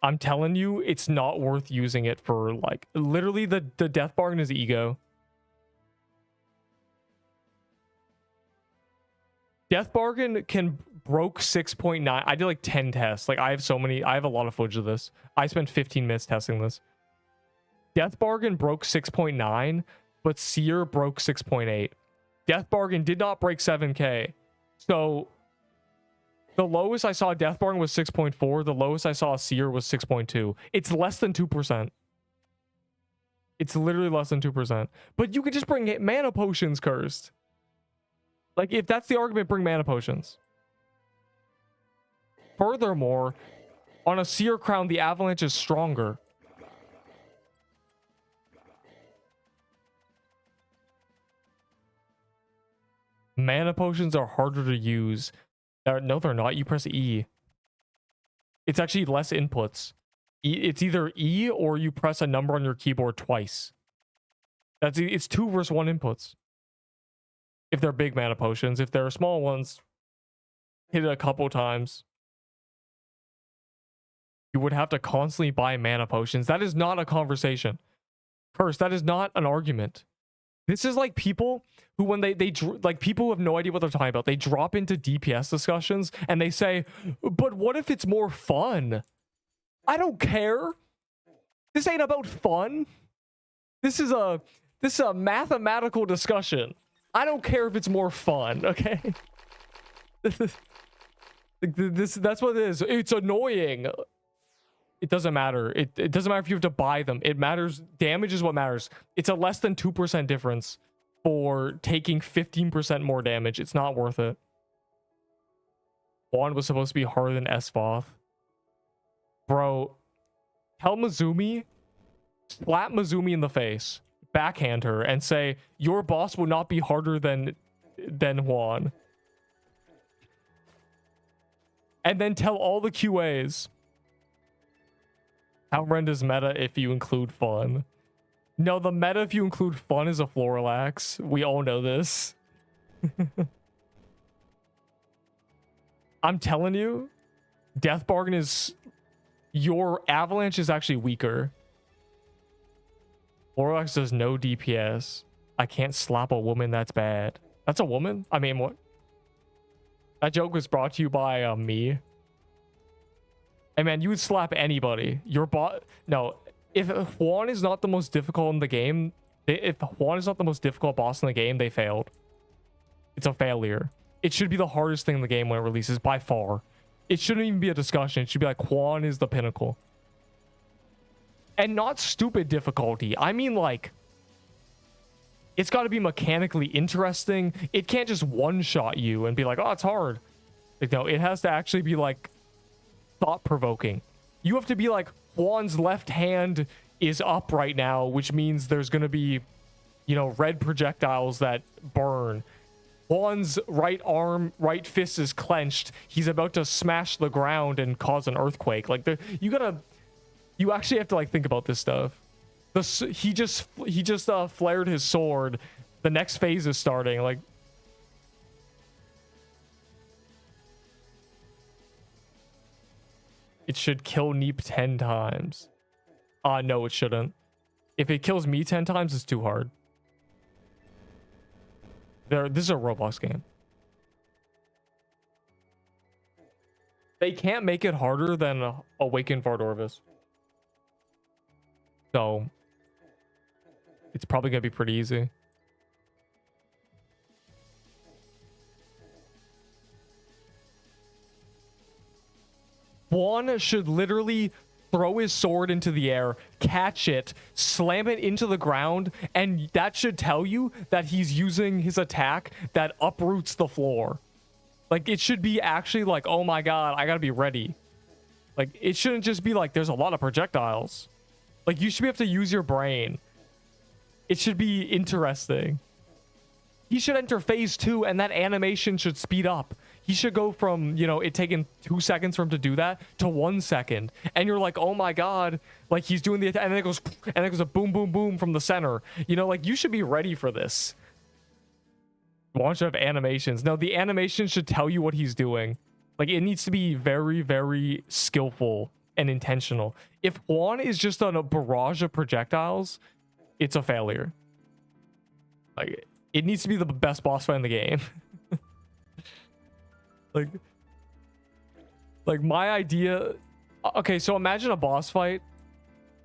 it's not worth using it for, like, literally the death bargain is ego. Death bargain can broke 6.9. I did like 10 tests. Like, I have a lot of footage of this. I spent 15 minutes testing this. Death bargain broke 6.9, but seer broke 6.8. Death bargain did not break 7k. So the lowest I saw death bargain was 6.4. The lowest I saw seer was 6.2. It's less than 2%. It's literally less than 2%. But you could just bring mana potions cursed. Like, if that's the argument, bring mana potions. Furthermore, on a seer crown, the avalanche is stronger. Mana potions are harder to use. No, they're not. You press E. It's actually less inputs. It's either E or you press a number on your keyboard twice. It's 2 versus 1 inputs. If they're big mana potions. If they're small ones, hit it a couple times. You would have to constantly buy mana potions. That is not a conversation. First, that is not an argument. This is like people who, when they like, people who have no idea what they're talking about, they drop into DPS discussions and they say, but what if it's more fun? I don't care. This ain't about fun. This is a mathematical discussion. I don't care if it's more fun, okay? That's what it is. It's annoying. It doesn't matter. It doesn't matter if you have to buy them. It matters. Damage is what matters. It's a less than 2% difference for taking 15% more damage. It's not worth it. Juan was supposed to be harder than Esvoth. Bro, tell Mizumi, slap Mizumi in the face, backhand her, and say, your boss will not be harder than Juan. And then tell all the QAs, Outrend is meta if you include fun. No, the meta if you include fun is a Florilax. We all know this. I'm telling you, Death Bargain is... Your Avalanche is actually weaker. Florilax does no DPS. I can't slap a woman, that's bad. That's a woman? I mean, what? That joke was brought to you by me. Hey man, you would slap anybody. Your bot... No, if Juan is not the most difficult in the game, if Juan is not the most difficult boss in the game, they failed. It's a failure. It should be the hardest thing in the game when it releases, by far. It shouldn't even be a discussion. It should be like, Juan is the pinnacle. And not stupid difficulty. I mean, like... It's got to be mechanically interesting. It can't just one-shot you and be like, oh, it's hard. Like, no, it has to actually be, like, thought-provoking. You have to be like, Juan's left hand is up right now, which means there's going to be, you know, red projectiles that burn. Juan's right right fist is clenched. He's about to smash the ground and cause an earthquake. Like, you actually have to, like, think about this stuff. He just flared his sword. The next phase is starting. Like, it should kill Neep 10 times. No, it shouldn't. If it kills me 10 times, it's too hard. This is a Roblox game. They can't make it harder than Awaken Vardorvis. So, it's probably going to be pretty easy. Juan should literally throw his sword into the air, catch it, slam it into the ground, and that should tell you that he's using his attack that uproots the floor. Like, it should be actually like, oh my god, I gotta be ready. Like, it shouldn't just be like, there's a lot of projectiles. Like, you should be able to use your brain. It should be interesting. He should enter phase 2 and that animation should speed up. He should go from, you know, it taking 2 seconds for him to do that to 1 second. And you're like, oh my god, like he's doing the attack, and then it goes a boom, boom, boom from the center. You know, like, you should be ready for this. Juan should have animations. No, the animation should tell you what he's doing. Like, it needs to be very, very skillful and intentional. If Juan is just on a barrage of projectiles, it's a failure. Like, it needs to be the best boss fight in the game. like my idea. Okay, so imagine a boss fight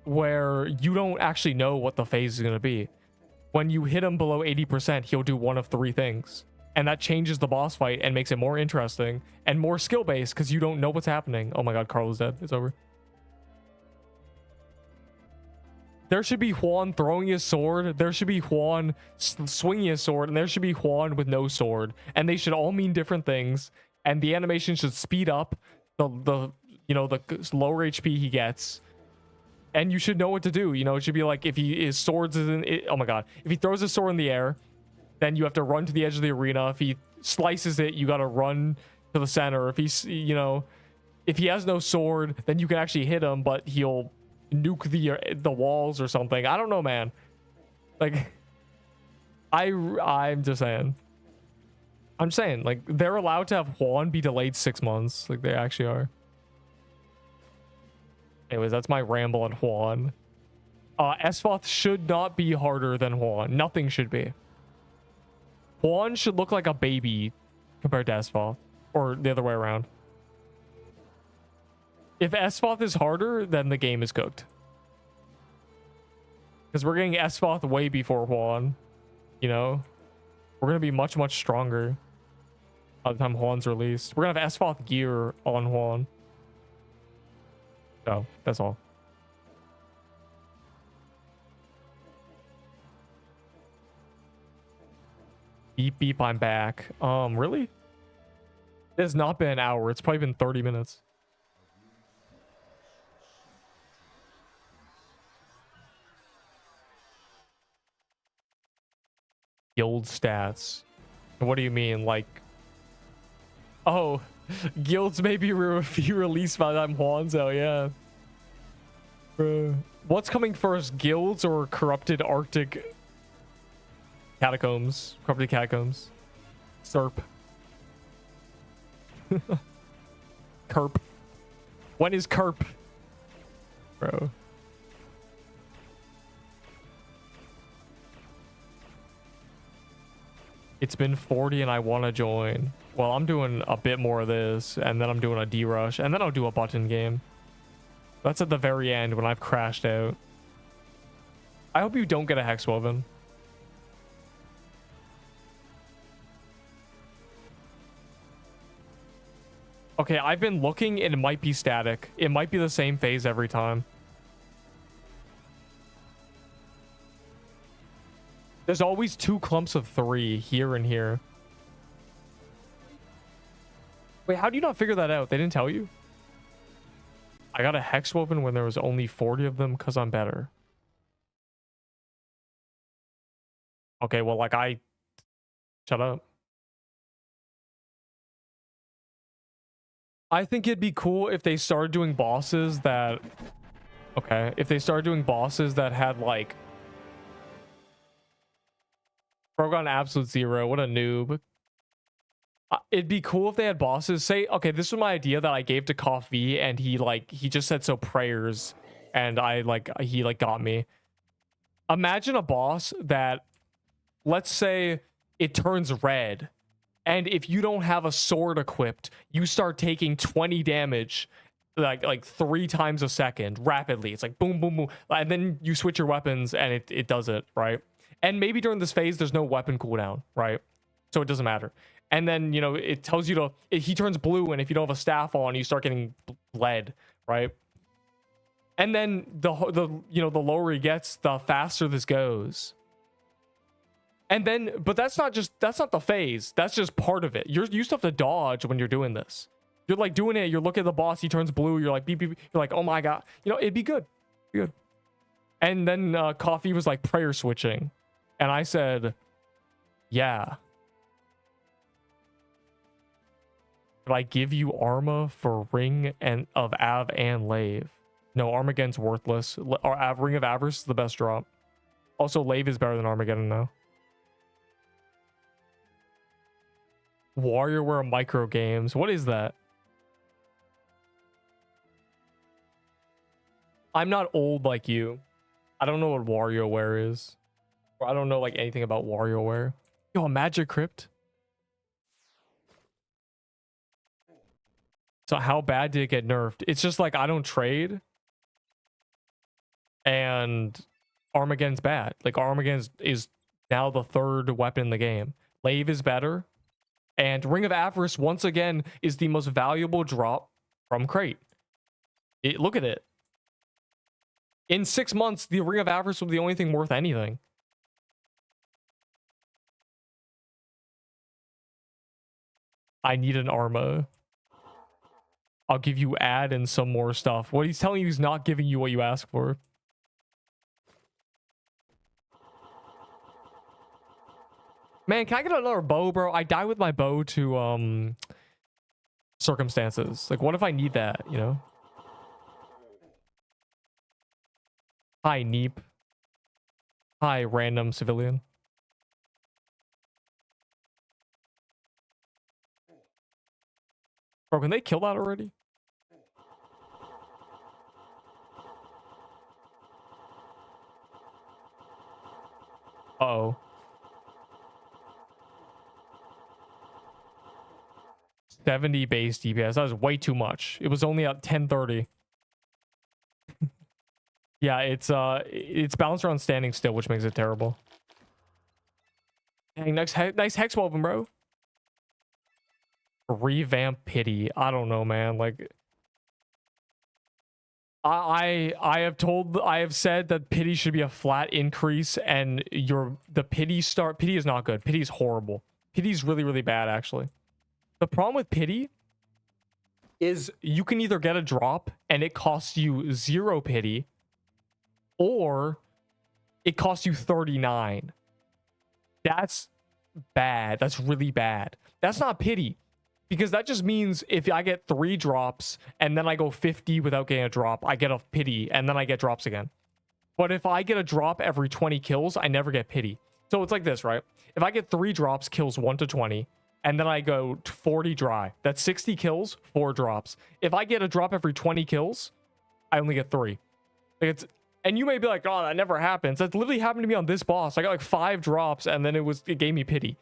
where you don't actually know what the phase is going to be. When you hit him below 80%, he'll do one of 3 things. And that changes the boss fight and makes it more interesting and more skill-based because you don't know what's happening. Oh my god, Carl is dead. It's over. There should be Juan throwing his sword. There should be Juan swinging his sword. And there should be Juan with no sword. And they should all mean different things. And the animation should speed up the lower HP he gets. And you should know what to do. You know, it should be like if his swords isn't. Oh my god! If he throws his sword in the air, then you have to run to the edge of the arena. If he slices it, you gotta run to the center. If he's, if he has no sword, then you can actually hit him, but he'll nuke the walls or something. I don't know, man. Like, I'm just saying. I'm saying, like, they're allowed to have Juan be delayed 6 months. Like, they actually are. Anyways, that's my ramble on Juan. Esfoth should not be harder than Juan. Nothing should be. Juan should look like a baby compared to Esfoth. Or the other way around. If Esfoth is harder, then the game is cooked. Because we're getting Esfoth way before Juan. You know? We're going to be much, much stronger by the time Juan's released. We're going to have Esfoth gear on Juan. So, that's all. Beep, beep, I'm back. Really? It has not been an hour. It's probably been 30 minutes. Guild stats. What do you mean? Like, oh, guilds may be released by the time Juan's out, yeah. What's coming first, guilds or corrupted Arctic catacombs? Corrupted catacombs. Serp. Kerp. When is Kerp? Bro. It's been 40 and I want to join. Well, I'm doing a bit more of this, and then I'm doing a D-rush, and then I'll do a button game. That's at the very end when I've crashed out. I hope you don't get a Hex Woven. Okay, I've been looking and it might be static. It might be the same phase every time. There's always 2 clumps of 3 here and here. Wait, how do you not figure that out? They didn't tell you? I got a Hex Woven when there was only 40 of them because I'm better. Okay, well, like shut up. I think it'd be cool if they started doing bosses that... Okay, if they started doing bosses that had, like... Broke on Absolute Zero, what a noob. It'd be cool if they had bosses. Say, okay, this was my idea that I gave to Coffee, and he just said so prayers, and he got me. Imagine a boss that, let's say, it turns red, and if you don't have a sword equipped, you start taking 20 damage, like 3 times a second, rapidly. It's like boom, boom, boom, and then you switch your weapons, and it does it, right? And maybe during this phase, there's no weapon cooldown, right? So it doesn't matter. And then, it tells you he turns blue, and if you don't have a staff on, you start getting bled, right? And then the lower he gets, the faster this goes. And then, but that's not the phase. That's just part of it. You still have to dodge when you're doing this. You're like doing it. You're looking at the boss. He turns blue. You're like, beep, beep, beep. You're like, oh my God. It'd be good. Good. And then Coffee was like prayer switching. And I said, yeah. But I give you Arma for Ring of Av and Lave. No, Armageddon's worthless. Ring of Avarice is the best drop. Also, Lave is better than Armageddon now. WarioWare micro games. What is that? I'm not old like you. I don't know what WarioWare is. Or I don't know like anything about WarioWare. Yo, a Magic Crypt? So how bad did it get nerfed? It's just like I don't trade. And Armageddon's bad. Like Armageddon is now the third weapon in the game. Lave is better. And Ring of Avarice, once again, is the most valuable drop from Crate. Look at it. In 6 months, the Ring of Avarice was the only thing worth anything. I need an Arma. I'll give you ad and some more stuff. What he's telling you is not giving you what you ask for. Man, can I get another bow, bro? I die with my bow to circumstances. Like, what if I need that, you know? Hi, Neep. Hi, random civilian. Bro, can they kill that already? Uh-oh. 70 base DPS. That was way too much. It was only at 1030. Yeah, it's balanced around standing still, which makes it terrible. Dang, nice hex woven, bro. Revamp pity. I don't know, man. Like I have said that pity should be a flat increase, and the pity is not good. Pity is horrible. Pity is really, really bad, actually. The problem with pity is you can either get a drop and it costs you 0 pity, or it costs you 39. That's bad. That's really bad. That's not pity, because that just means if I get 3 drops and then I go 50 without getting a drop, I get a pity and then I get drops again. But if I get a drop every 20 kills, I never get pity. So it's like this, right? If I get 3 drops, kills 1 to 20, and then I go 40 dry, that's 60 kills, 4 drops. If I get a drop every 20 kills, I only get 3. Like and you may be like, oh, that never happens. That literally happened to me on this boss. I got like 5 drops and then it gave me pity.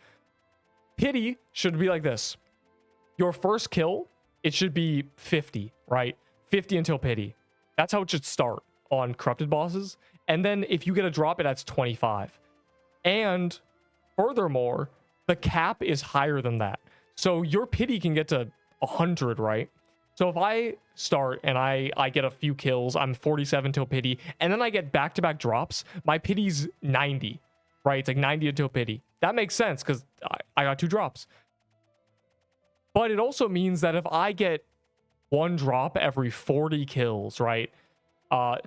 Pity should be like this. Your first kill, it should be 50, right? 50 until pity. That's how it should start on corrupted bosses. And then if you get a drop, that's 25. And furthermore, the cap is higher than that. So your pity can get to 100, right? So if I start and I get a few kills, I'm 47 till pity, and then I get back-to-back drops, my pity's 90, right? It's like 90 until pity. That makes sense because I got 2 drops. But it also means that if I get 1 drop every 40 kills, right?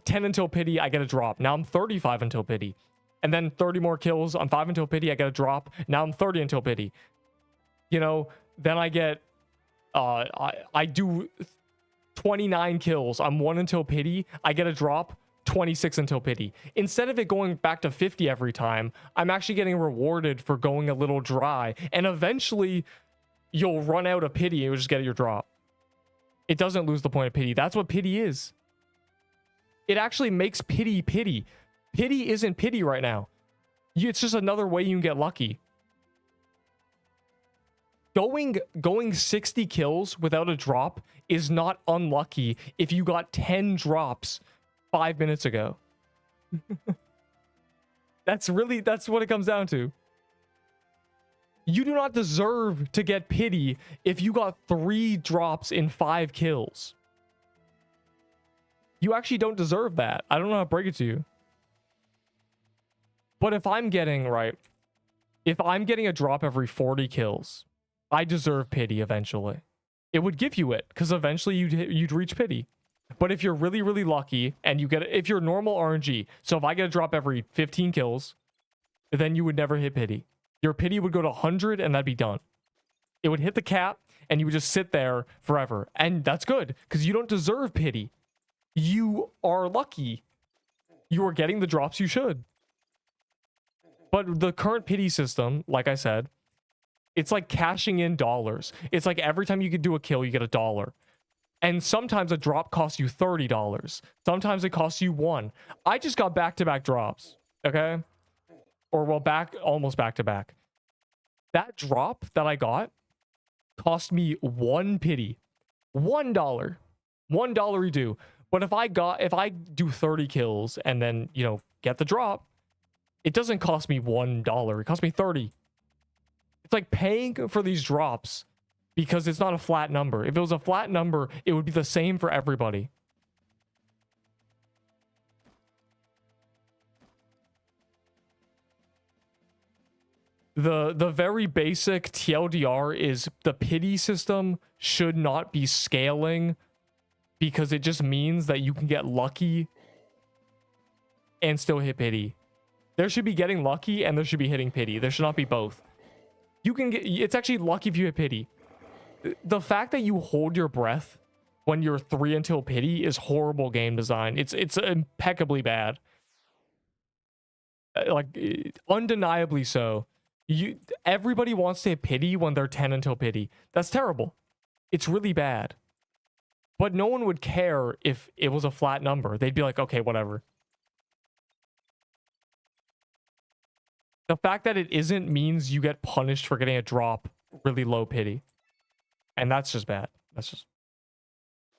10 until pity, I get a drop. Now I'm 35 until pity. And then 30 more kills, I'm 5 until pity, I get a drop. Now I'm 30 until pity. You know, then I get... I do 29 kills. I'm 1 until pity. I get a drop, 26 until pity. Instead of it going back to 50 every time, I'm actually getting rewarded for going a little dry. And eventually, you'll run out of pity and you'll just get your drop. It doesn't lose the point of pity. That's what pity is. It actually makes pity pity. Pity isn't pity right now. It's just another way you can get lucky. Going 60 kills without a drop is not unlucky if you got 10 drops 5 minutes ago. That's what it comes down to. You do not deserve to get pity if you got 3 drops in 5 kills. You actually don't deserve that. I don't know how to break it to you. But if I'm getting a drop every 40 kills, I deserve pity eventually. It would give you it because eventually you'd reach pity. But if you're really, really lucky and if you're normal RNG, so if I get a drop every 15 kills, then you would never hit pity. Your pity would go to 100 and that'd be done. It would hit the cap and you would just sit there forever. And that's good because you don't deserve pity. You are lucky. You are getting the drops you should. But the current pity system, like I said, It's like cashing in dollars. It's like every time you can do a kill, you get $1. And sometimes a drop costs you $30. Sometimes it costs you $1. I just got back-to-back drops, okay? Or well, almost back-to-back. That drop that I got cost me 1 pity. $1. $1 do. But if I do 30 kills and then, you know, get the drop, it doesn't cost me $1. It costs me 30. It's like paying for these drops because it's not a flat number. If it was a flat number, it would be the same for everybody. The very basic TLDR is the pity system should not be scaling because it just means that you can get lucky and still hit pity. There should be getting lucky and there should be hitting pity. There should not be both. You can get, it's actually lucky if you hit pity. The fact that you hold your breath when you're 3 until pity is horrible game design. It's impeccably bad. Like undeniably so. Everybody wants to hit pity when they're 10 until pity. That's terrible. It's really bad. But no one would care if it was a flat number. They'd be like, okay, whatever. The fact that it isn't means you get punished for getting a drop really low pity. And that's just bad. That's just...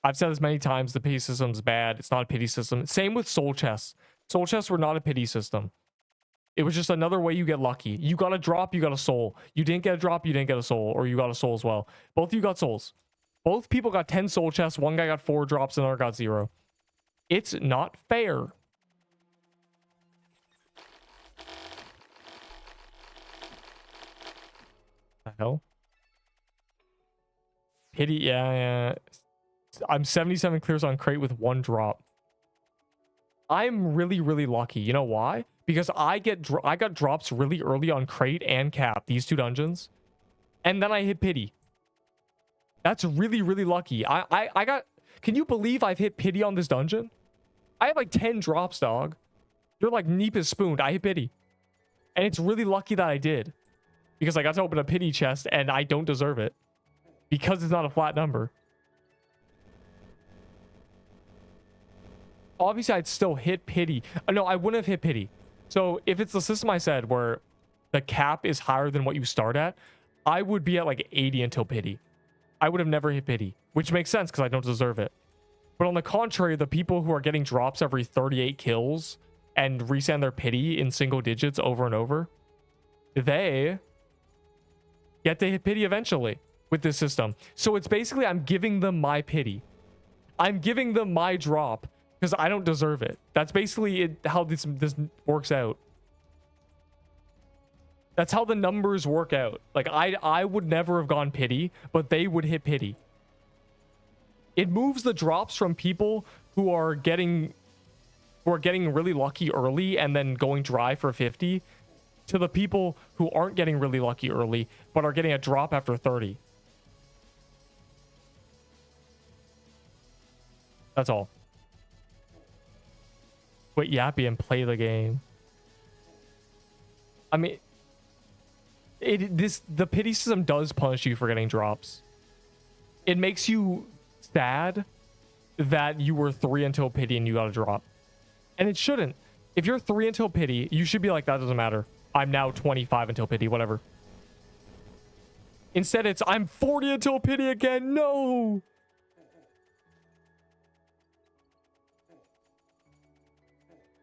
I've said this many times, the pity system's bad. It's not a pity system. Same with soul chests. Soul chests were not a pity system. It was just another way you get lucky. You got a drop, you got a soul. You didn't get a drop, you didn't get a soul. Or you got a soul as well. Both of you got souls. Both people got 10 soul chests. One guy got 4 drops, another got 0. It's not fair. The hell? Pity, yeah. I'm 77 clears on crate with 1 drop. I'm really, really lucky. You know why? Because I got drops really early on crate and cap, these 2 dungeons. And then I hit pity. That's really, really lucky. I got... Can you believe I've hit pity on this dungeon? I have like 10 drops, dog. You're like Neep is spooned. I hit pity. And it's really lucky that I did. Because I got to open a pity chest and I don't deserve it. Because it's not a flat number. Obviously, I'd still hit pity. No, I wouldn't have hit pity. So if it's the system I said where the cap is higher than what you start at, I would be at like 80 until pity. I would have never hit pity, which makes sense because I don't deserve it. But on the contrary, the people who are getting drops every 38 kills and resend their pity in single digits over and over, they get to hit pity eventually with this system. So it's basically I'm giving them my pity. I'm giving them my drop because I don't deserve it. That's basically how this works out. That's how the numbers work out. Like I would never have gone pity, but they would hit pity. It moves the drops from people who are getting really lucky early and then going dry for 50 to the people who aren't getting really lucky early but are getting a drop after 30. That's all. Quit yappy and play the game. I mean, the pity system does punish you for getting drops. It makes you sad that you were 3 until pity and you got a drop. And it shouldn't. If you're 3 until pity, you should be like, that doesn't matter. I'm now 25 until pity, whatever. Instead, it's, I'm 40 until pity again. No!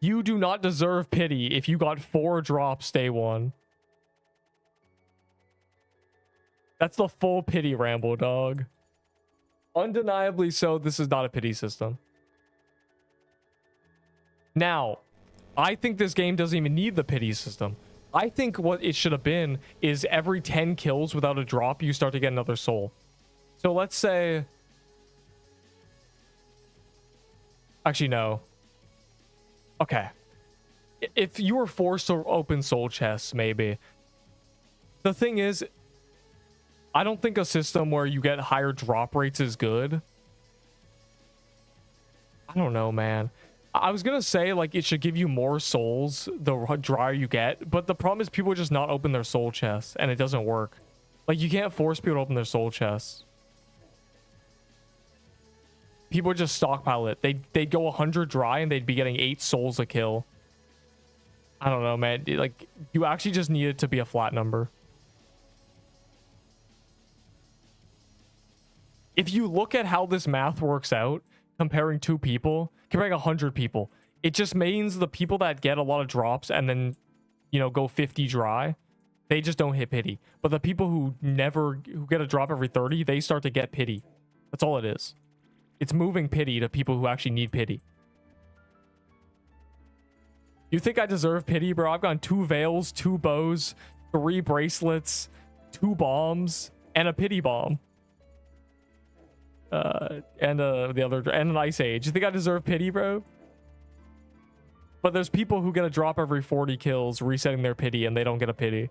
You do not deserve pity if you got 4 drops day 1. That's the full pity ramble, dog. Undeniably so, this is not a pity system. Now, I think this game doesn't even need the pity system. I think what it should have been is every 10 kills without a drop, you start to get another soul. So let's say... Actually, no. Okay. If you were forced to open soul chests, maybe. The thing is, I don't think a system where you get higher drop rates is good. I don't know, man. I was gonna say, like, it should give you more souls the drier you get, but the problem is people just not open their soul chests, and it doesn't work. Like, you can't force people to open their soul chests. People would just stockpile it. They'd go 100 dry and they'd be getting 8 souls a kill. I don't know, man. Like, you actually just need it to be a flat number. If you look at how this math works out, comparing 2 people, comparing 100 people, it just means the people that get a lot of drops and then, you know, go 50 dry, they just don't hit pity. But the people who get a drop every 30, they start to get pity. That's all it is. It's moving pity to people who actually need pity. You think I deserve pity, bro? I've gotten 2 veils, 2 bows, 3 bracelets, 2 bombs, and a pity bomb. And an ice age. You think I deserve pity, bro? But there's people who get a drop every 40 kills, resetting their pity, and they don't get a pity.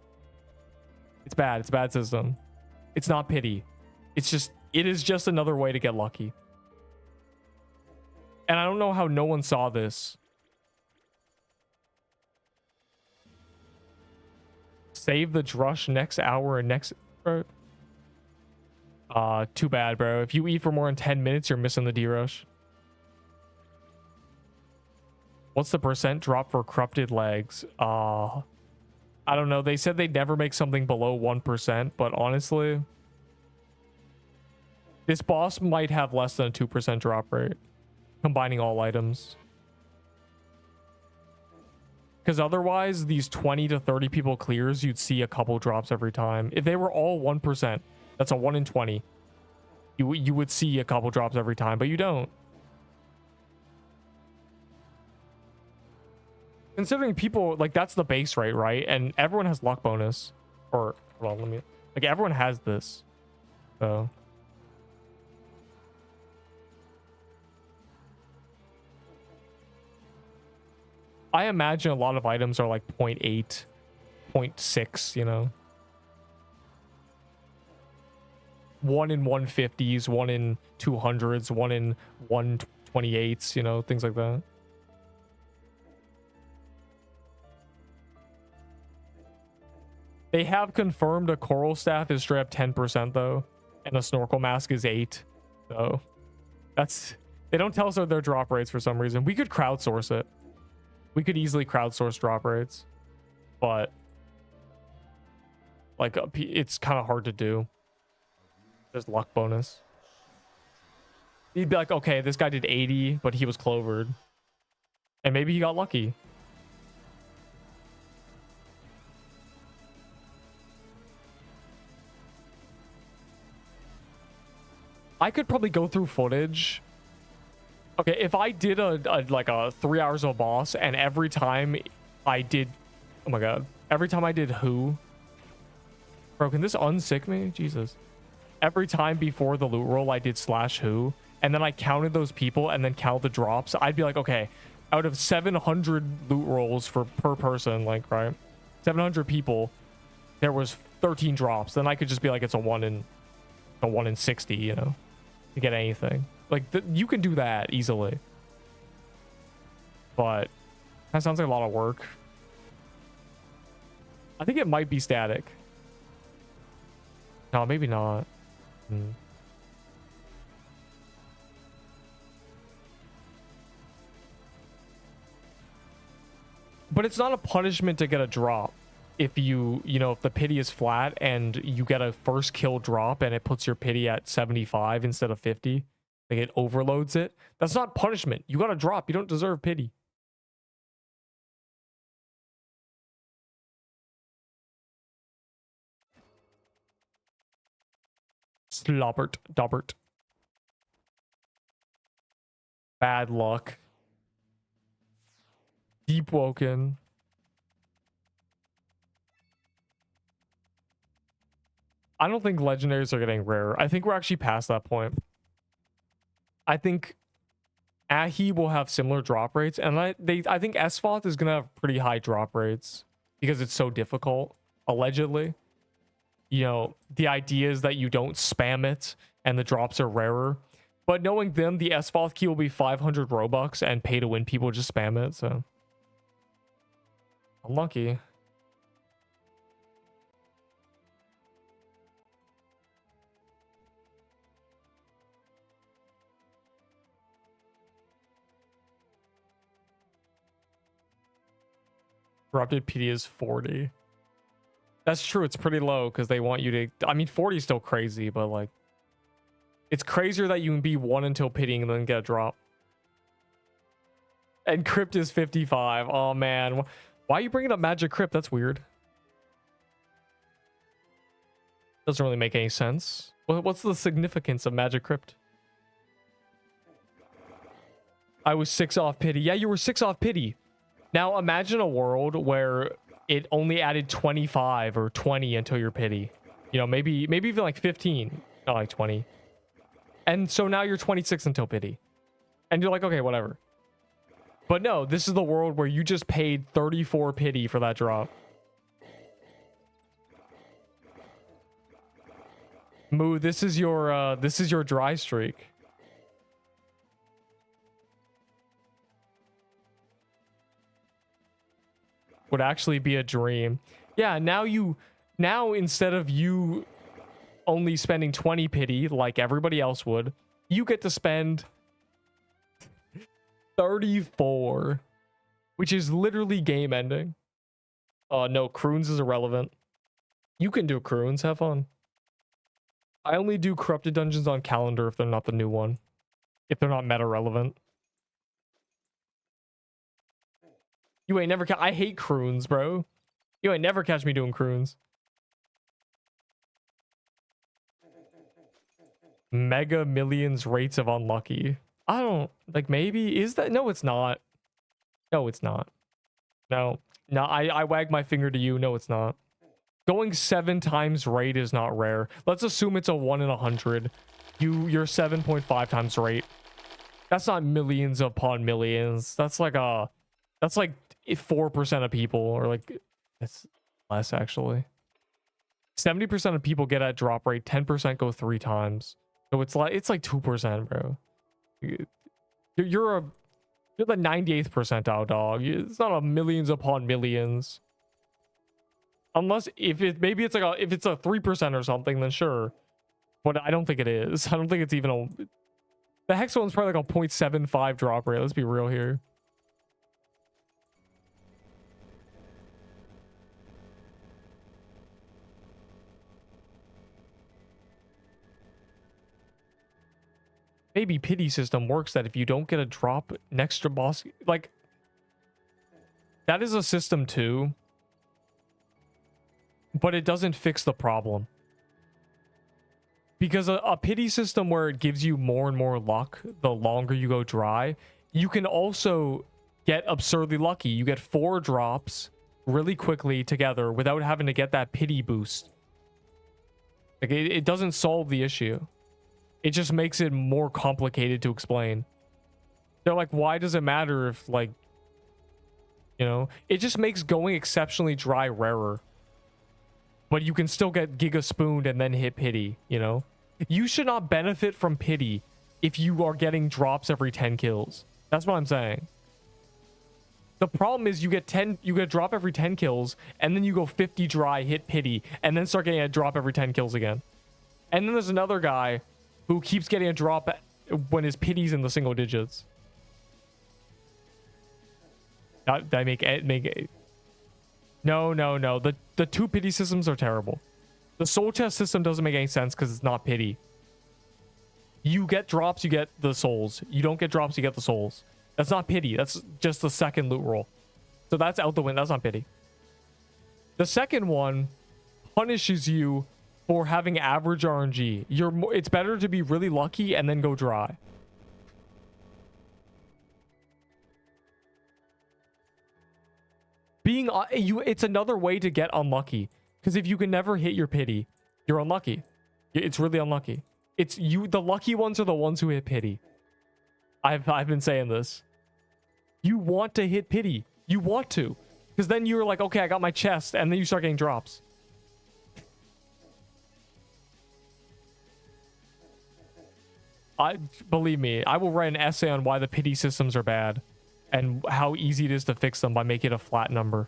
It's bad. It's a bad system. It's not pity. It is just another way to get lucky. And I don't know how no one saw this. Save the drush next hour and next... Bro. Too bad, bro. If you eat for more than 10 minutes, you're missing the D-rush. What's the percent drop for corrupted legs? I don't know. They said they'd never make something below 1%, but honestly, this boss might have less than a 2% drop rate, combining all items. Because otherwise, these 20 to 30 people clears, you'd see a couple drops every time. If they were all 1%, that's a 1 in 20. You would see a couple drops every time, but you don't. Considering people, like, that's the base rate, right? And everyone has luck bonus. Or, hold on, like, everyone has this. So... I imagine a lot of items are like 0.8, 0.6, you know. 1 in 150s, 1 in 200s, 1 in 128s, you know, things like that. They have confirmed a coral staff is straight up 10% though, and a snorkel mask is 8. So that's, they don't tell us their drop rates for some reason. We could crowdsource it. We could easily crowdsource drop rates, but like it's kind of hard to do. There's luck bonus. You'd be like, okay, this guy did 80, but he was clovered, and maybe he got lucky. I could probably go through footage. Okay, if I did like a 3 hours of a boss, and every time I did, oh my god, every time I did who, bro, can this unsick me? Jesus. Every time before the loot roll I did /who, and then I counted those people and then count the drops, I'd be like, okay, out of 700 loot rolls per person, like, right, 700 people, there was 13 drops. Then I could just be like, it's a 1 in 60, you know, to get anything. Like, you can do that easily. But that sounds like a lot of work. I think it might be static. No, maybe not. But it's not a punishment to get a drop. If you know, if the pity is flat and you get a first kill drop and it puts your pity at 75 instead of 50. Like, it overloads it. That's not punishment. You got a drop. You don't deserve pity. Slobbert, Dobbert. Bad luck. Deepwoken. I don't think legendaries are getting rarer. I think we're actually past that point. I think Ahi will have similar drop rates, and I think Esfoth is gonna have pretty high drop rates because it's so difficult, allegedly. You know, the idea is that you don't spam it and the drops are rarer. But knowing them, the Esfoth key will be 500 Robux, and pay to win people just spam it, so unlucky. Corrupted PD is 40. That's true. It's pretty low because they want you to. I mean, 40 is still crazy, but like, it's crazier that you can be 1 until pitying and then get a drop. And crypt is 55. Oh man, why are you bringing up magic crypt? That's weird. Doesn't really make any sense. What's the significance of magic crypt? I was 6 off pity. Yeah, you were 6 off pity. Now imagine a world where it only added 25 or 20 until your pity. You know, maybe even like 15, not like 20. And so now you're 26 until pity. And you're like, okay, whatever. But no, this is the world where you just paid 34 pity for that drop. Moo, this is your dry streak. Would actually be a dream. Yeah, now instead of you only spending 20 pity like everybody else would, you get to spend 34, which is literally game ending. No, croons is irrelevant. You can do croons, have fun. I only do corrupted dungeons on calendar if they're not the new one. If they're not meta relevant. You ain't never I hate croons, bro. You ain't never catch me doing croons. Mega millions rates of unlucky. I don't like, maybe is that? No, it's not. No, it's not. No, I wag my finger to you. No, it's not. Going 7 times rate is not rare. Let's assume it's a 1 in 100. You're 7.5 times rate. That's not millions upon millions. That's like 4% of people, or like, that's less actually. 70% of people get at drop rate. 10% go 3 times. So it's like 2%, bro. You're the 98th percentile, dog. It's not a millions upon millions. Unless if it's like if it's a 3% or something, then sure. But I don't think it is. I don't think it's even a. The Hex one's probably like a 0.75 drop rate. Let's be real here. Maybe pity system works that if you don't get a drop next to boss, like, that is a system too, but it doesn't fix the problem. Because a pity system where it gives you more and more luck the longer you go dry, you can also get absurdly lucky. You get 4 drops really quickly together without having to get that pity boost. Like, it doesn't solve the issue. It just makes it more complicated to explain. They're like, why does it matter if, like, you know, it just makes going exceptionally dry rarer. But you can still get giga spooned and then hit pity, you know? You should not benefit from pity if you are getting drops every 10 kills. That's what I'm saying. The problem is you get a drop every 10 kills, and then you go 50 dry, hit pity, and then start getting a drop every 10 kills again. And then there's another guy who keeps getting a drop when his pity's in the single digits. I make it. No. The 2 pity systems are terrible. The soul chest system doesn't make any sense because it's not pity. You get drops, you get the souls. You don't get drops, you get the souls. That's not pity. That's just the second loot roll. So that's out the window. That's not pity. The second one punishes you for having average RNG. It's better to be really lucky and then go dry. It's another way to get unlucky, because if you can never hit your pity, you're unlucky. It's really unlucky. The lucky ones are the ones who hit pity. I've been saying this. You want to hit pity. You want to, because then you're like, okay, I got my chest, and then you start getting drops. Believe me, I will write an essay on why the pity systems are bad and how easy it is to fix them by making it a flat number.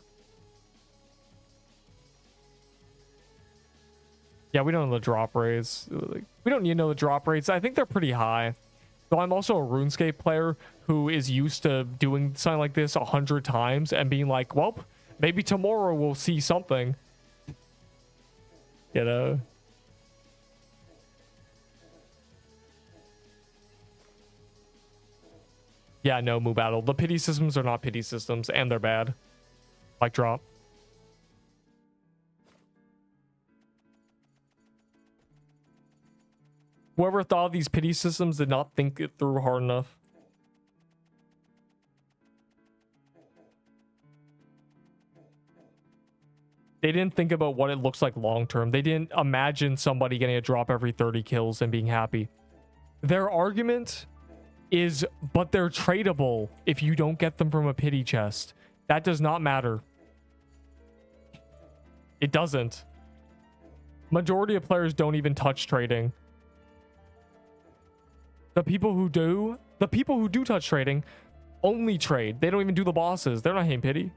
Yeah, we don't know the drop rates. We don't need to know the drop rates. I think they're pretty high. So I'm also a RuneScape player who is used to doing something like this 100 times and being like, well, Maybe tomorrow we'll see something. You know? Yeah, no, Moo Battle. The pity systems are not pity systems, and they're bad. Mic drop. Whoever thought of these pity systems did not think it through hard enough. They didn't think about what it looks like long term. They didn't imagine somebody getting a drop every 30 kills and being happy. Their argument is, but they're tradable if you don't get them from a pity chest. That does not matter. It doesn't. Majority of players don't even touch trading. The people who do touch trading only trade. They don't even do the bosses. They're not hitting pity.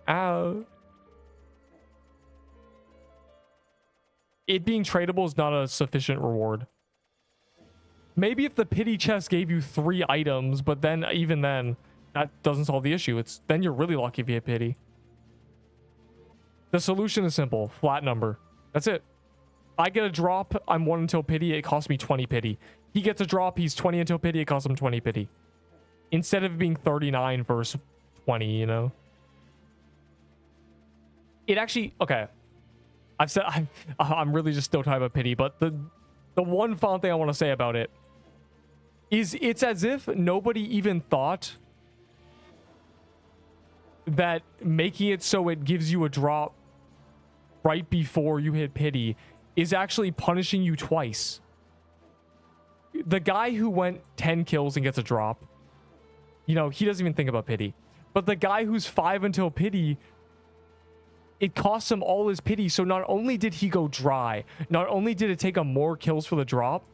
Ow. It being tradable is not a sufficient reward. Maybe if the pity chest gave you 3 items, but then even then, that doesn't solve the issue. It's then you're really lucky if you hit pity. The solution is simple. Flat number. That's it. I get a drop, I'm 1 until pity, it costs me 20 pity. He gets a drop, he's 20 until pity, it costs him 20 pity. Instead of being 39 versus 20, you know? It actually, okay. I've said, I'm really just still talking about pity, but the one final thing I want to say about it is it's as if nobody even thought that making it so it gives you a drop right before you hit pity is actually punishing you twice. The guy who went 10 kills and gets a drop, you know, he doesn't even think about pity. But the guy who's 5 until pity, it costs him all his pity. So not only did he go dry, not only did it take him more kills for the drop,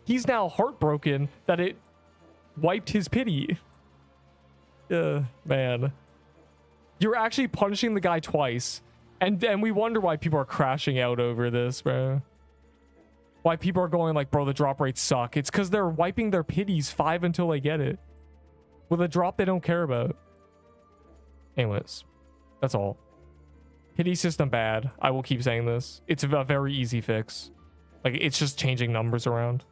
he's now heartbroken that it wiped his pity. Man. You're actually punishing the guy twice. And we wonder why people are crashing out over this, bro. Why people are going like, bro, the drop rates suck. It's because they're wiping their pities 5 until they get it. With a drop they don't care about. Anyways, that's all. Pity system bad. I will keep saying this. It's a very easy fix. Like, it's just changing numbers around.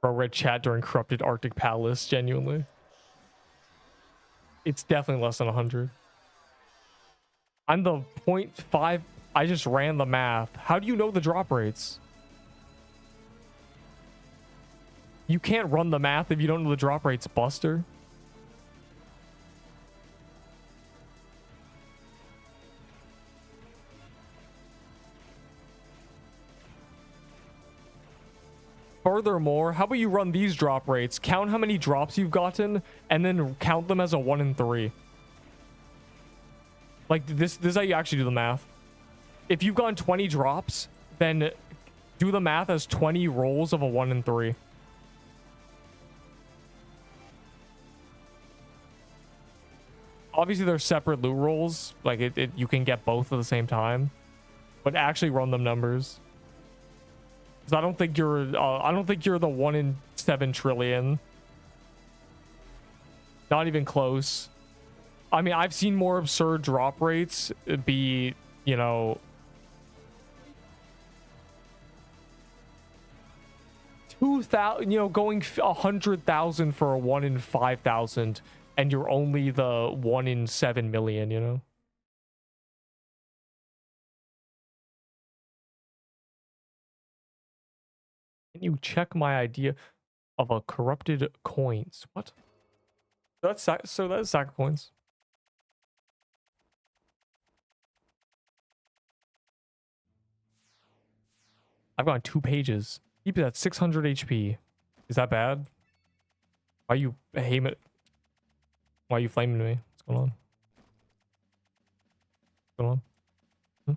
Bro, read chat during corrupted Arctic Palace, genuinely. It's definitely less than 100. I'm the 0.5. I just ran the math. How do you know the drop rates? You can't run the math if you don't know the drop rates, Buster. Furthermore, how about you run these drop rates, count how many drops you've gotten, and then count them as a 1 in 3. Like, this is how you actually do the math. If you've gotten 20 drops, then do the math as 20 rolls of a 1 in 3. Obviously, they're separate loot rolls. Like, you can get both at the same time. But actually run them numbers. Because I don't think you're the 1 in 7 trillion. Not even close. I mean, I've seen more absurd drop rates be, you know, 2,000, you know, going 100,000 for a 1 in 5,000, and you're only the 1 in 7 million, you know? Can you check my idea of a corrupted coins? What? That's Sacker coins. I've gone 2 pages. Keep it at 600 HP. Is that bad? Why you hate it? Why are you flaming me? What's going on? What's going on? Hmm?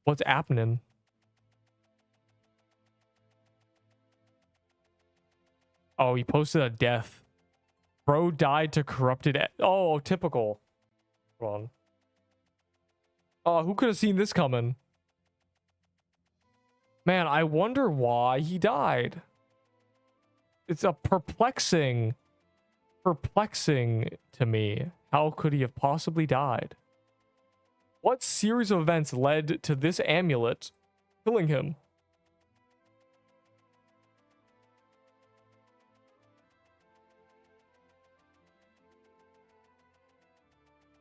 What's happening? Oh, he posted a death. Bro died to corrupted. Oh, typical. Hold on. Oh, who could have seen this coming? Man, I wonder why he died. it's a perplexing to me. How could he have possibly died? What series of events led to this amulet killing him?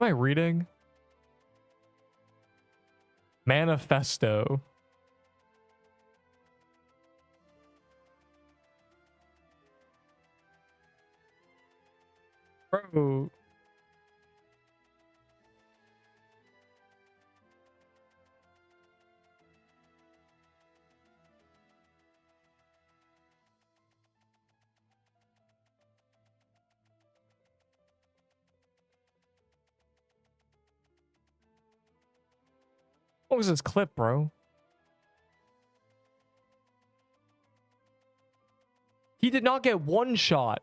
Am I reading? Manifesto. Bro. What was this clip, bro? He did not get one shot.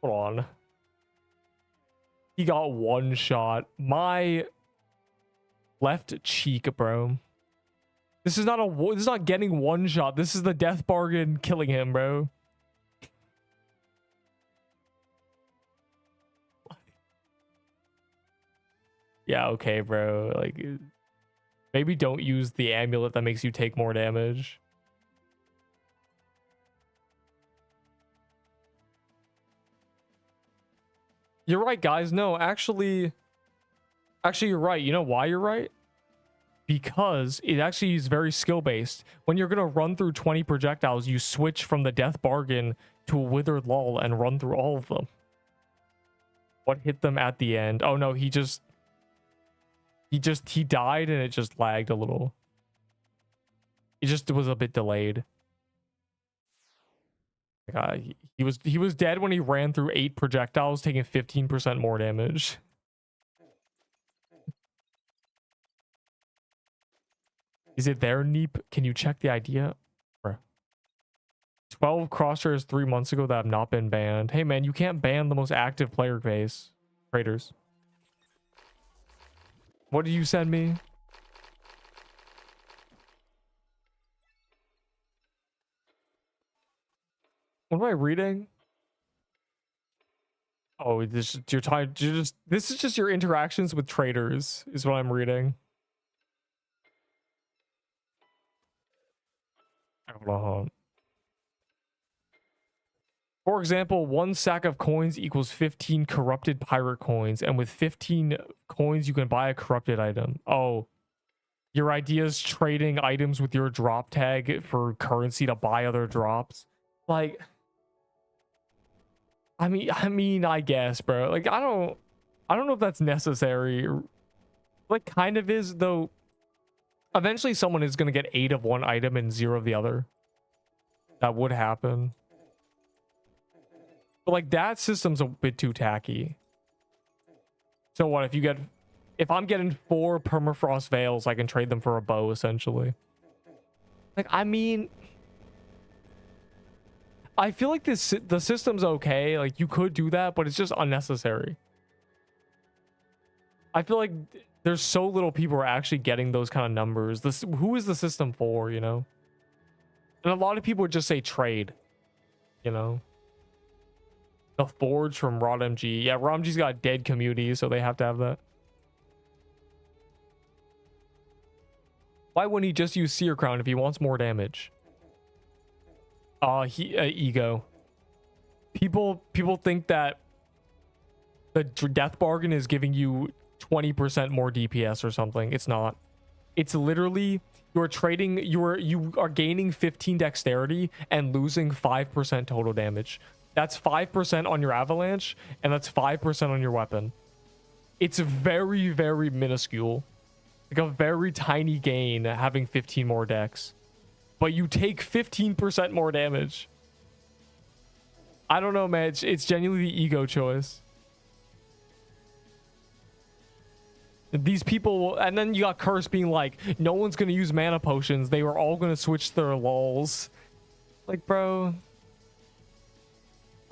Hold on. He got one shot. My left cheek, bro. This is not getting one shot. This is the death bargain killing him, bro. Yeah, okay, bro. Like, maybe don't use the amulet that makes you take more damage. You're right, guys. No, actually, you're right. You know why you're right? Because it actually is very skill-based. When you're going to run through 20 projectiles, you switch from the death bargain to a withered lull and run through all of them. What hit them at the end? Oh, no, he died and it just lagged a little. It just was a bit delayed. He was dead when he ran through 8 projectiles, taking 15% more damage. Is it there, Neep? Can you check the idea? 12 crosshairs 3 months ago that have not been banned. Hey man, you can't ban the most active player base. Traders. What did you send me? What am I reading? Oh, this is just your interactions with traders is what I'm reading. Hold on. For example, 1 sack of coins equals 15 corrupted pirate coins, and with 15 coins you can buy a corrupted item. Oh, your idea is trading items with your drop tag for currency to buy other drops. Like, I mean, I guess, bro. Like, I don't know if that's necessary. Like, kind of is, though. Eventually, someone is gonna get 8 of one item and 0 of the other. That would happen. But like, that system's a bit too tacky. So what if I'm getting 4 permafrost veils, I can trade them for a bow, essentially. Like, I mean, I feel like the system's okay. Like, you could do that, but it's just unnecessary. I feel like there's so little people are actually getting those kind of numbers. Who is the system for, you know? And a lot of people would just say trade, you know? The Forge from RodMG. Yeah, RodMG's got a dead community, so they have to have that. Why wouldn't he just use Seer Crown if he wants more damage? Ego. People think that the death bargain is giving you 20% more DPS or something. It's not. It's literally you're trading. You are gaining 15 dexterity and losing 5% total damage. That's 5% on your avalanche, and that's 5% on your weapon. It's very, very minuscule. Like a very tiny gain having 15 more dex. But you take 15% more damage. I don't know, man. It's genuinely the ego choice. These people, and then you got Curse being like, no one's going to use mana potions. They were all going to switch their lulls. Like, bro.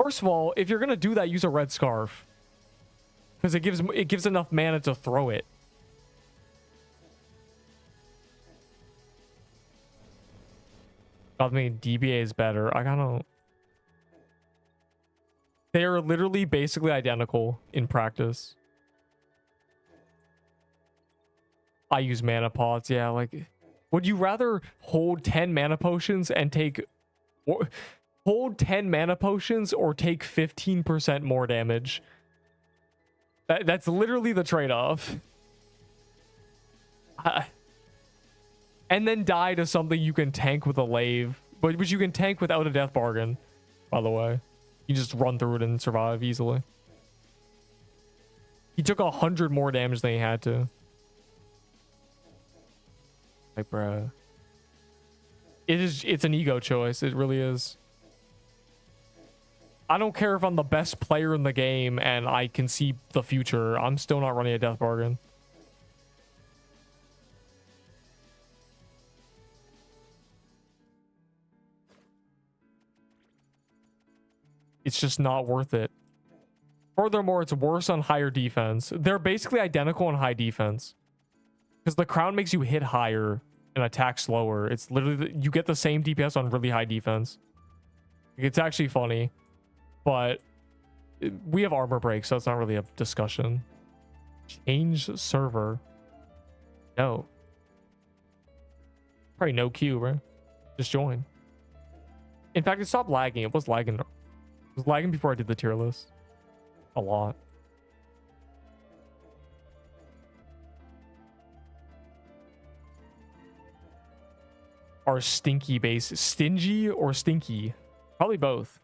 First of all, if you're going to do that, use a red scarf. Because it gives enough mana to throw it. I mean, DBA is better. I gotta... They are literally basically identical in practice. I use mana pots. Yeah, like... Would you rather hold 10 mana potions and take... Hold 10 mana potions or take 15% more damage? That's literally the trade-off. And then die to something you can tank with a lave. But which you can tank without a death bargain, by the way. You just run through it and survive easily. He took 100 more damage than he had to. Like, bruh. It's an ego choice. It really is. I don't care if I'm the best player in the game and I can see the future. I'm still not running a death bargain. It's just not worth it. Furthermore, it's worse on higher defense. They're basically identical on high defense. Because the crown makes you hit higher and attack slower. It's literally... You get the same DPS on really high defense. It's actually funny. But we have armor break, so it's not really a discussion. Change server. No. Probably no queue, right? Just join. In fact, it stopped lagging. It was lagging. It was lagging before I did the tier list. A lot. Are stinky base stingy or stinky? Probably both.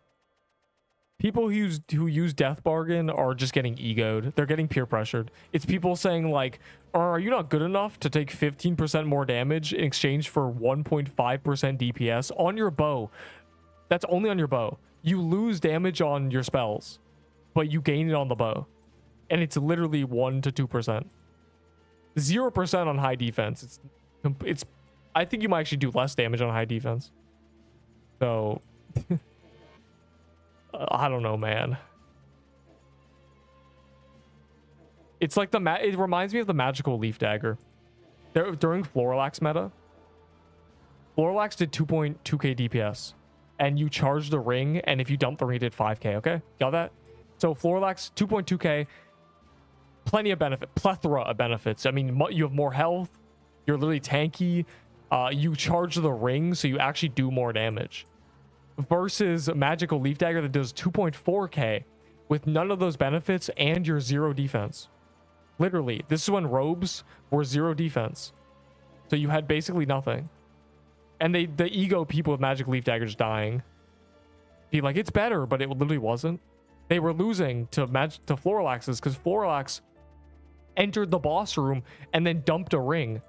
People who use death bargain are just getting egoed. They're getting peer pressured. It's people saying like, are you not good enough to take 15% more damage in exchange for 1.5% DPS on your bow? That's only on your bow. You lose damage on your spells, but you gain it on the bow. And it's literally 1 to 2%. 0% on high defense. It's I think you might actually do less damage on high defense. So I don't know, man. It's like it reminds me of the magical leaf dagger. During Floralax meta, Floralax did 2.2k DPS, and you charged the ring, and if you dumped the ring, it did 5k. Okay, got that? So Floralax 2.2k, plenty of benefit, plethora of benefits. I mean, you have more health. You're literally tanky. You charge the ring, so you actually do more damage. Versus magical leaf dagger that does 2.4k with none of those benefits and your 0 defense. Literally, this is when robes were 0 defense, so you had basically nothing. And the ego people with magic leaf daggers dying be like, it's better, but it literally wasn't. They were losing to Floralaxes because Floralax entered the boss room and then dumped a ring.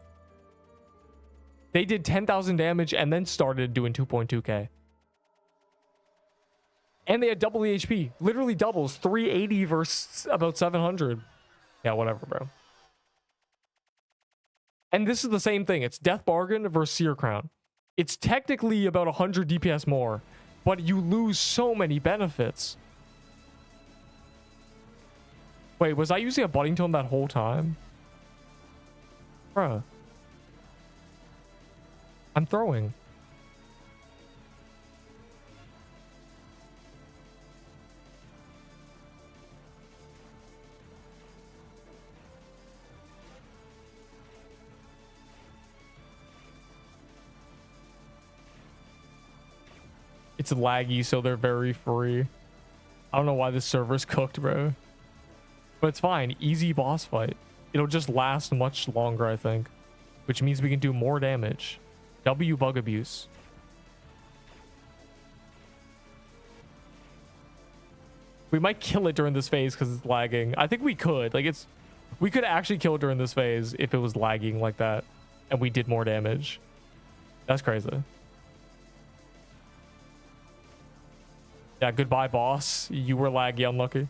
They did 10,000 damage and then started doing 2.2k. And they had double the HP. Literally doubles. 380 versus about 700. Yeah, whatever, bro. And this is the same thing. It's Death Bargain versus Seer Crown. It's technically about 100 DPS more, but you lose so many benefits. Wait, was I using a budding tome that whole time? Bruh. I'm throwing. It's laggy, so they're very free. I don't know why this server's cooked, bro. But it's fine. Easy boss fight. It'll just last much longer, I think. Which means we can do more damage. W bug abuse. We might kill it during this phase because it's lagging. I think we could. Like, we could actually kill it during this phase if it was lagging like that. And we did more damage. That's crazy. Yeah, goodbye, boss. You were laggy, unlucky.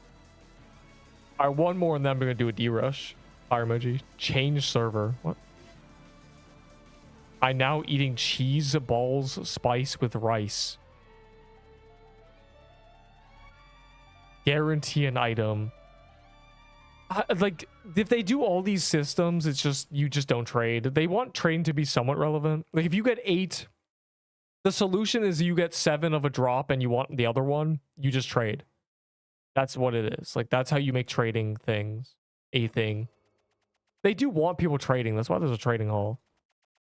All right, one more, and then I'm going to do a D-rush. Fire emoji. Change server. What? I'm now eating cheese balls spice with rice. Guarantee an item. Like, if they do all these systems, it's just, you just don't trade. They want trading to be somewhat relevant. Like, if you get 8 The solution is you get 7 of a drop and you want the other one, you just trade. That's what it is. Like, that's how you make trading things a thing. They do want people trading. That's why there's a trading hall.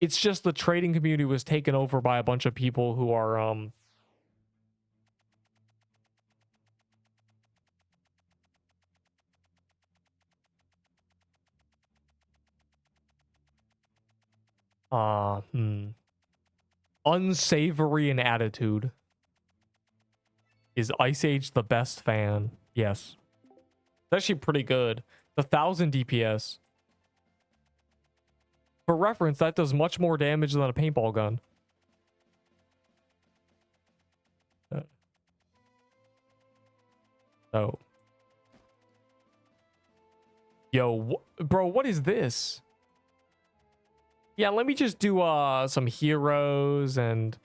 It's just the trading community was taken over by a bunch of people who are unsavory in attitude. Is Ice Age the best fan? Yes. It's actually pretty good. The 1000 DPS. For reference, that does much more damage than a paintball gun. So. Yo, bro, what is this? Yeah, let me just do some heroes and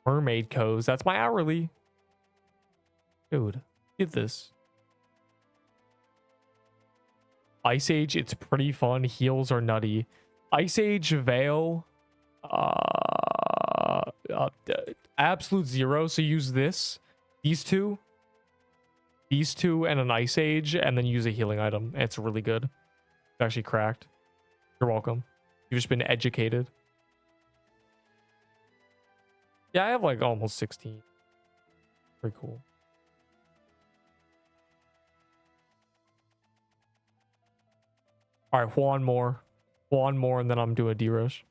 mermaid codes. That's my hourly. Dude, get this. Ice Age, it's pretty fun. Heals are nutty. Ice Age Veil, absolute 0. So use these two, and an Ice Age, and then use a healing item. It's really good. It's actually cracked. You're welcome. You've just been educated. Yeah, I have like almost 16. Pretty cool. All right, one more, and then I'm doing a D-rush.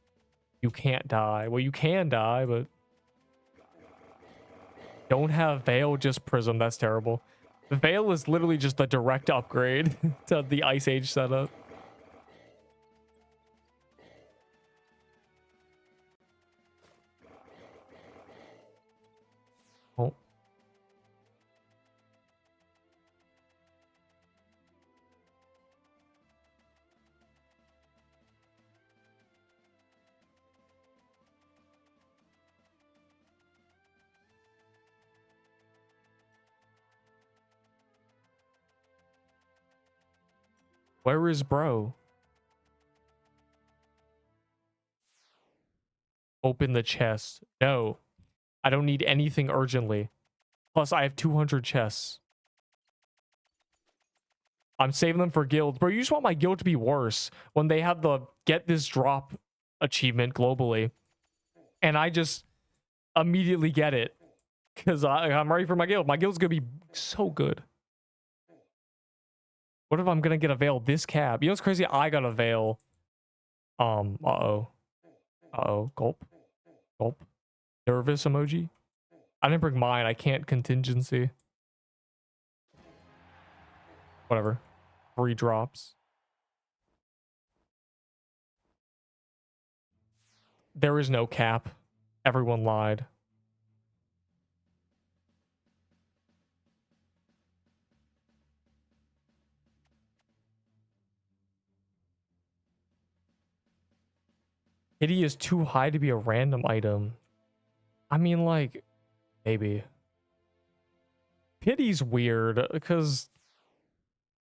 You can't die. Well, you can die, but don't have Veil, just Prism. That's terrible. The Veil is literally just a direct upgrade to the Ice Age setup. Oh. Where is bro? Open the chest. No. I don't need anything urgently. Plus, I have 200 chests. I'm saving them for guilds. Bro, you just want my guild to be worse when they have the get this drop achievement globally. And I just immediately get it. Because I'm ready for my guild. My guild's going to be so good. What if I'm going to get a Veil this cab? You know what's crazy? I got a Veil. Uh-oh. Uh-oh. Gulp. Gulp. Nervous emoji. I didn't bring mine. I can't contingency. Whatever. 3 drops. There is no cap. Everyone lied. Pity is too high to be a random item. I mean, like, maybe. Pity's weird because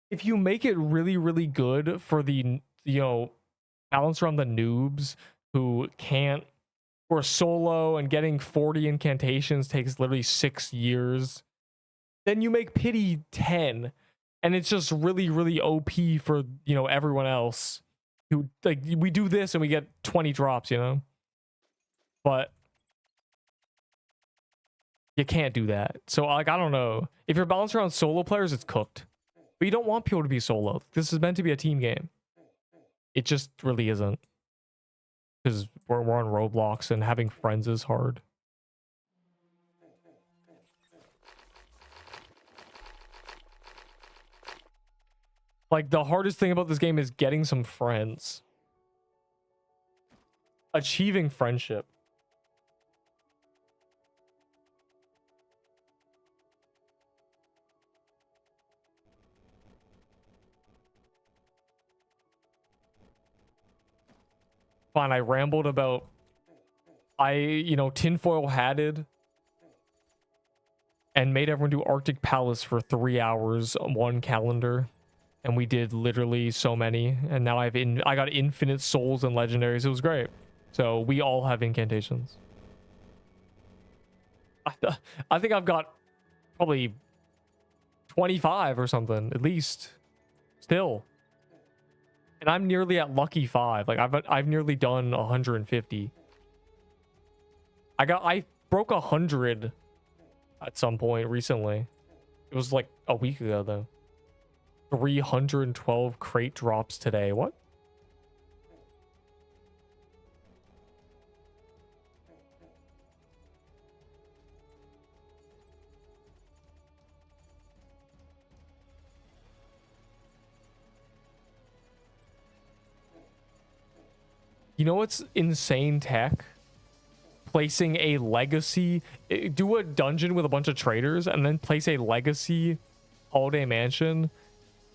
if you make it really, really good for the, you know, balance around the noobs who can't, or solo and getting 40 incantations takes literally 6 years, then you make Pity 10 and it's just really, really OP for, you know, everyone else who, like, we do this and we get 20 drops, you know? But you can't do that. So, like, I don't know. If you're balanced around solo players, it's cooked. But you don't want people to be solo. This is meant to be a team game. It just really isn't. Because we're on Roblox and having friends is hard. Like, the hardest thing about this game is getting some friends. Achieving friendship. Fine, I rambled about... you know, tinfoil hatted. And made everyone do Arctic Palace for 3 hours on one calendar. And we did literally so many. And now I got infinite souls and legendaries. It was great. So we all have incantations. I think I've got probably 25 or something at least still, and I'm nearly at lucky 5. Like I've nearly done 150. I broke 100 at some point recently. It was like a week ago though. 312 crate drops today. What? You know what's insane tech? Placing a legacy, do a dungeon with a bunch of traders and then place a legacy holiday mansion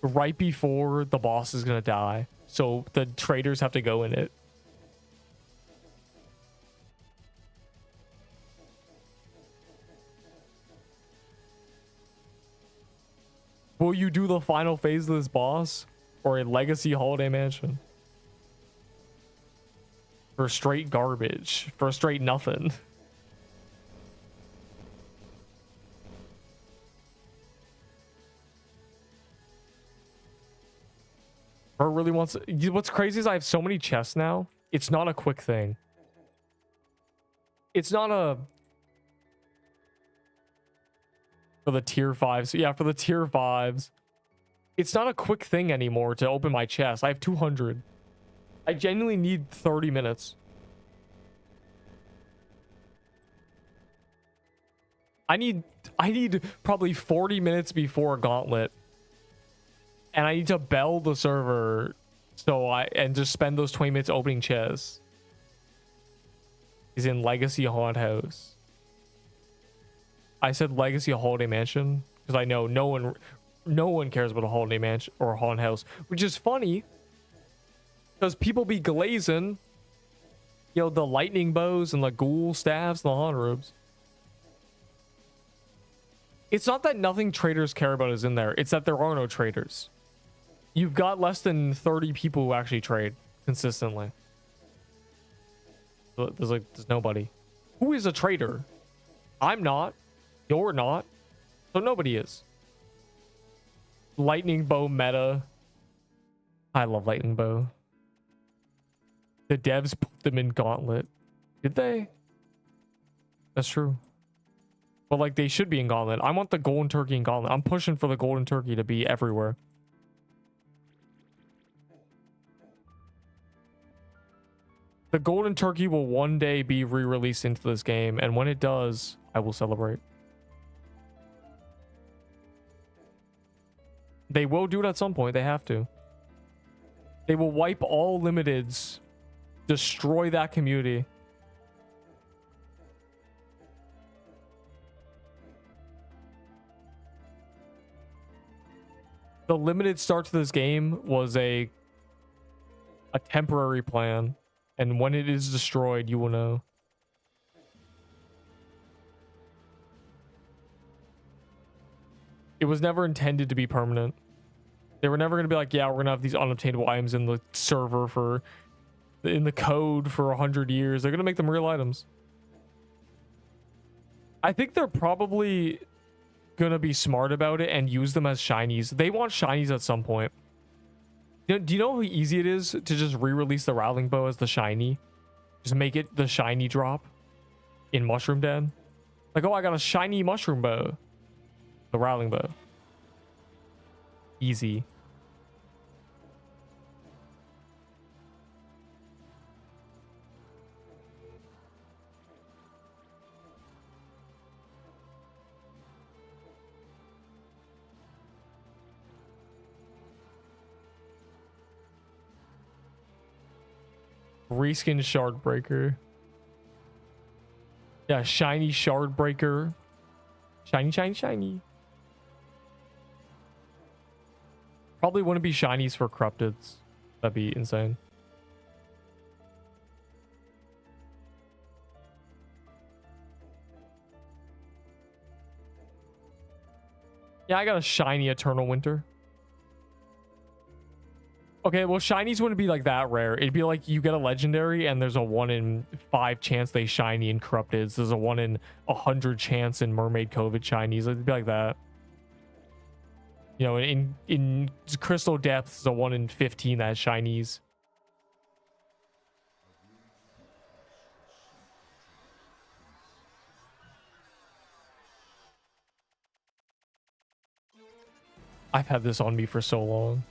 right before the boss is gonna die, so the traders have to go in it. Will you do the final phase of this boss or a legacy holiday mansion? For straight garbage. For straight nothing. Bro really wants... What's crazy is I have so many chests now. It's not a quick thing. It's not a... For the tier 5s. Yeah, for the tier 5s. It's not a quick thing anymore to open my chest. I have 200. I genuinely need 30 minutes. I need probably 40 minutes before a gauntlet. And I need to bell the server and just spend those 20 minutes opening chests. He's in Legacy Haunt House. I said Legacy Holiday Mansion because I know no one cares about a Holiday Mansion or a Haunt House, which is funny. Because people be glazing, you know, the lightning bows and the ghoul staffs and the haunt robes. It's not that nothing traders care about is in there. It's that there are no traders. You've got less than 30 people who actually trade consistently. There's nobody. Who is a trader? I'm not. You're not. So nobody is. Lightning bow meta. I love lightning bow. The devs put them in Gauntlet. Did they? That's true. But like they should be in Gauntlet. I want the golden turkey in Gauntlet. I'm pushing for the golden turkey to be everywhere. The golden turkey will one day be re-released into this game, and when it does, I will celebrate. They will do it at some point. They have to. They will wipe all limiteds. Destroy that community. The limited start to this game was a temporary plan, and when it is destroyed, you will know. It was never intended to be permanent. They were never going to be like, yeah, we're going to have these unobtainable items in the server in the code for 100 years. They're going to make them real items. I think they're probably going to be smart about it and use them as shinies. They want shinies at some point. Do you know how easy it is to just re-release the Rattling Bow as the shiny? Just make it the shiny drop in Mushroom Den. Like, oh, I got a shiny Mushroom Bow. The Rattling Bow. Easy. Reskin Shard Breaker. Yeah, shiny Shard Breaker. Shiny, shiny, shiny. Probably wouldn't be shinies for Corrupteds. That'd be insane. Yeah, I got a shiny Eternal Winter. Okay, well, shinies wouldn't be like that rare. It'd be like you get a legendary and there's a 1 in 5 chance they shiny in corrupted. There's a 1 in 100 chance in mermaid covid shinies. It'd be like that. You know, in crystal depths, there's a 1 in 15 that has shinies. I've had this on me for so long.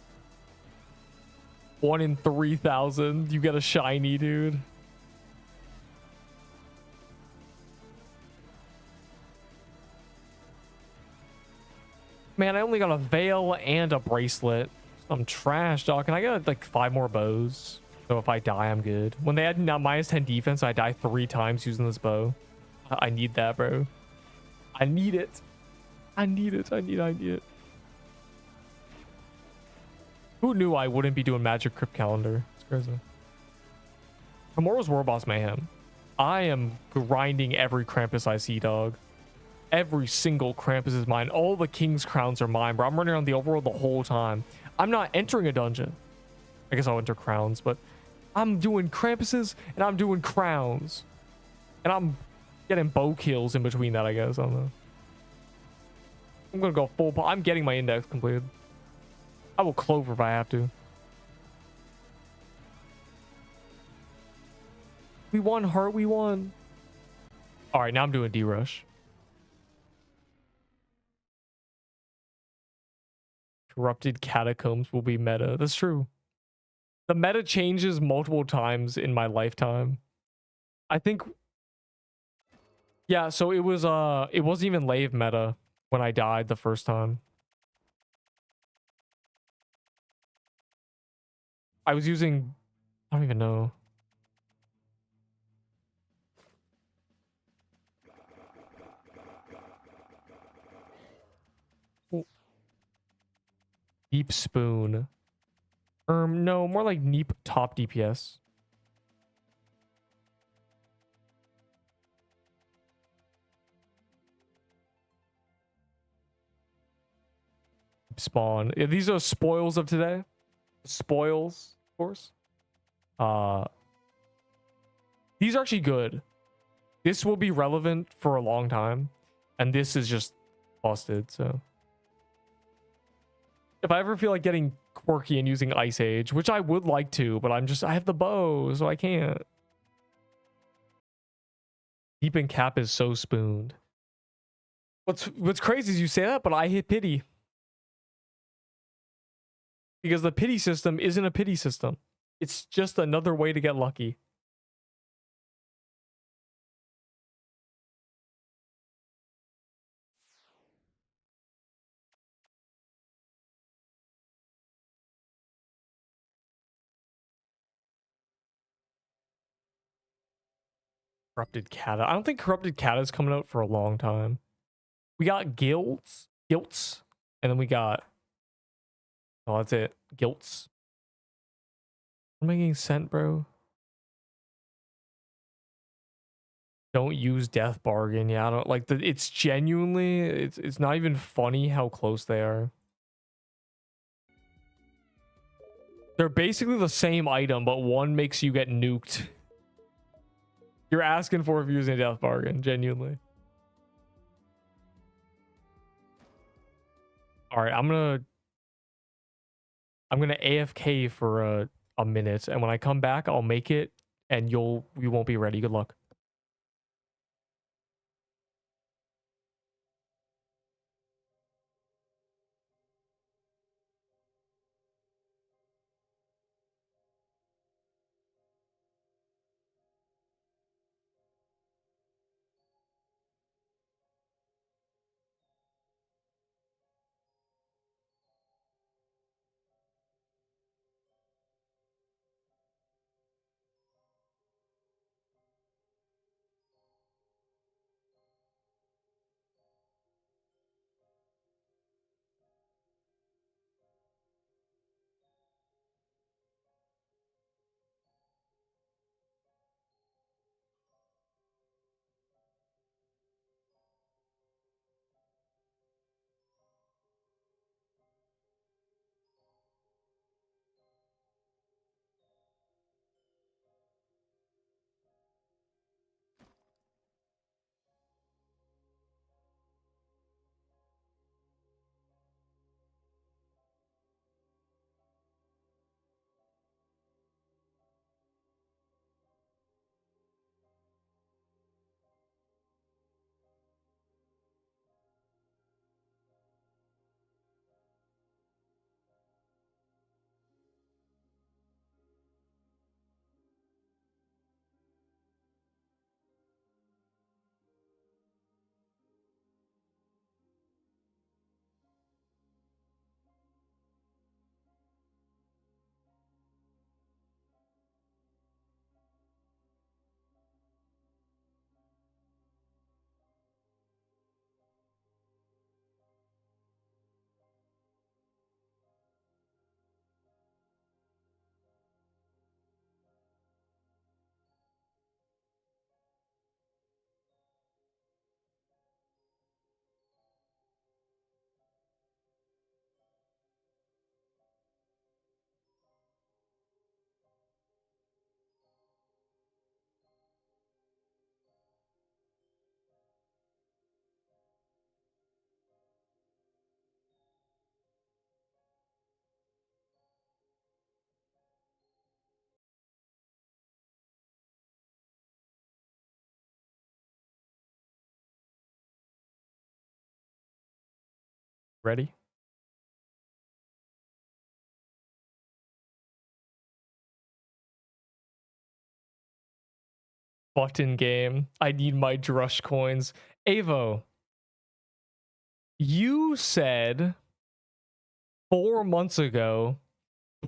1 in 3,000. You get a shiny, dude. Man, I only got a veil and a bracelet. I'm trash, dog. Can I get like 5 more bows? So if I die, I'm good. When they had now -10 defense, I die 3 times using this bow. I need that, bro. I need it. I need it. I need it. Who knew I wouldn't be doing Magic Crypt Calendar? It's crazy. Tomorrow's World Boss Mayhem. I am grinding every Krampus I see, dog. Every single Krampus is mine. All the King's Crowns are mine, bro. I'm running around the overworld the whole time. I'm not entering a dungeon. I guess I'll enter crowns, but I'm doing Krampuses and I'm doing crowns. And I'm getting bow kills in between that, I guess. I don't know. I'm gonna go full. I'm getting my index completed. I will clover if I have to. We won, Heart. We won. All right, now I'm doing D-Rush. Corrupted Catacombs will be meta. That's true. The meta changes multiple times in my lifetime. I think... Yeah, so it wasn't even Lave meta when I died the first time. I was using... I don't even know. Deep Spoon. No, more like Neep top DPS. Spawn. Yeah, these are spoils of today. Spoils, of course. These are actually good. This will be relevant for a long time. And this is just busted, so. If I ever feel like getting quirky and using Ice Age, which I would like to, but I have the bow, so I can't. Deep and Cap is so spooned. What's crazy is you say that, but I hit pity. Because the pity system isn't a pity system. It's just another way to get lucky. Corrupted Kata. I don't think Corrupted Kata is coming out for a long time. We got Guilds. And then we got... Oh, that's it. Guilts. Am I getting sent, bro? Don't use Death Bargain. Yeah, I don't like the... It's genuinely... It's not even funny how close they are. They're basically the same item, but one makes you get nuked. You're asking for if you're using Death Bargain, genuinely. All right, I'm gonna AFK for a minute, and when I come back, I'll make it, and we won't be ready. Good luck. Ready? Button game. I need my Drush coins. Avo, you said 4 months ago,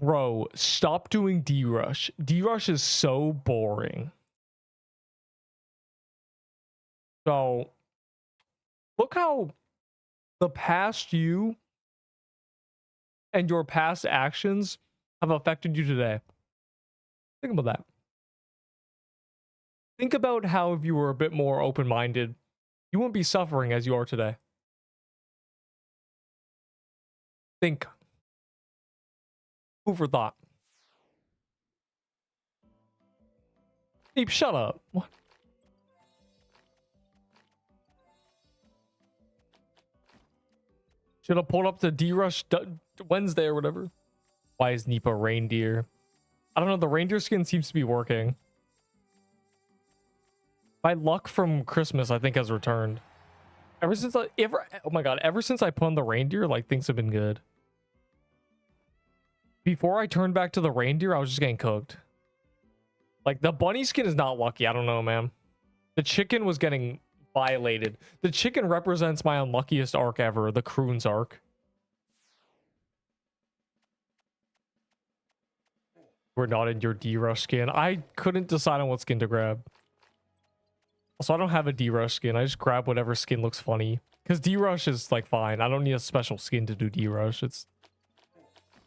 bro, stop doing D-Rush. D-Rush is so boring. So, look how the past you and your past actions have affected you today. Think about that. Think about how if you were a bit more open-minded, you wouldn't be suffering as you are today. Think. Food for thought. Deep, shut up. What? Should have pulled up the D-Rush Wednesday or whatever. Why is Nipa reindeer? I don't know. The reindeer skin seems to be working. My luck from Christmas, I think, has returned. Ever since oh my god, ever since I put on the reindeer, like, things have been good. Before I turned back to the reindeer, I was just getting cooked. Like, the bunny skin is not lucky. I don't know, man. The chicken was getting violated. The chicken represents my unluckiest arc ever, the Croon's arc. We're not in your D-Rush skin. I couldn't decide on what skin to grab. Also, I don't have a D-Rush skin. I just grab whatever skin looks funny. Because D-Rush is, like, fine. I don't need a special skin to do D-Rush.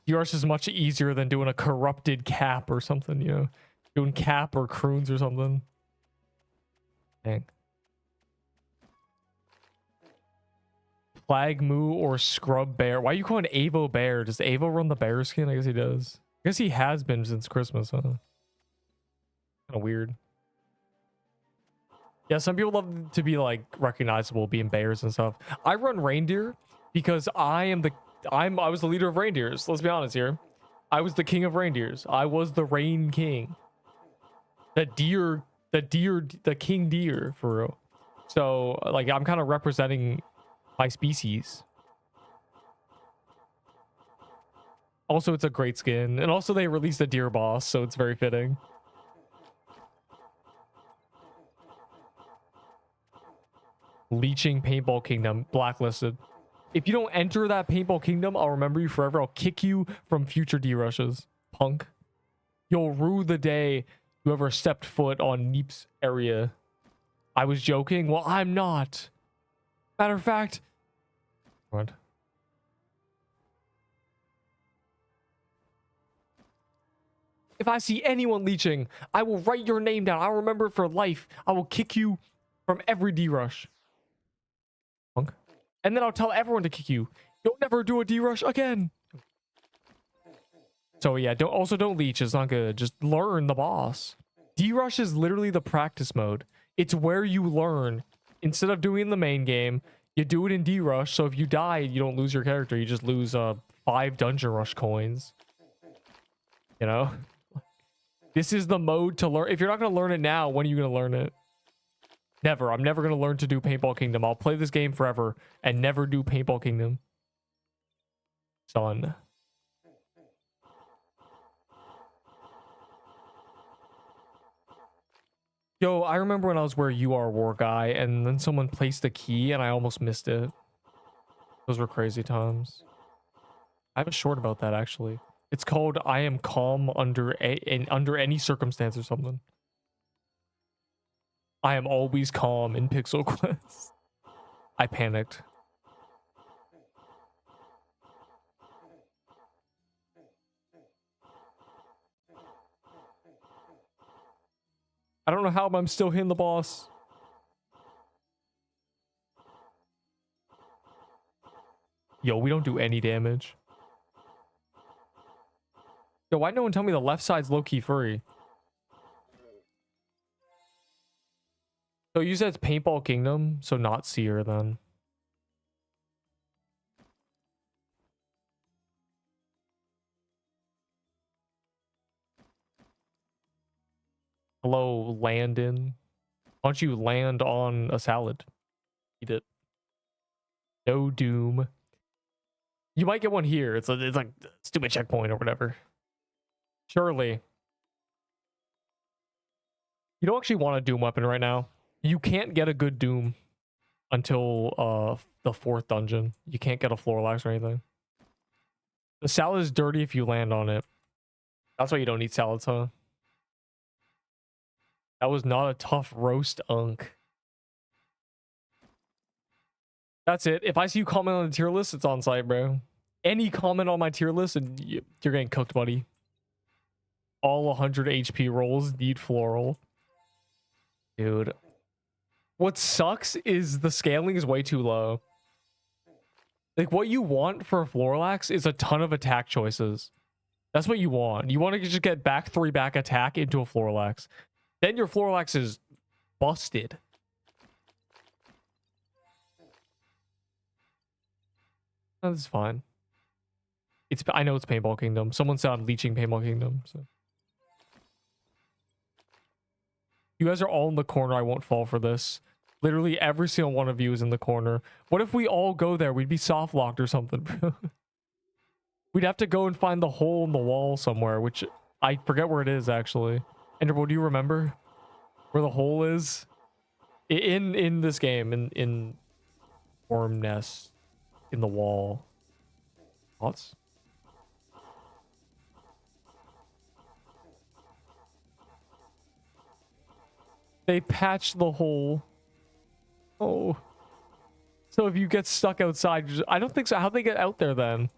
D-Rush is much easier than doing a corrupted cap or something, you know? Doing cap or Croons or something. Dang. Flag Moo or Scrub Bear. Why are you calling Avo Bear? Does Avo run the bear skin? I guess he does. I guess he has been since Christmas, huh? Kind of weird. Yeah, some people love to be, like, recognizable being bears and stuff. I run reindeer because I was the leader of reindeers. Let's be honest here. I was the king of reindeers. I was the rain king. The king deer, for real. So, like, I'm kind of representing my species. Also, it's a great skin. And also, they released a deer boss, so it's very fitting. Leeching Paintball Kingdom, blacklisted. If you don't enter that Paintball Kingdom, I'll remember you forever. I'll kick you from future D-Rushes, punk. You'll rue the day you ever stepped foot on Neep's area. I was joking. Well, I'm not. Matter of fact. What? If I see anyone leeching, I will write your name down. I'll remember it for life. I will kick you from every D-Rush. Punk. And then I'll tell everyone to kick you. You'll never do a D-Rush again. So yeah, don't leech. It's not good. Just learn the boss. D-Rush is literally the practice mode. It's where you learn. Instead of doing the main game, you do it in D-Rush. So if you die, you don't lose your character. You just lose 5 Dungeon Rush coins. You know? This is the mode to learn. If you're not going to learn it now, when are you going to learn it? Never. I'm never going to learn to do Paintball Kingdom. I'll play this game forever and never do Paintball Kingdom. Son. Yo, I remember when I was where you are, War Guy, and then someone placed a key and I almost missed it. Those were crazy times. I have a short about that, actually. It's called I Am Calm Under Any Circumstance or something. I am always calm in Pixel Quest. I panicked. I don't know how, but I'm still hitting the boss. Yo, we don't do any damage. Yo, why no one tell me the left side's low-key free? So you said it's Paintball Kingdom, so not Seer then. Hello, Landon. Why don't you land on a salad? Eat it. No doom. You might get one here. It's like a stupid checkpoint or whatever. Surely. You don't actually want a Doom weapon right now. You can't get a good Doom until the 4th dungeon. You can't get a Florlax or anything. The salad is dirty if you land on it. That's why you don't need salads, huh? That was not a tough roast, Unk. That's it. If I see you comment on the tier list, it's on site, bro. Any comment on my tier list and you're getting cooked, buddy. All 100 HP rolls need floral. Dude. What sucks is the scaling is way too low. Like, what you want for a Florlax is a ton of attack choices. That's what you want. You want to just get back 3 back attack into a Florlax. Then your Florlax is busted. Oh, that's fine. I know it's Paintball Kingdom. Someone said I'm leeching Paintball Kingdom. So. You guys are all in the corner. I won't fall for this. Literally every single one of you is in the corner. What if we all go there? We'd be soft locked or something, bro. We'd have to go and find the hole in the wall somewhere, which I forget where it is actually. Enderbo, do you remember where the hole is? In this game, in Worm Nest, in the wall. Thoughts? They patched the hole. Oh. So if you get stuck outside, I don't think so. How'd they get out there then?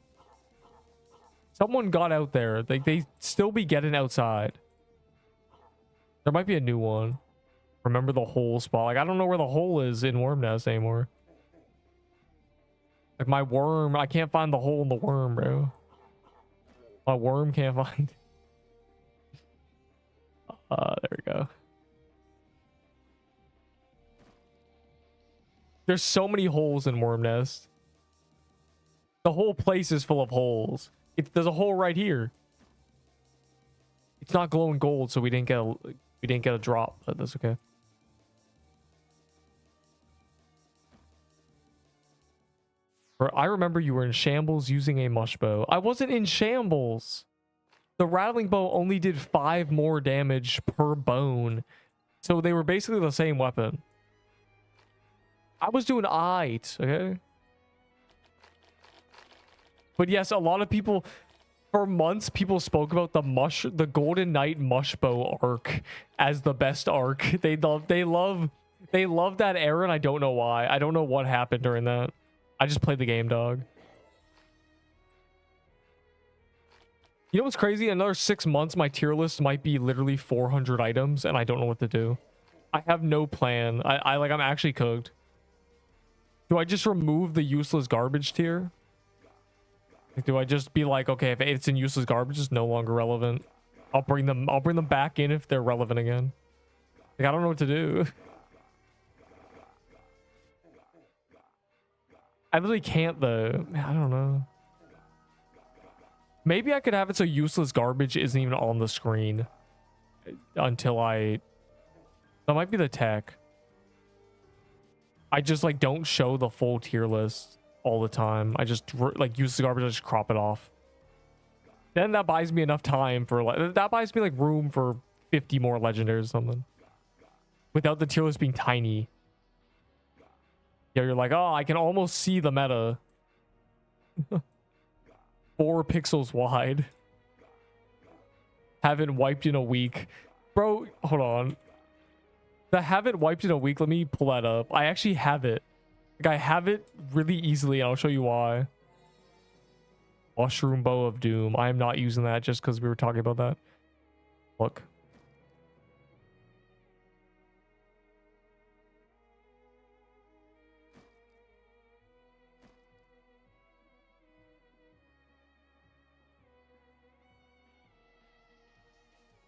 Someone got out there. They still be getting outside. There might be a new one. Remember the hole spot. Like, I don't know where the hole is in Worm Nest anymore. Like, my worm, I can't find the hole in the worm, bro. My worm can't find. There we go. There's so many holes in Worm Nest. The whole place is full of holes. There's a hole right here. It's not glowing gold, so we didn't get a drop, but that's okay. I remember you were in shambles using a mush bow. I wasn't in shambles. The rattling bow only did 5 more damage per bone. So they were basically the same weapon. I was doing aight, okay? But yes, a lot of people, for months, people spoke about the Golden Knight mush bow arc as the best arc. They love that era, and I don't know why. I don't know what happened during that. I just played the game, dog. You know what's crazy? In another 6 months, my tier list might be literally 400 items, and I don't know what to do. I have no plan. I'm actually cooked. Do I just remove the useless garbage tier? Like, do I just be like, okay, if it's in useless garbage, it's no longer relevant. I'll bring them back in if they're relevant again. Like, I don't know what to do. I really can't though. I don't know. Maybe I could have it so useless garbage isn't even on the screen until that might be the tech. I just like don't show the full tier list all the time. I just like useless garbage. I just crop it off. Then that buys me enough time for that buys me like room for 50 more legendaries or something. Without the tier list being tiny. Yeah, you're like, oh, I can almost see the meta. 4 pixels wide. Haven't wiped in a week. Bro, hold on. The haven't wiped in a week, let me pull that up. I actually have it. Like, I have it really easily, and I'll show you why. Mushroom Bow of Doom. I am not using that just because we were talking about that. Look.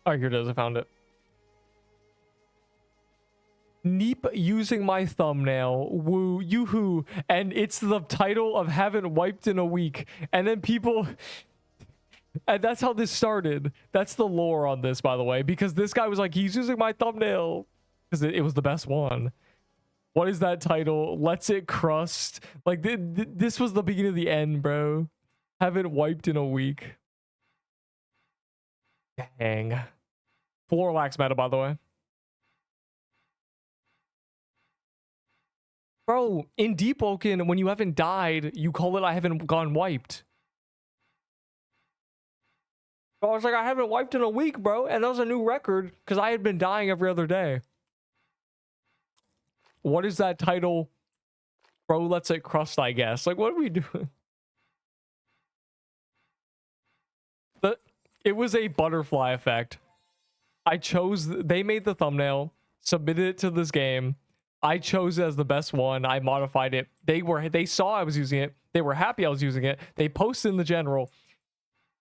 Oh, here it is. I found it. Neep using my thumbnail. Woo, yoo-hoo. And it's the title of haven't wiped in a week. And then people... And that's how this started. That's the lore on this, by the way. Because this guy was like, he's using my thumbnail. Because it was the best one. What is that title? Let's It Crust. Like, this was the beginning of the end, bro. Haven't wiped in a week. Dang. Floralax meta, by the way. Bro, in Deepwoken, when you haven't died, you call it I haven't gone wiped. I was like, I haven't wiped in a week, bro. And that was a new record because I had been dying every other day. What is that title? Bro, let's say crust, I guess. Like, what are we doing? It was a butterfly effect. I chose, they made the thumbnail, submitted it to this game. I chose it as the best one. I modified it. They saw I was using it. They were happy I was using it. They posted in the general.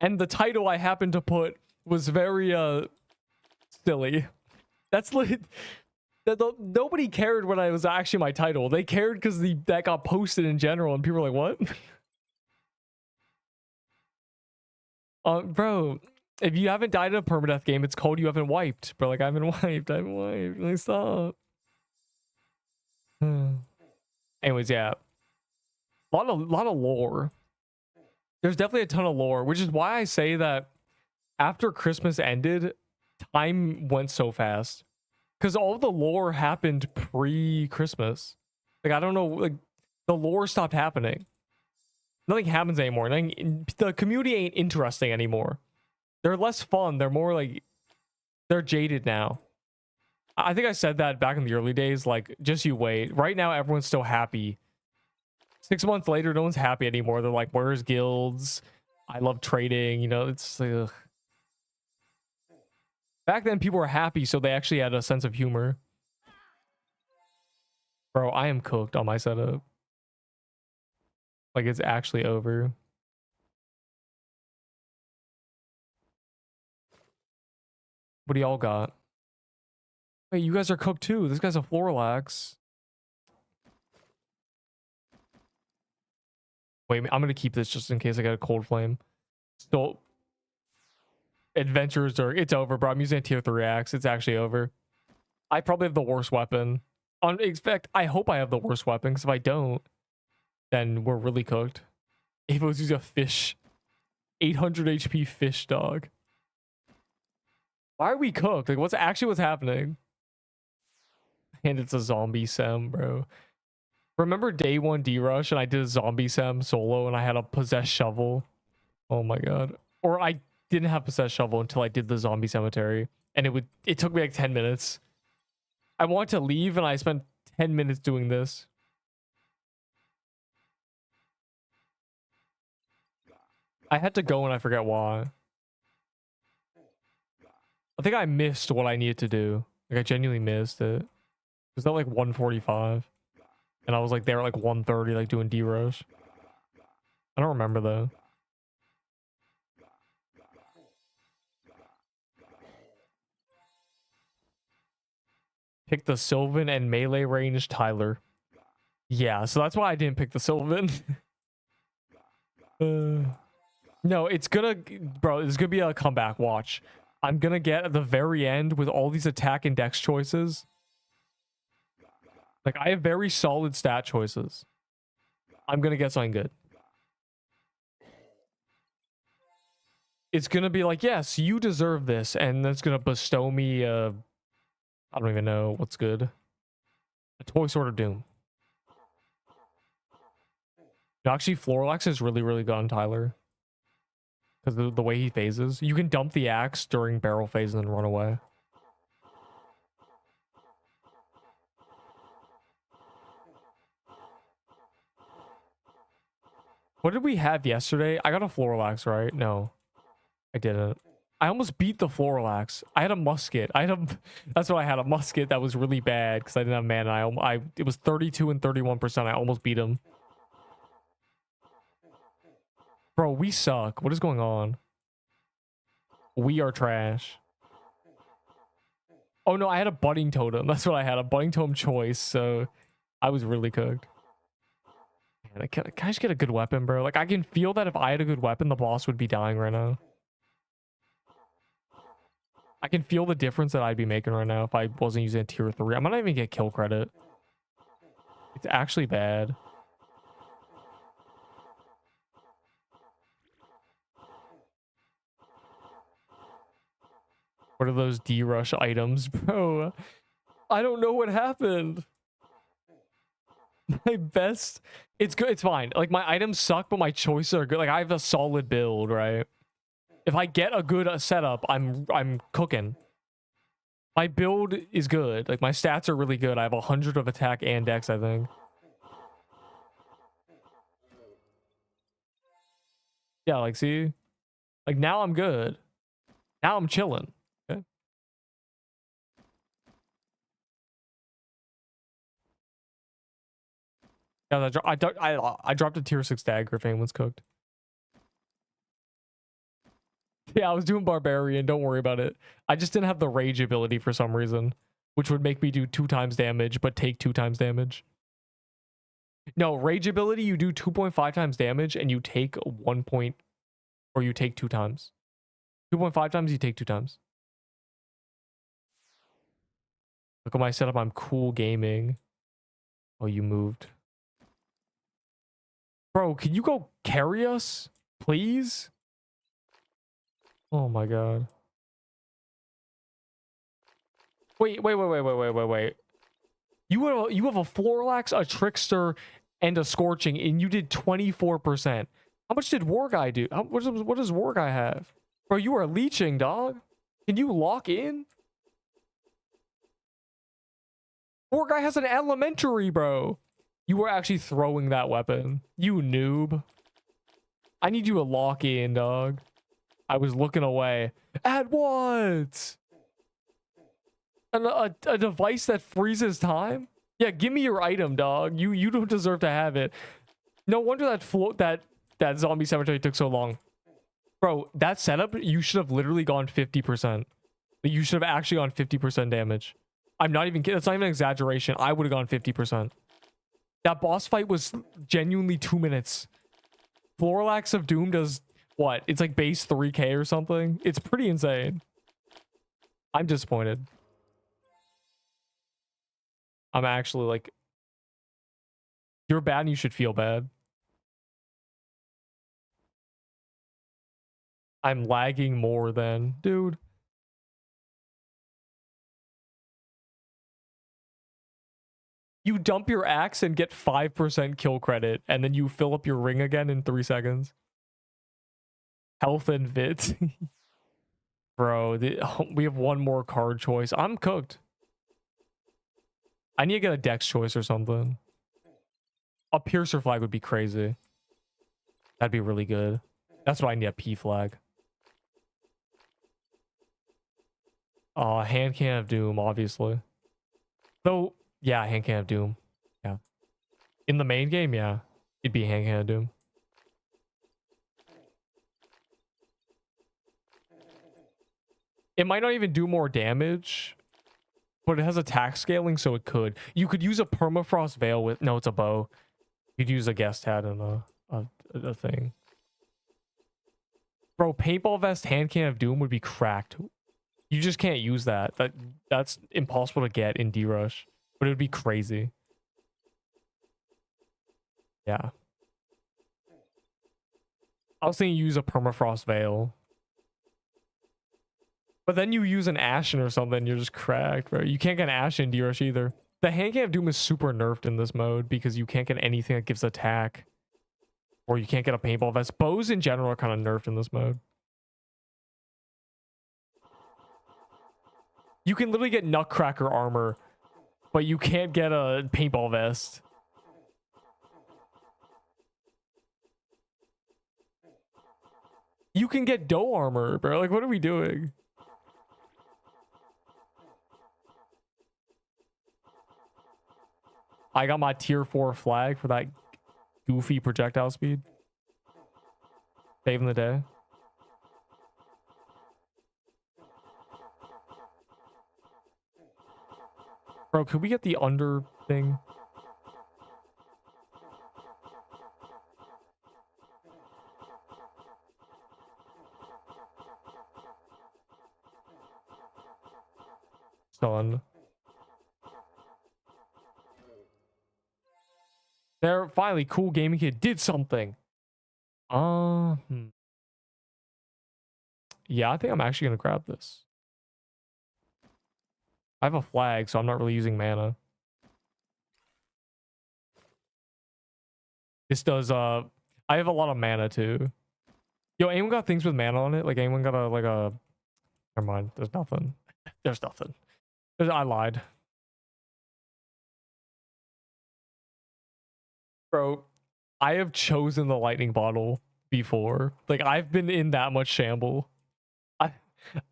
And the title I happened to put was very silly. That's like nobody cared when I was actually my title. They cared because that got posted in general, and people were like, "What?" Bro, if you haven't died in a permadeath game, it's called you haven't wiped. Bro, like I haven't wiped. I haven't wiped. Like stop. Anyways, yeah, a lot of lore. There's definitely a ton of lore, which is why I say that after Christmas ended, time went so fast. Because all the lore happened pre-Christmas. Like, I don't know, like, the lore stopped happening. Nothing happens anymore. The community ain't interesting anymore. They're less fun. They're more, like, they're jaded now. I think I said that back in the early days, like, just you wait. Right now, everyone's still happy. 6 months later, no one's happy anymore. They're like, where's guilds? I love trading. You know, it's ugh. Back then, people were happy, so they actually had a sense of humor. Bro, I am cooked on my setup. Like, it's actually over. What do y'all got? Wait, you guys are cooked too. This guy's a Floralax. Wait, I'm gonna keep this just in case I get a cold flame. Still, adventures are, it's over, bro. I'm using a tier 3 axe. It's actually over. I probably have the worst weapon. In fact, I hope I have the worst weapon, because if I don't, then we're really cooked. If it was using a fish, 800 HP fish dog. Why are we cooked? Like, what's happening? And it's a zombie sem, bro. Remember day 1 D-Rush and I did a zombie sem solo and I had a possessed shovel? Oh my god. Or I didn't have possessed shovel until I did the zombie cemetery. And it took me like 10 minutes. I wanted to leave and I spent 10 minutes doing this. I had to go and I forget why. I think I missed what I needed to do. Like, I genuinely missed it. It was at like 1:45. And I was like there at like 1:30, like doing D-Rush. I don't remember though. Pick the Sylvan and melee range Tyler. Yeah, so that's why I didn't pick the Sylvan. No, it's gonna, bro, it's gonna be a comeback. Watch. I'm gonna get at the very end with all these attack and dex choices. Like, I have very solid stat choices. I'm gonna get something good. It's gonna be like, yes, you deserve this, and that's gonna bestow me I don't even know what's good. A Toy Sword of Doom. No, actually, Floralax is really, really good on Tyler. Because of the way he phases. You can dump the axe during barrel phase and then run away. What did we have yesterday? I got a Floralax, right? No, I didn't. I almost beat the Floralax. I had a musket. That's what I had, a musket that was really bad because I didn't have mana. It was 32 and 31%. I almost beat him. Bro, we suck. What is going on? We are trash. Oh no, I had a budding totem. That's what I had, a budding totem choice. So I was really cooked. Man, can I just get a good weapon, bro? Like, I can feel that if I had a good weapon, the boss would be dying right now. I can feel the difference that I'd be making right now if I wasn't using a tier 3. I might not even get kill credit. It's actually bad. What are those D-Rush items, bro? I don't know what happened. My best... It's good. It's fine. Like, my items suck, but my choices are good. Like, I have a solid build, right? If I get a good setup, I'm cooking. My build is good. Like, my stats are really good. I have 100 of attack and dex, I think. Yeah, like, see? Like, now I'm good. Now I'm chilling. Okay. Yeah, I dropped a tier 6 dagger if anyone's cooked. Yeah, I was doing barbarian. Don't worry about it. I just didn't have the rage ability for some reason, which would make me do 2 times damage, but take 2 times damage. No, rage ability, you do 2.5 times damage and you take 1 point, or you take 2 times. 2.5 times, you take 2 times. Look at my setup. I'm cool gaming. Oh, you moved. Bro, can you go carry us, please? Oh my god. Wait. You have a Florlax, a Trickster, and a Scorching, and you did 24%. How much did War Guy do? What does War Guy have? Bro, you are leeching, dog. Can you lock in? War Guy has an elementary, bro. You were actually throwing that weapon. You noob. I need you to lock in, dog. I was looking away. At what? A device that freezes time? Yeah, give me your item, dog. You don't deserve to have it. No wonder that zombie cemetery took so long. Bro, that setup, you should have literally gone 50%. You should have actually gone 50% damage. I'm not even kidding. That's not even an exaggeration. I would have gone 50%. That boss fight was genuinely 2 minutes. Florlax of Doom does what? It's like base 3k or something. It's pretty insane. I'm disappointed. I'm actually like, you're bad and you should feel bad. I'm lagging more than, dude. You dump your axe and get 5% kill credit, and then you fill up your ring again in 3 seconds. Health and vit. Bro, we have one more card choice. I'm cooked. I need to get a dex choice or something. A piercer flag would be crazy. That'd be really good. That's what I need, a P flag. Hand can of doom, obviously. Though, yeah, hand can of doom. Yeah. In the main game, yeah. It'd be hand can of doom. It might not even do more damage, but it has attack scaling, so it could. You could use a permafrost veil with... No, it's a bow. You'd use a guest hat and a thing. Bro, paintball vest hand can of doom would be cracked. You just can't use that. That's impossible to get in D-Rush. But it would be crazy. Yeah. I was thinking use a permafrost veil. But then you use an Ashen or something, you're just cracked, bro. You can't get an Ashen in D-Rush either. The hand can of doom is super nerfed in this mode because you can't get anything that gives attack. Or you can't get a paintball vest. Bows in general are kind of nerfed in this mode. You can literally get Nutcracker armor, but you can't get a paintball vest. You can get dough armor, bro. Like, what are we doing? I got my tier 4 flag for that goofy projectile speed. Saving the day. Bro, could we get the under thing? Son. There, finally, cool gaming kid did something. Yeah, I think I'm actually gonna grab this. I have a flag, so I'm not really using mana. This does, I have a lot of mana too. Yo, anyone got things with mana on it? Like, anyone got a... Never mind, there's nothing. There's nothing. I lied. Bro, I have chosen the lightning bottle before. Like, I've been in that much shamble.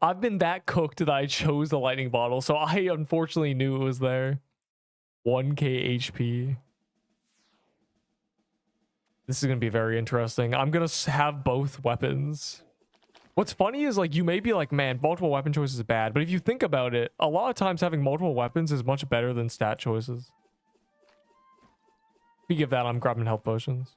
I've been that cooked that I chose the lightning bottle, so I unfortunately knew it was there. 1k HP. This is gonna be very interesting. I'm gonna have both weapons. What's funny is, like, you may be like, man, multiple weapon choices is bad, but if you think about it, a lot of times having multiple weapons is much better than stat choices. Speaking of that, I'm grabbing health potions.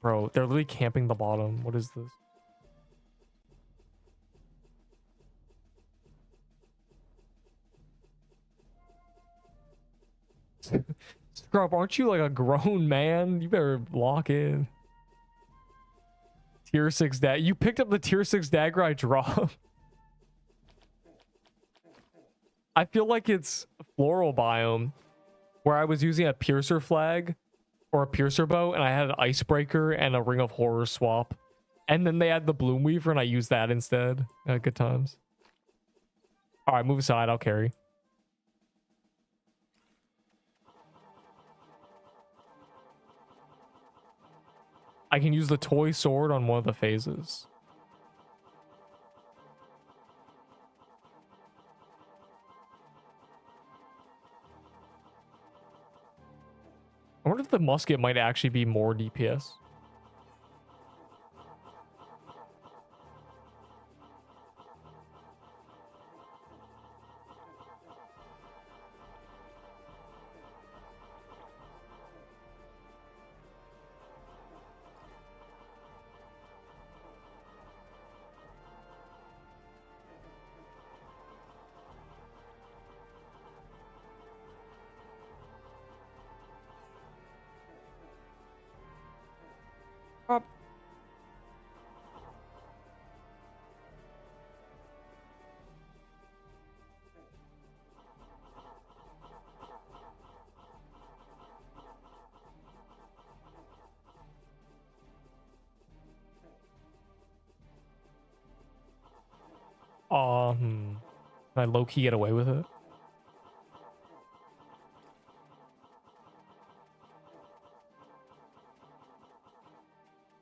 Bro, they're literally camping the bottom. What is this? Scrub, aren't you like a grown man? You better lock in. Tier 6 dagger. You picked up the tier 6 dagger I dropped. I feel like it's floral biome where I was using a piercer flag or a piercer bow and I had an icebreaker and a ring of horror swap. And then they had the bloom weaver and I used that instead. Good times. All right, move aside. I'll carry. I can use the toy sword on one of the phases. I wonder if the musket might actually be more DPS. Up. Can I low-key get away with it?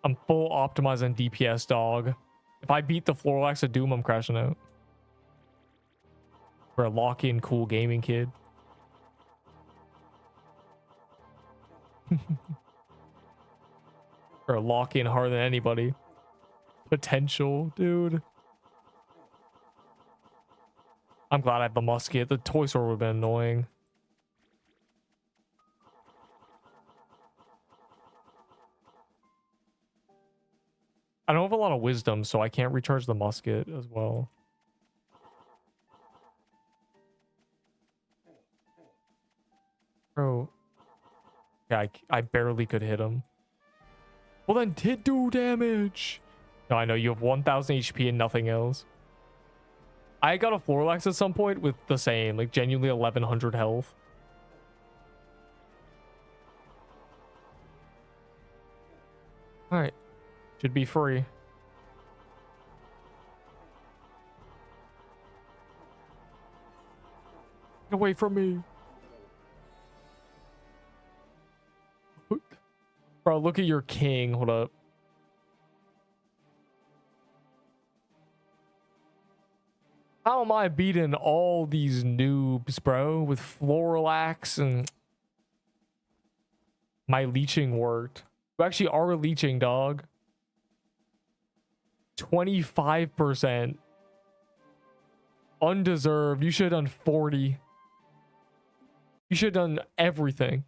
I'm full optimized on DPS, dog. If I beat the Floralax of Doom, I'm crashing out. For a lock-in cool gaming kid. For a lock-in harder than anybody. Potential, dude. I'm glad I have the musket. The toy sword would have been annoying. I don't have a lot of wisdom, so I can't recharge the musket as well. Bro. Yeah, I barely could hit him. Well, then did do damage. No, I know you have 1000 HP and nothing else. I got a Floralax at some point with the same, like genuinely 1100 health. All right, should be free. Get away from me. Bro, look at your king. Hold up. How am I beating all these noobs, bro? With Floralax and... My leeching worked. You actually are leeching, dog. 25%. Undeserved. You should have done 40. You should have done everything.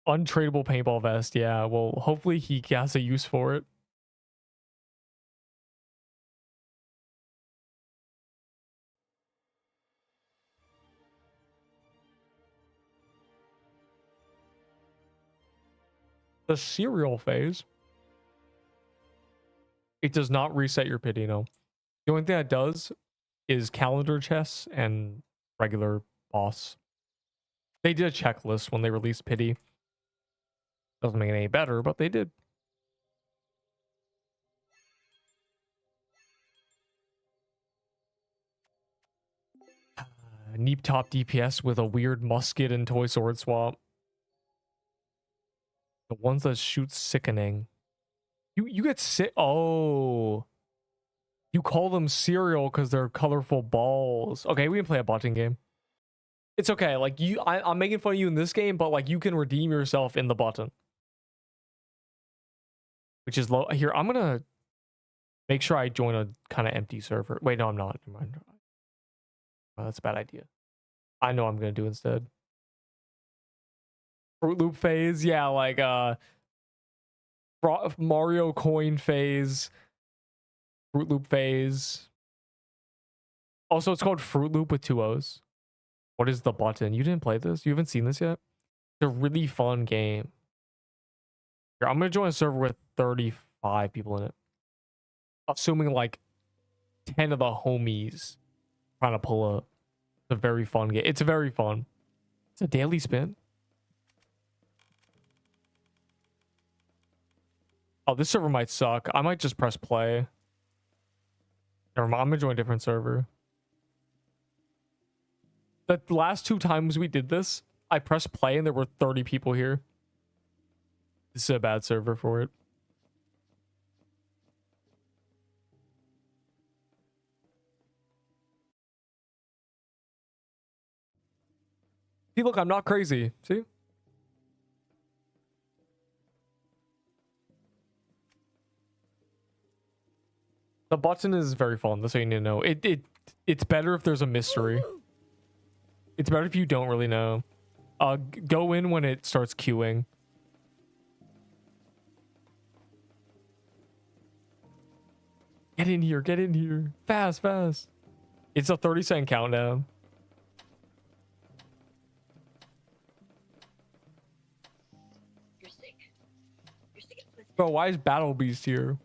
Untradeable paintball vest. Yeah, well, hopefully he has a use for it. The cereal phase. It does not reset your pity, no. The only thing that does is calendar chess and regular boss. They did a checklist when they released pity. Doesn't make it any better, but they did. Neep top DPS with a weird musket and toy sword swap. The ones that shoot sickening. You get sick. Oh, you call them cereal because they're colorful balls. Okay, we can play a button game. It's okay. Like I'm making fun of you in this game, but like you can redeem yourself in the button, which is low. Here, I'm gonna make sure I join a kind of empty server. Wait, no, I'm not. Never mind. Oh, that's a bad idea. I know what I'm gonna do instead. Fruit Loop phase, yeah, like Mario coin phase, Fruit Loop phase. Also, it's called Fruit Loop with 2 O's. What is the button? You didn't play this? You haven't seen this yet? It's a really fun game. Here, I'm gonna join a server with 35 people in it. Assuming like 10 of the homies trying to pull up. It's a very fun game. It's very fun. It's a daily spin. Oh, this server might suck. I might just press play. Never mind, I'm gonna join a different server. The last 2 times we did this, I pressed play and there were 30 people here. This is a bad server for it. See, look, I'm not crazy. See? The button is very fun. That's what you need to know. It's better if there's a mystery. It's better if you don't really know. Go in when it starts queuing. Get in here. Get in here. Fast, fast. It's a 30-second countdown. You're sick. You're sick. Bro, why is Battle Beast here?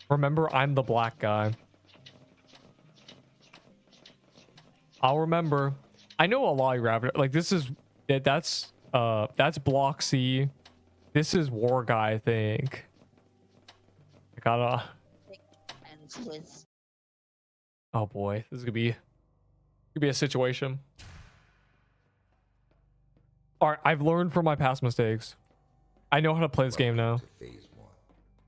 Remember, I'm the black guy. I'll remember. I know a lot of rabbit. Like this is that's Block C. This is War Guy, I think. I gotta. Oh boy, this is gonna be a situation. All right, I've learned from my past mistakes. I know how to play this game now.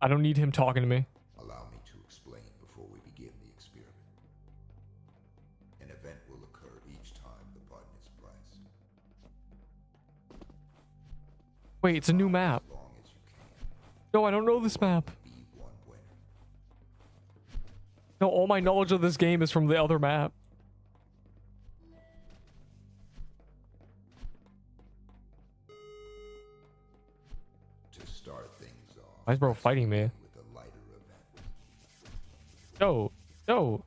I don't need him talking to me. Allow me to explain before we begin the experiment. An event will occur each time the button is pressed. Wait, it's a new map. As long as you can. No, I don't know this map. Be one winner. No, all my knowledge of this game is from the other map. To start things off. Why is bro fighting me? With a lighter event. No, no.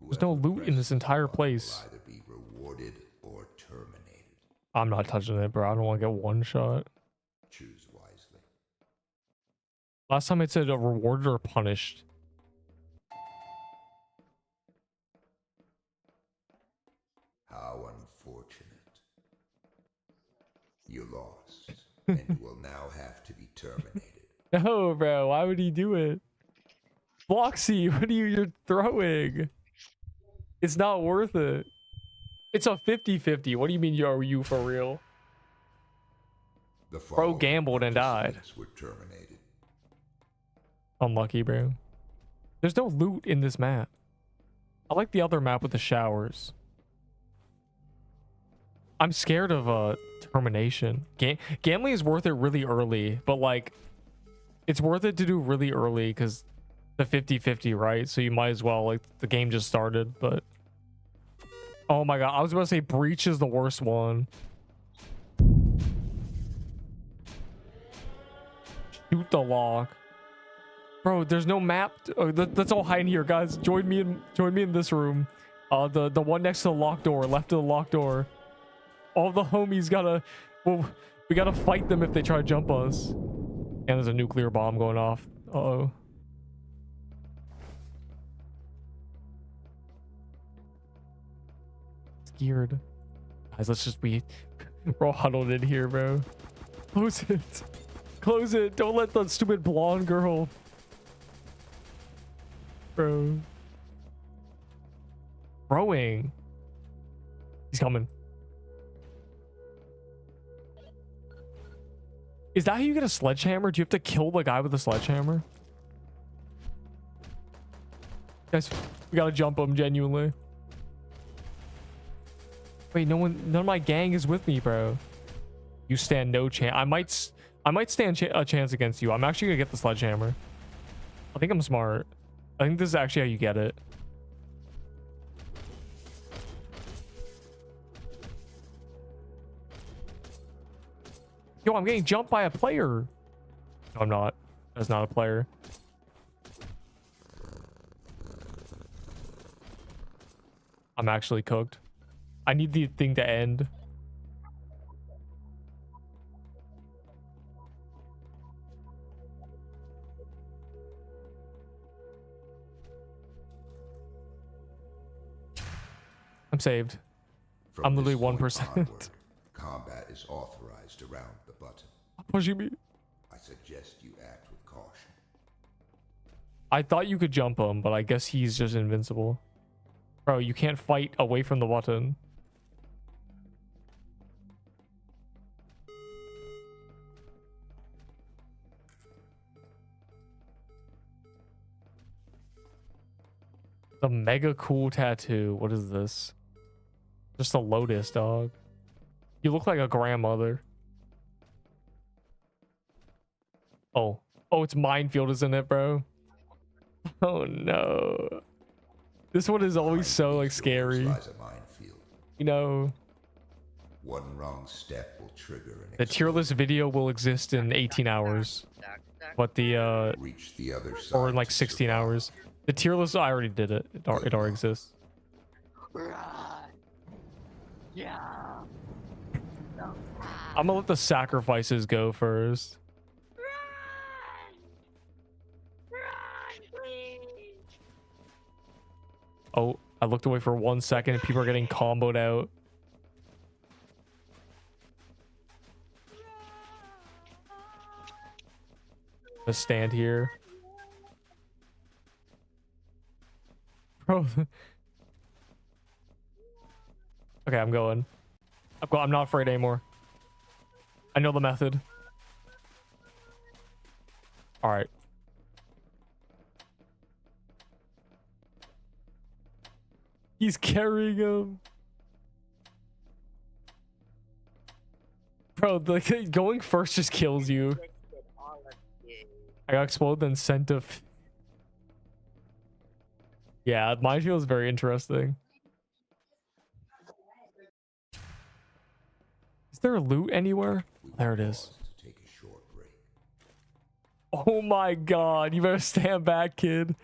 There's no loot in this entire place. Will either be rewarded or terminated. I'm not touching it, bro. I don't want to get one shot. Choose wisely. Last time it said a rewarded or punished. How unfortunate. You lost, and will now have to be terminated. No, bro. Why would he do it? Bloxy, what are you're throwing? It's not worth it. It's a 50-50. What do you mean are you for real? The Bro gambled and died. Were terminated. Unlucky, bro. There's no loot in this map. I like the other map with the showers. I'm scared of termination. Gambling is worth it really early, but like it's worth it to do really early because the 50-50, right? So you might as well, like, the game just started, but oh my god, I was about to say Breach is the worst one. Shoot the lock. Bro, there's no map. Let's all hide in here, guys. Join me in this room. The one next to the locked door, left of the locked door. All the homies gotta... Well, we gotta fight them if they try to jump us. And there's a nuclear bomb going off. Uh-oh. Scared. Guys, let's just be... We're all huddled in here, bro. Close it. Close it. Don't let the stupid blonde girl... Bro. Throwing. He's coming. Is that how you get a sledgehammer? Do you have to kill the guy with a sledgehammer? Guys, we gotta jump him, genuinely. Wait, none of my gang is with me, bro. You stand no chance. I might stand a chance against you. I'm actually gonna get the sledgehammer. I think I'm smart. I think this is actually how you get it. Yo, I'm getting jumped by a player. No, I'm not. That's not a player. I'm actually cooked. I need the thing to end. I'm saved. From I'm literally this point 1%. onward, combat is authorized around the button. What do you mean? I suggest you act with caution. I thought you could jump him, but I guess he's just invincible. Bro, you can't fight away from the button. The mega cool tattoo. What is this? Just a lotus, dog. You look like a grandmother. Oh. Oh, it's minefield, isn't it, bro? Oh, no. This one is always so, like, scary. You know. One wrong step will trigger an The tier list video will exist in 18 hours. But the, reach the other side or in, like, 16 hours. The tier list, I already did it. It already exists. Yeah. I'm gonna let the sacrifices go first. Oh, I looked away for 1 second and people are getting comboed out. Just stand here. Bro. Okay, I'm going. I'm not afraid anymore. I know the method. All right. He's carrying him. Bro, going first just kills you. I got exploded then sent to... Yeah, mine feels very interesting. Is there a loot anywhere? There it is. Oh my god, you better stand back, kid.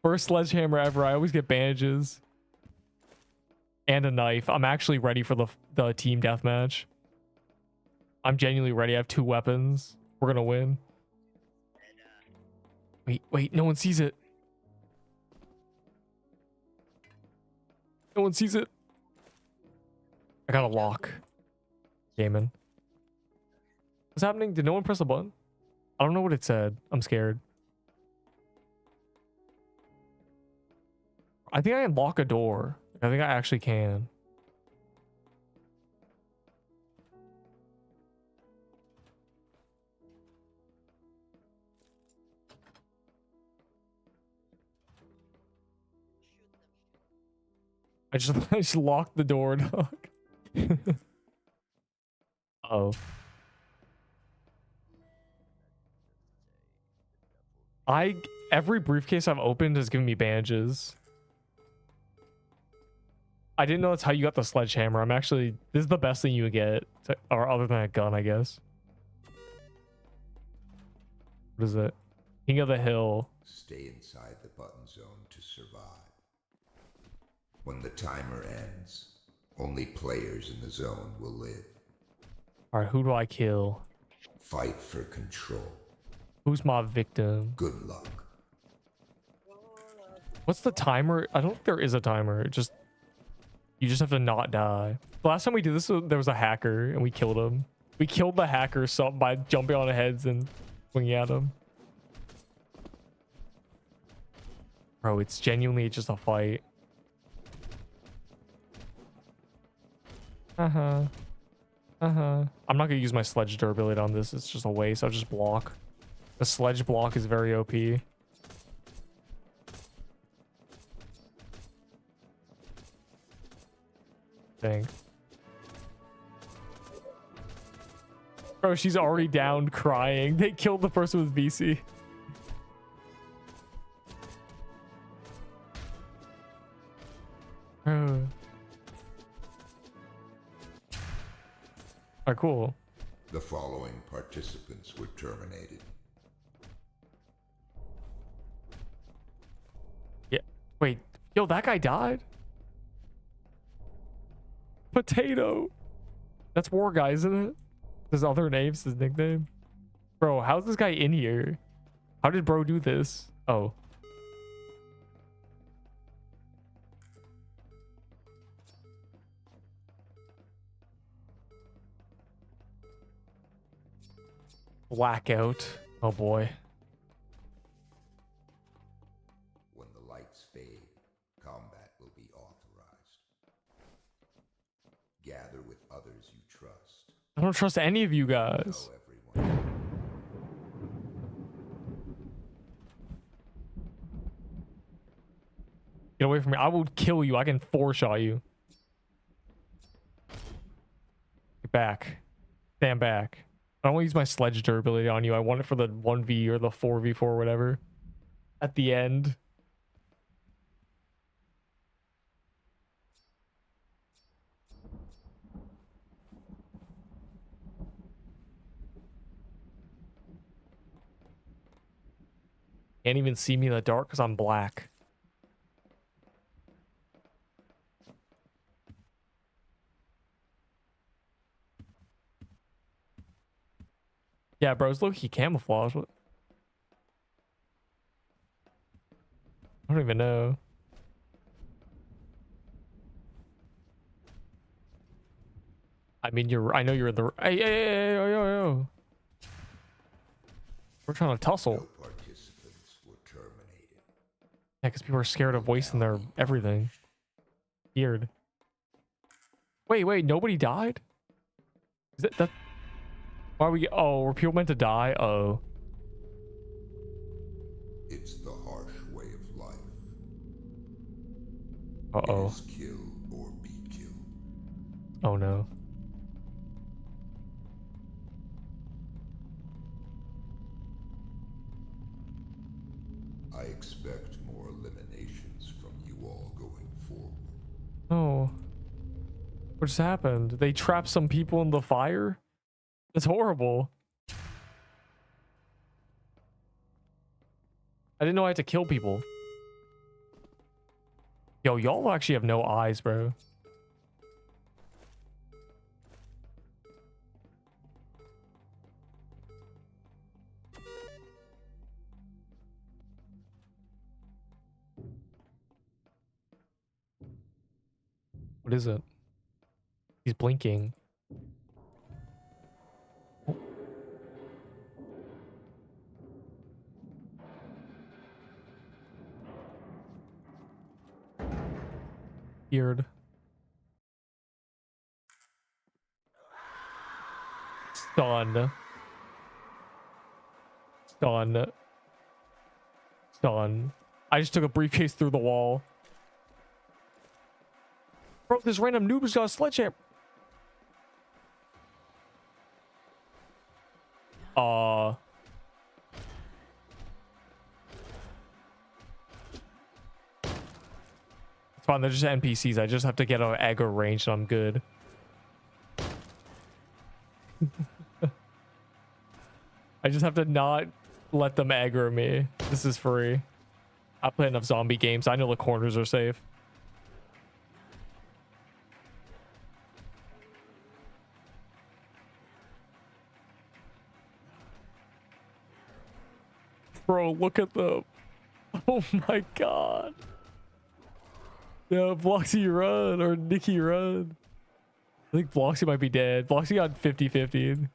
First sledgehammer ever. I always get bandages. And a knife. I'm actually ready for the team deathmatch. I'm genuinely ready. I have 2 weapons. We're gonna win. Wait, no one sees it. No one sees it. I got a lock. Gaming. What's happening? Did no one press a button? I don't know what it said. I'm scared. I think I can lock a door. I think I actually can. I just locked the door, dog. Oh. Every briefcase I've opened has given me bandages. I didn't know that's how you got the sledgehammer. This is the best thing you would get, or other than a gun, I guess. What is it? King of the Hill. Stay inside the button zone to survive. When the timer ends, only players in the zone will live. Alright, who do I kill? Fight for control. Who's my victim? Good luck. What's the timer? I don't think there is a timer. You just have to not die. The last time we did this, there was a hacker and we killed him. We killed the hacker by jumping on heads and swinging at him. Bro, it's genuinely just a fight. I'm not gonna use my sledge durability on this. It's just a waste. I'll just block. The sledge block is very OP. Dang. Bro, she's already down crying. They killed the person with VC. Alright, cool. The following participants were terminated. Yeah. Wait. Yo, that guy died? Potato. That's War Guy, isn't it? His other name's his nickname. Bro, how's this guy in here? How did bro do this? Oh. Blackout. Oh boy. When the lights fade, combat will be authorized. Gather with others you trust. I don't trust any of you guys. Know everyone. Get away from me. I will kill you. I can four-shot you. Get back. Stand back. I don't want to use my sledge durability on you. I want it for the 1v or the 4v4 or whatever. At the end. Can't even see me in the dark because I'm black. Yeah, bro, it's low-key camouflage. What? I don't even know. I mean, I know you're in the... Hey, yo. We're trying to tussle. No participants were terminated. Yeah, because people are scared of wasting their everything. Weird. Wait, nobody died? Is that... Why are we... Oh, were people meant to die? Oh. It's the harsh way of life. Uh-oh. It is kill or be killed. Oh, no. I expect more eliminations from you all going forward. Oh. What just happened? They trapped some people in the fire? That's horrible. I didn't know I had to kill people. Yo, y'all actually have no eyes, bro. What is it? He's blinking. Weird. Stun. I just took a briefcase through the wall. Bro, this random noob's got a sledgehammer. It's fine, they're just NPCs. I just have to get an aggro range and I'm good. I just have to not Let them aggro me. This is free. I play enough zombie games. I know the corners are safe. Bro, look at them. Oh my god. Yeah, Bloxy run or Nikki run. I think Bloxy might be dead. Bloxy got 50-50.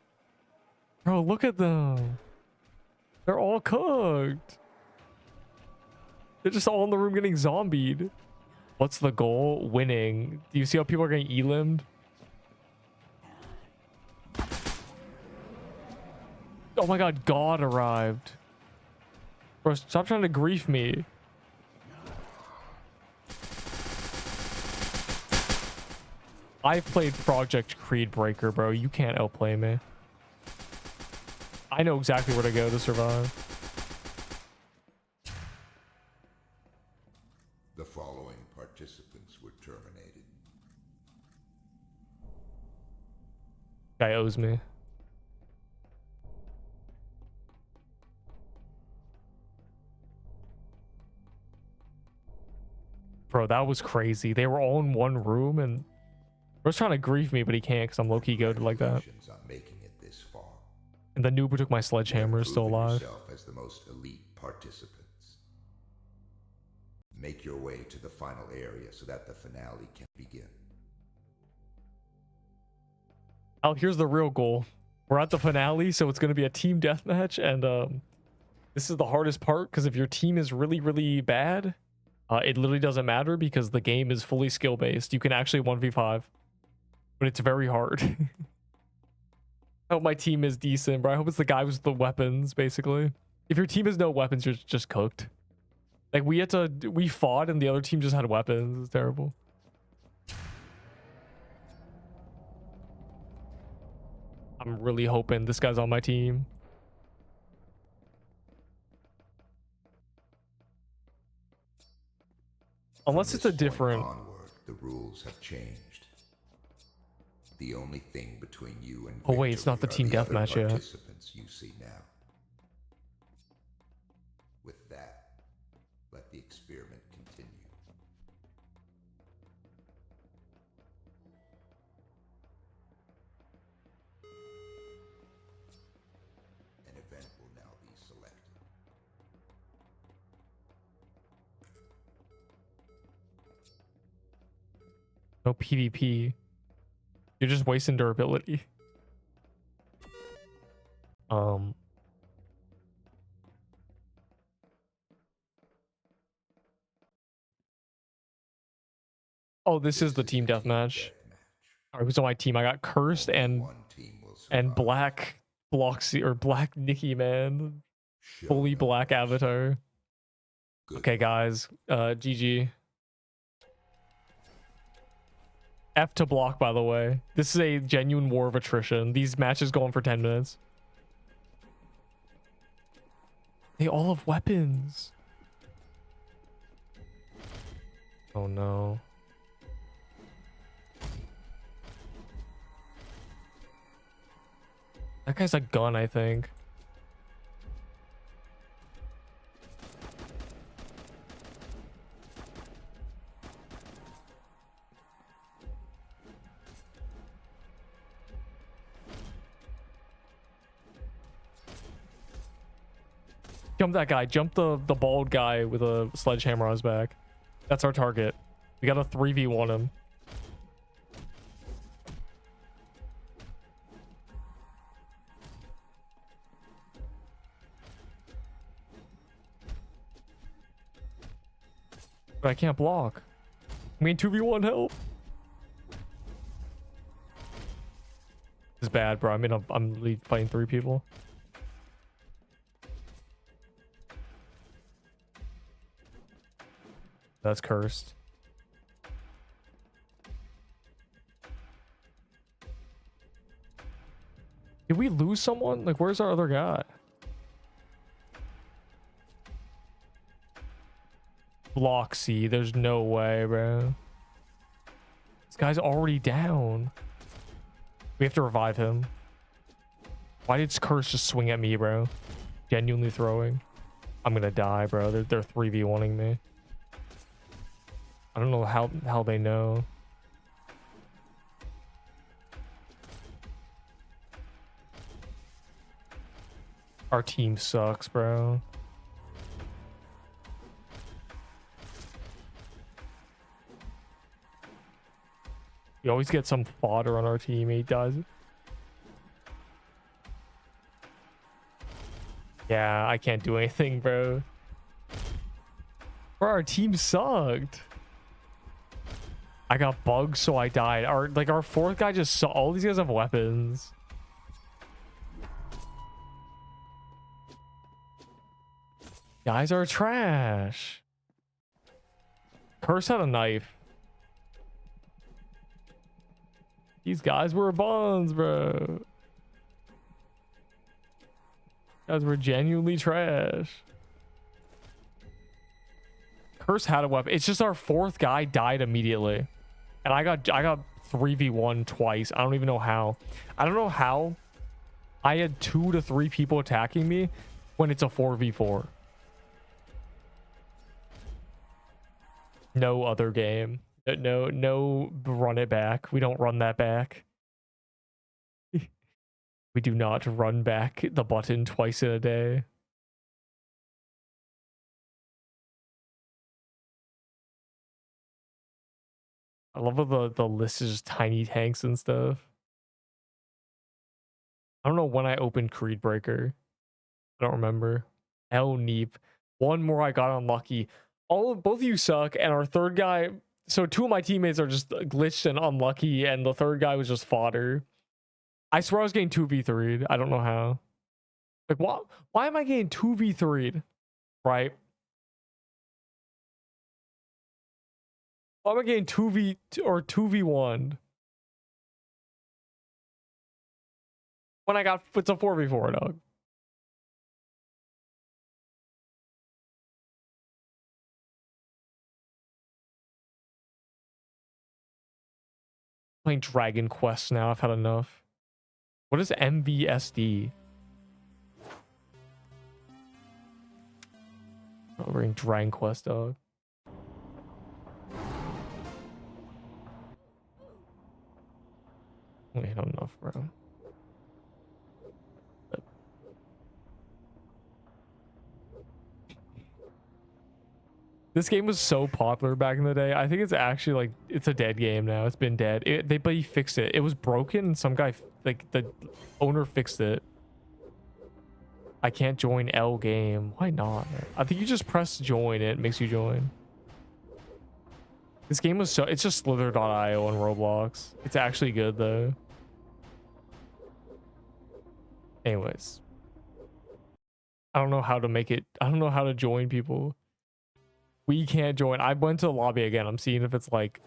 Bro, look at them. They're all cooked. They're just all in the room getting zombied. What's the goal? Winning. Do you see how people are getting elimed? Oh my god, God arrived. Bro, stop trying to grief me. I played Project Creed Breaker, bro. You can't outplay me. I know exactly where to go to survive. The following participants were terminated. Guy owes me. Bro, that was crazy. They were all in one room and was trying to grief me, but he can't because I'm low-key goaded like that. Congratulations on making it this far. And the noob who took my sledgehammer is still Proven alive. yourself as the most elite participants. Make your way to the final area so that the finale can begin. Oh, here's the real goal. We're at the finale, so it's going to be a team deathmatch, and this is the hardest part because if your team is really, really bad, it literally doesn't matter because the game is fully skill-based. You can actually 1v5, but it's very hard. I hope my team is decent, bro. I hope it's the guy with the weapons, basically. If your team has no weapons, you're just cooked. Like, we fought and the other team just had weapons. It's terrible. I'm really hoping this guy's on my team. Unless it's a different... Onward, the rules have changed. The only thing between you and Oh wait, it's not the team other deathmatch yet. participants you see now. With that, let the experiment continue. An event will now be selected. No PvP. You're just wasting durability. Oh, this is the team deathmatch. I was on my team. I got cursed and One team will survive. black Bloxy or black Nikki, man. Show Fully no black mercy. avatar. Good Okay, luck. guys. GG. F to block, by the way. This is a genuine war of attrition. These matches go on for 10 minutes. They all have weapons. Oh no. That guy's a gun, I think. Jump that guy. Jump the bald guy with a sledgehammer on his back. That's our target. We gotta 3v1 him. But I can't block. I mean, 2v1 help. This is bad, bro. I mean, I'm fighting 3 people. That's cursed. Did we lose someone? Like, where's our other guy? Bloxy, there's no way, bro. This guy's already down. We have to revive him. Why did Curse just swing at me, bro? Genuinely throwing. I'm gonna die, bro. They're 3v1ing me. I don't know how they know. Our team sucks, bro. You always get some fodder on our team. He does. Yeah, I can't do anything, bro. Bro, our team sucked. I got bugged, so I died. Our fourth guy just saw. All these guys have weapons. Guys are trash. Curse had a knife. These guys were buns, bro. Guys were genuinely trash. Curse had a weapon. It's just our fourth guy died immediately. And I got 3v1 twice. I don't even know how. I don't know how I had 2 to 3 people attacking me when it's a 4v4. No other game. No, run it back. We don't run that back. We do not run back the button twice in a day. I love how the list is just tiny tanks and stuff. I don't know when I opened Creed Breaker. I don't remember. El Neep. One more I got unlucky. Both of you suck, and our third guy. So 2 of my teammates are just glitched and unlucky, and the third guy was just fodder. I swear I was getting 2v3'd. I don't know how. Like, why am I getting 2v3'd? Right? Why am I getting 2v or 2v1? When it's a 4v4, dog. Playing Dragon Quest now. I've had enough. What is MVSD? Oh, we're in Dragon Quest, dog. We had enough, bro. This game was so popular back in the day. I think it's actually like it's a dead game now. It's been dead. But he fixed it. It was broken. And some guy, like the owner, fixed it. I can't join L game. Why not? I think you just press join. It makes you join. This game was so. It's just Slither.io on Roblox. It's actually good though. Anyways, I don't know how to make it. I don't know how to join people. We can't join. I went to the lobby again. I'm seeing if it's like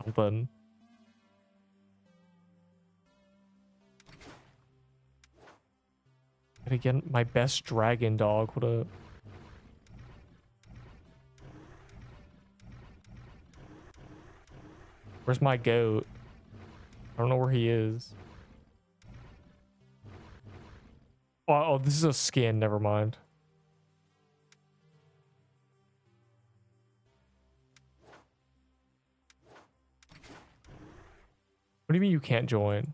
something. And again, my best dragon dog. What up? Where's my goat? I don't know where he is. Oh, this is a skin. Never mind. What do you mean you can't join?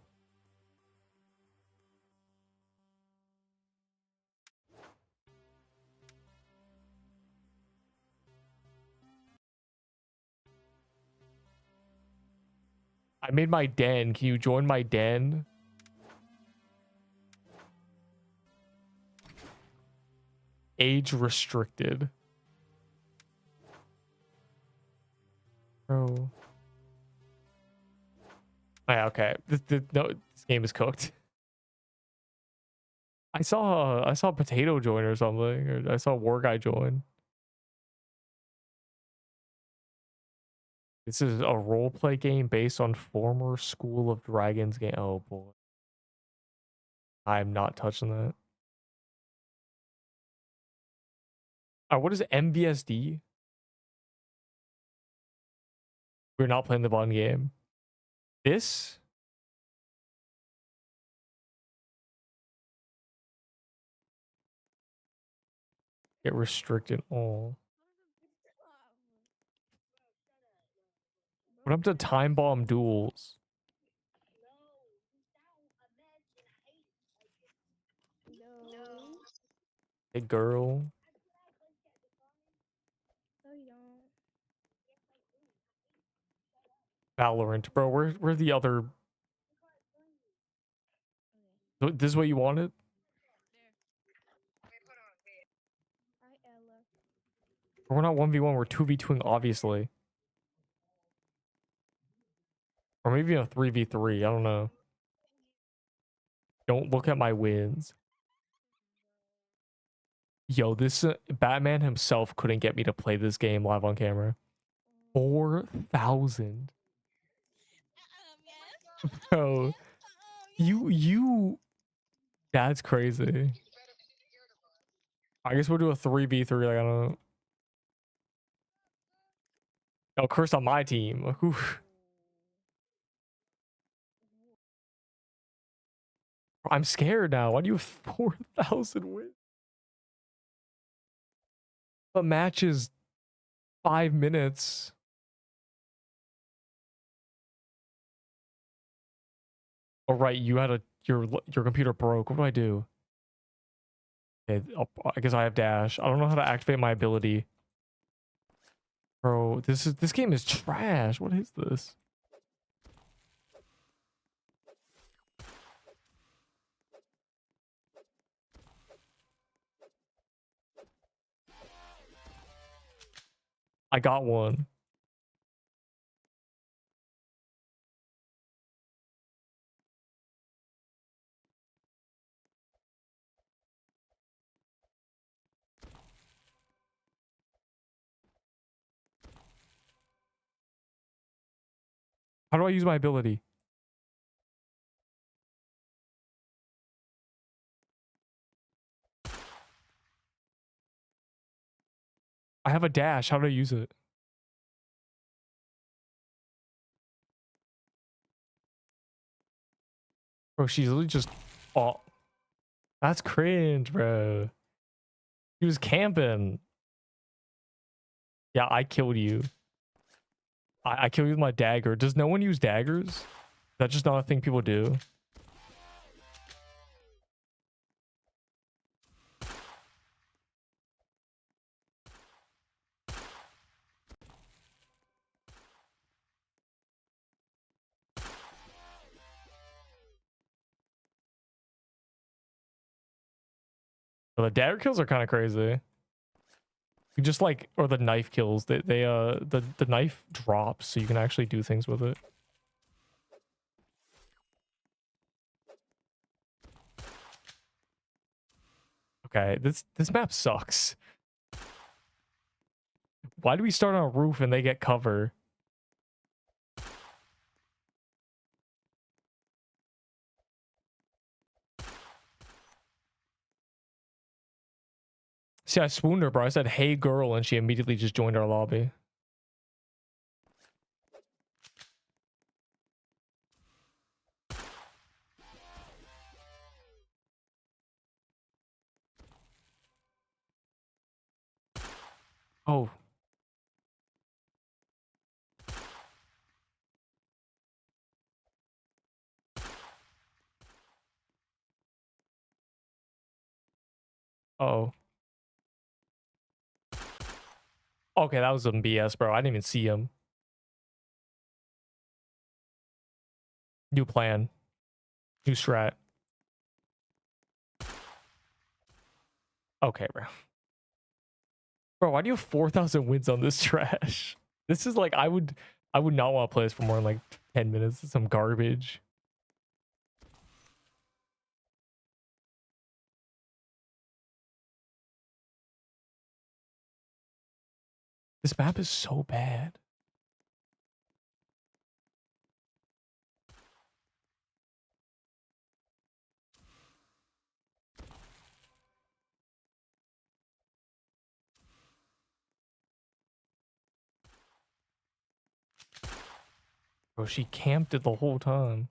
I made my den. Can you join my den? Age restricted. Bro. Oh, yeah, okay. No, this game is cooked. I saw Potato join or something, or I saw War Guy join. This is a roleplay game based on former School of Dragons game. Oh boy. I'm not touching that. What is MVSD? We're not playing the button game. This? Get restricted all. What up to time bomb duels? No. Hey girl. No, you don't. Valorant, bro. Where's the other? This is what you wanted? Hi, Ella. We're not 1v1, we're 2v2ing, obviously. Or maybe a 3v3, I don't know. Don't look at my wins. Yo, this Batman himself couldn't get me to play this game live on camera. 4,000. Bro, you, that's crazy. I guess we'll do a 3v3, like, I don't know. Oh, curse on my team. Oof. I'm scared now. Why do you have 4,000 wins? The match is 5 minutes. Oh, right. You had your computer broke. What do I do? Okay, I guess I have dash. I don't know how to activate my ability. Bro, this game is trash. What is this? I got one. How do I use my ability? I have a dash. How do I use it? Bro, she's literally just... Oh, that's cringe, bro. He was camping. Yeah, I killed you. I killed you with my dagger. Does no one use daggers? Is that just not a thing people do? But the dagger kills are kind of crazy. You just like, or the knife kills. The knife drops, so you can actually do things with it. Okay, this map sucks. Why do we start on a roof and they get cover? See, I swooned her, bro. I said, "Hey, girl," and she immediately just joined our lobby. Oh. Uh-oh. Okay, that was some BS, bro. I didn't even see him. New plan. New strat. Okay, bro. Bro, why do you have 4,000 wins on this trash? This is like, I would not want to play this for more than like 10 minutes. It's some garbage. This map is so bad. Bro, she camped it the whole time.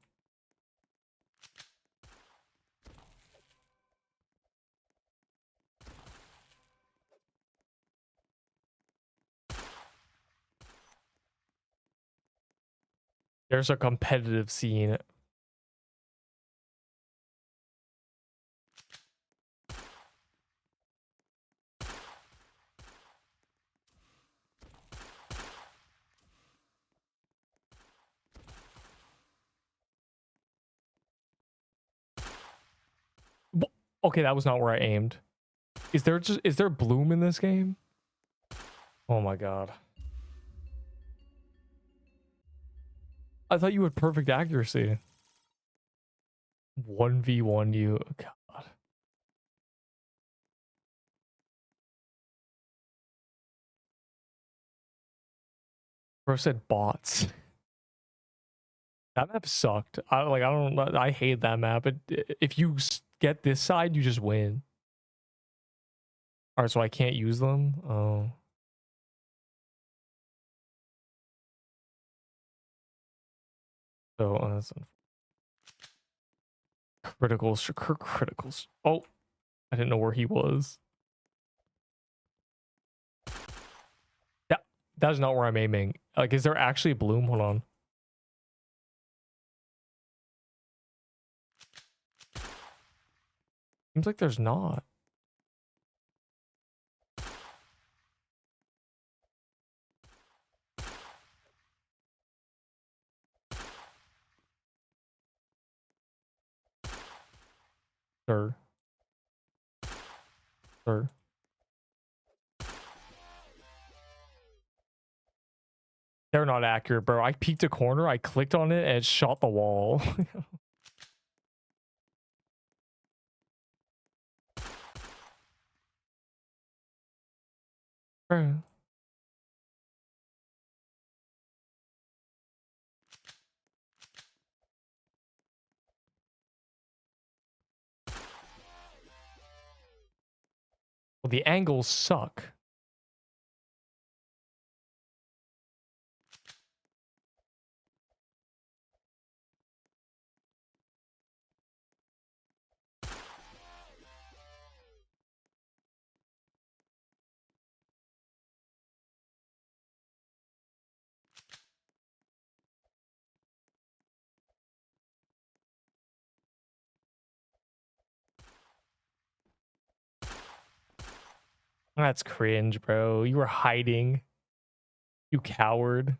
There's a competitive scene. Okay, that was not where I aimed. Is there bloom in this game? Oh my god. I thought you had perfect accuracy. 1v1 you. God. Bro said bots. That map sucked. I hate that map. If you get this side, you just win. All right, so I can't use them. Oh. So that's criticals. Oh, I didn't know where he was. That is not where I'm aiming. Like, is there actually bloom? Hold on. Seems like there's not. Sir. Sir. They're not accurate, bro. I peeked a corner, I clicked on it, and it shot the wall. Bro. Well, the angles suck. That's cringe, bro. You were hiding. You coward.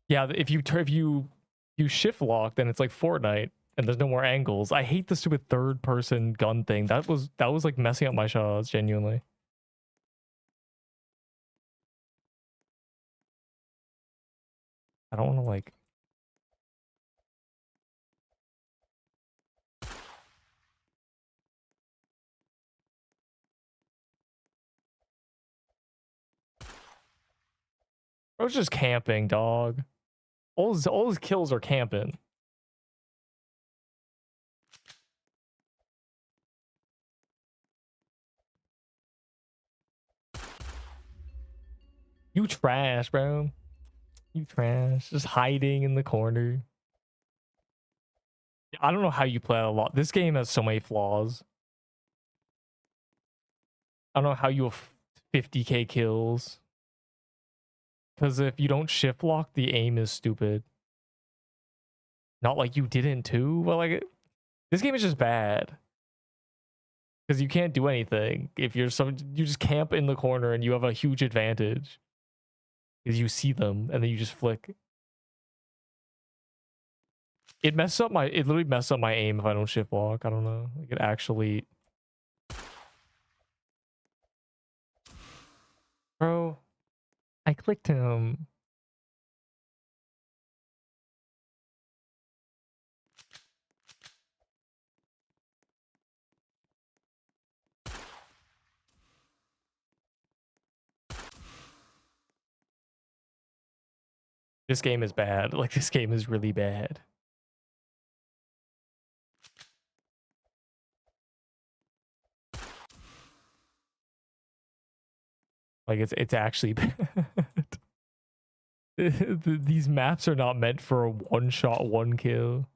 Yeah, if you shift lock, then it's like Fortnite, and there's no more angles. I hate the stupid third person gun thing. That was like messing up my shots, genuinely. I don't want to like. I was just camping, dog. All his kills are camping. You trash, bro. You trash. Just hiding in the corner. I don't know how you play a lot. This game has so many flaws. I don't know how you have 50k kills. Because if you don't shift lock, the aim is stupid. Not like you didn't too. Well, like this game is just bad. Because you can't do anything. If you just camp in the corner and you have a huge advantage. Because you see them and then you just flick. It literally messes up my aim if I don't shift lock. I don't know. Like it actually. Bro, I clicked him. This game is bad. Like this game is really bad. Like it's actually bad. These maps are not meant for a one shot, one kill.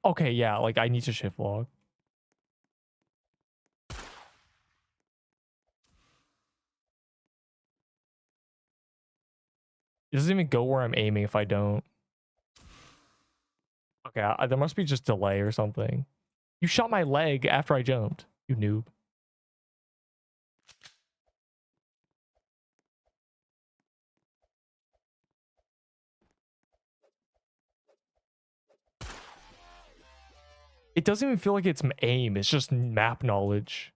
Okay, yeah, like I need to shift log. It doesn't even go where I'm aiming if I don't. Okay, there must be just delay or something. You shot my leg after I jumped, you noob. It doesn't even feel like it's aim, it's just map knowledge.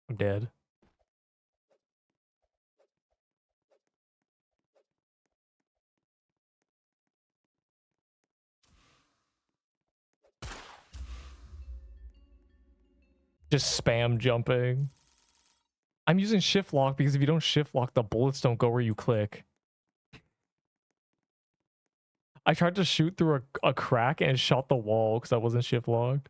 I'm dead. Just spam jumping. I'm using shift lock because if you don't shift lock, the bullets don't go where you click. I tried to shoot through a crack and it shot the wall because I wasn't shift locked.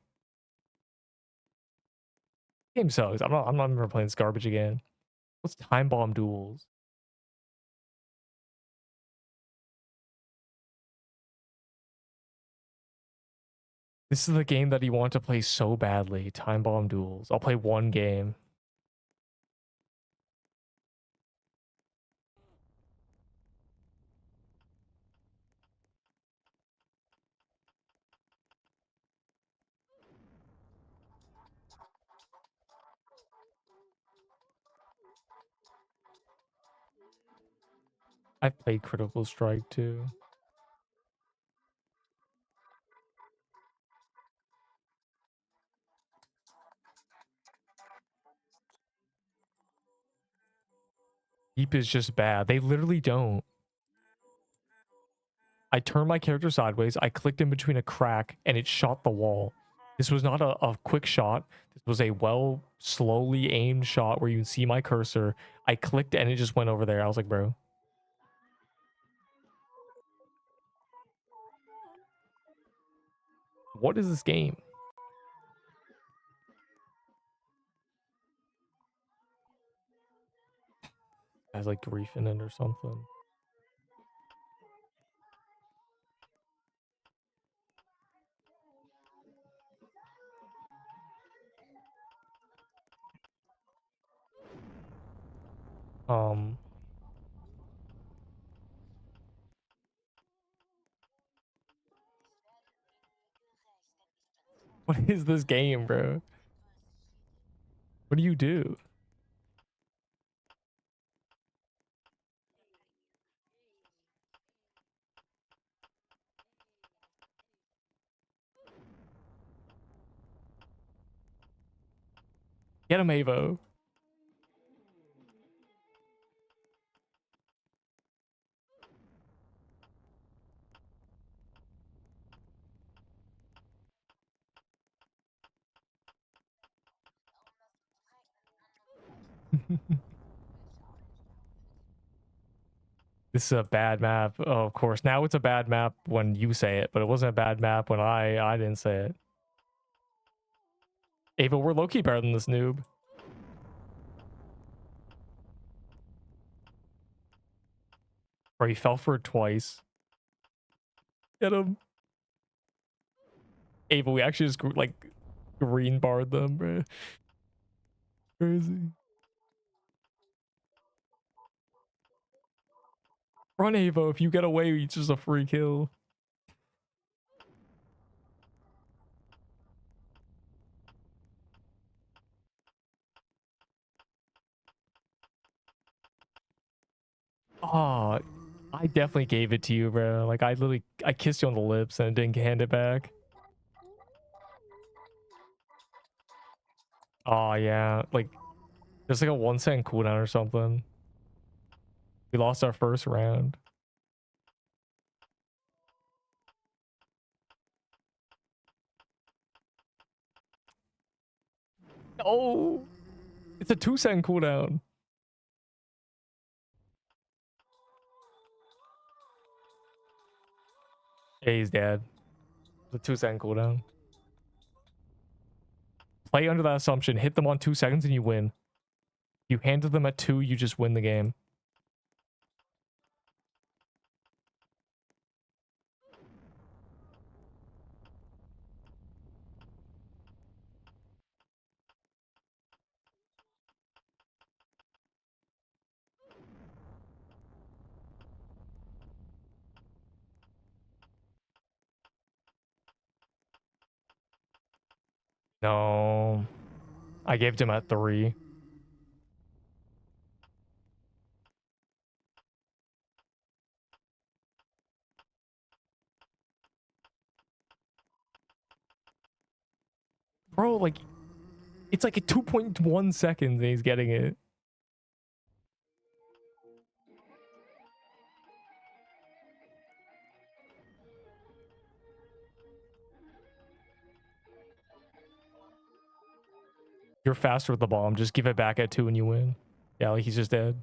Game sucks. I'm not ever playing this garbage again. What's time bomb duels? This is the game that you want to play so badly. Time bomb duels. I'll play one game. I've played Critical Strike too. Deep is just bad. They literally don't. I turned my character sideways. I clicked in between a crack and it shot the wall. This was not a quick shot. This was a slowly aimed shot where you can see my cursor. I clicked and it just went over there. I was like, bro. What is this game? Has like grief in it or something. Um, what is this game, bro? What do you do? Get him, Avo. This is a bad map. Oh, of course. Now it's a bad map when you say it, but it wasn't a bad map when I didn't say it. Ava, we're low-key better than this noob. Bro, he fell for it twice. Get him. Ava, we actually just like green barred them, bro. Crazy. Run, Avo. If you get away, it's just a free kill. Oh, I definitely gave it to you, bro. Like I kissed you on the lips and didn't hand it back. Oh yeah, like there's like a 1 second cooldown or something. We lost our first round. Oh, it's a 2 second cooldown. Yeah, he's dead. It's a 2 second cooldown. Play under that assumption. Hit them on 2 seconds and you win. You handle them at 2, you just win the game. No. I gave him at 3. Bro, like, it's like a 2.1 seconds and he's getting it. You're faster with the bomb. Just give it back at 2 and you win. Yeah, like he's just dead.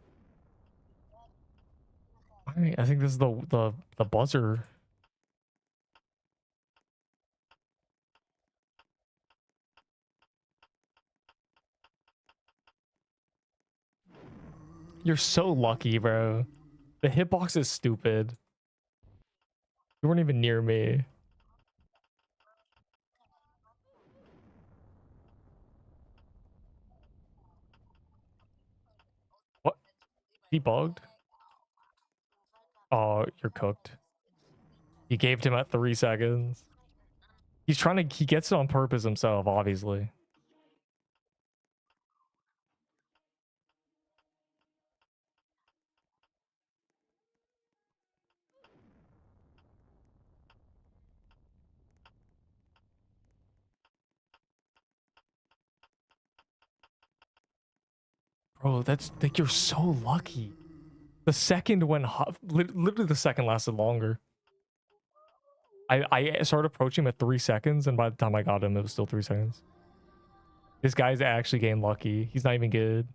All right, I think this is the buzzer. You're so lucky, bro. The hitbox is stupid. You weren't even near me. What? He bugged? Oh, you're cooked. You gave him at 3 seconds. He's trying to, he gets it on purpose himself, obviously. Bro, that's like, you're so lucky. The second went hot. Literally, the second lasted longer. I started approaching him at 3 seconds, and by the time I got him, it was still 3 seconds. This guy's actually getting lucky. He's not even good.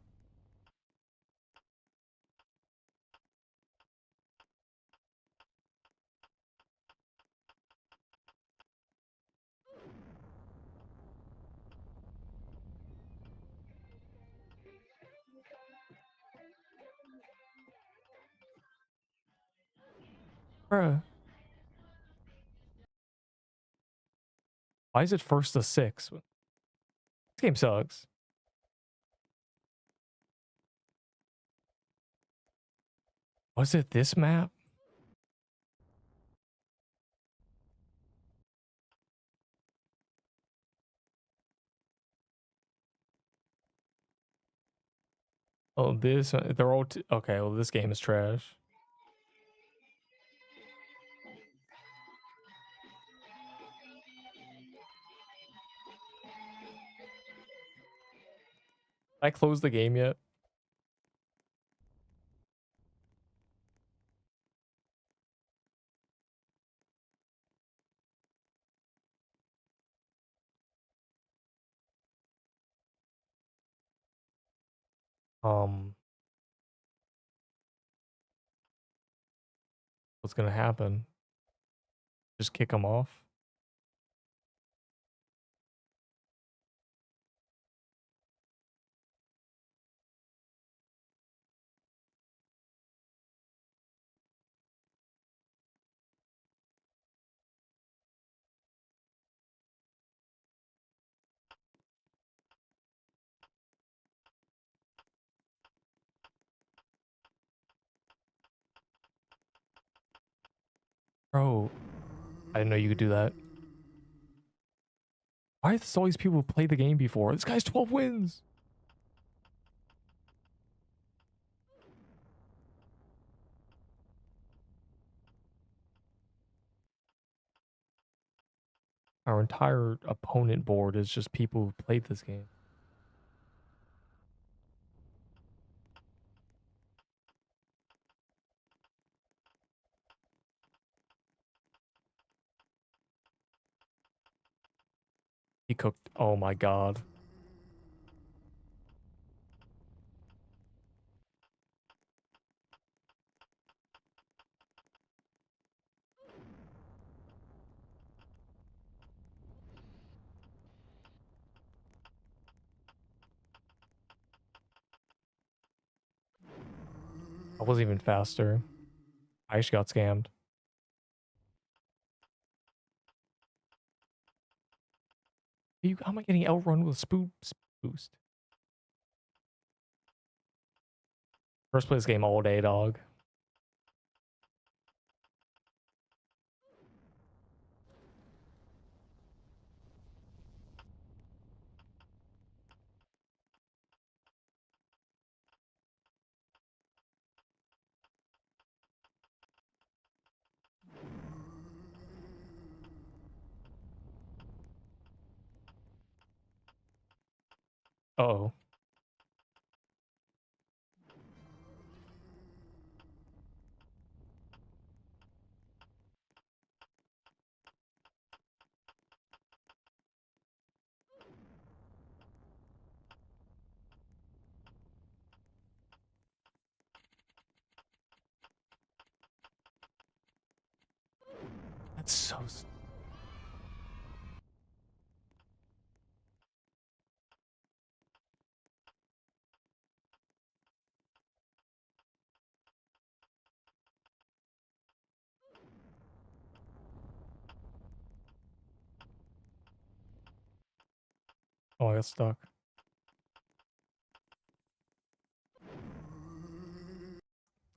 Bruh. Why is it first to 6? This game sucks. Was it this map? Oh, this. They're all. Okay, well, this game is trash. I closed the game yet? What's gonna happen? Just kick him off? Bro, I didn't know you could do that. Why are all these people who played the game before? This guy's 12 wins. Our entire opponent board is just people who played this game. He cooked. Oh my god. I was even faster. I actually got scammed. How am I getting outrun with boost? First place game all day, dog. Uh-oh. That's so... Oh, I got stuck.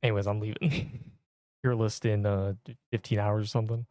Anyways, I'm leaving. Tier list in 15 hours or something.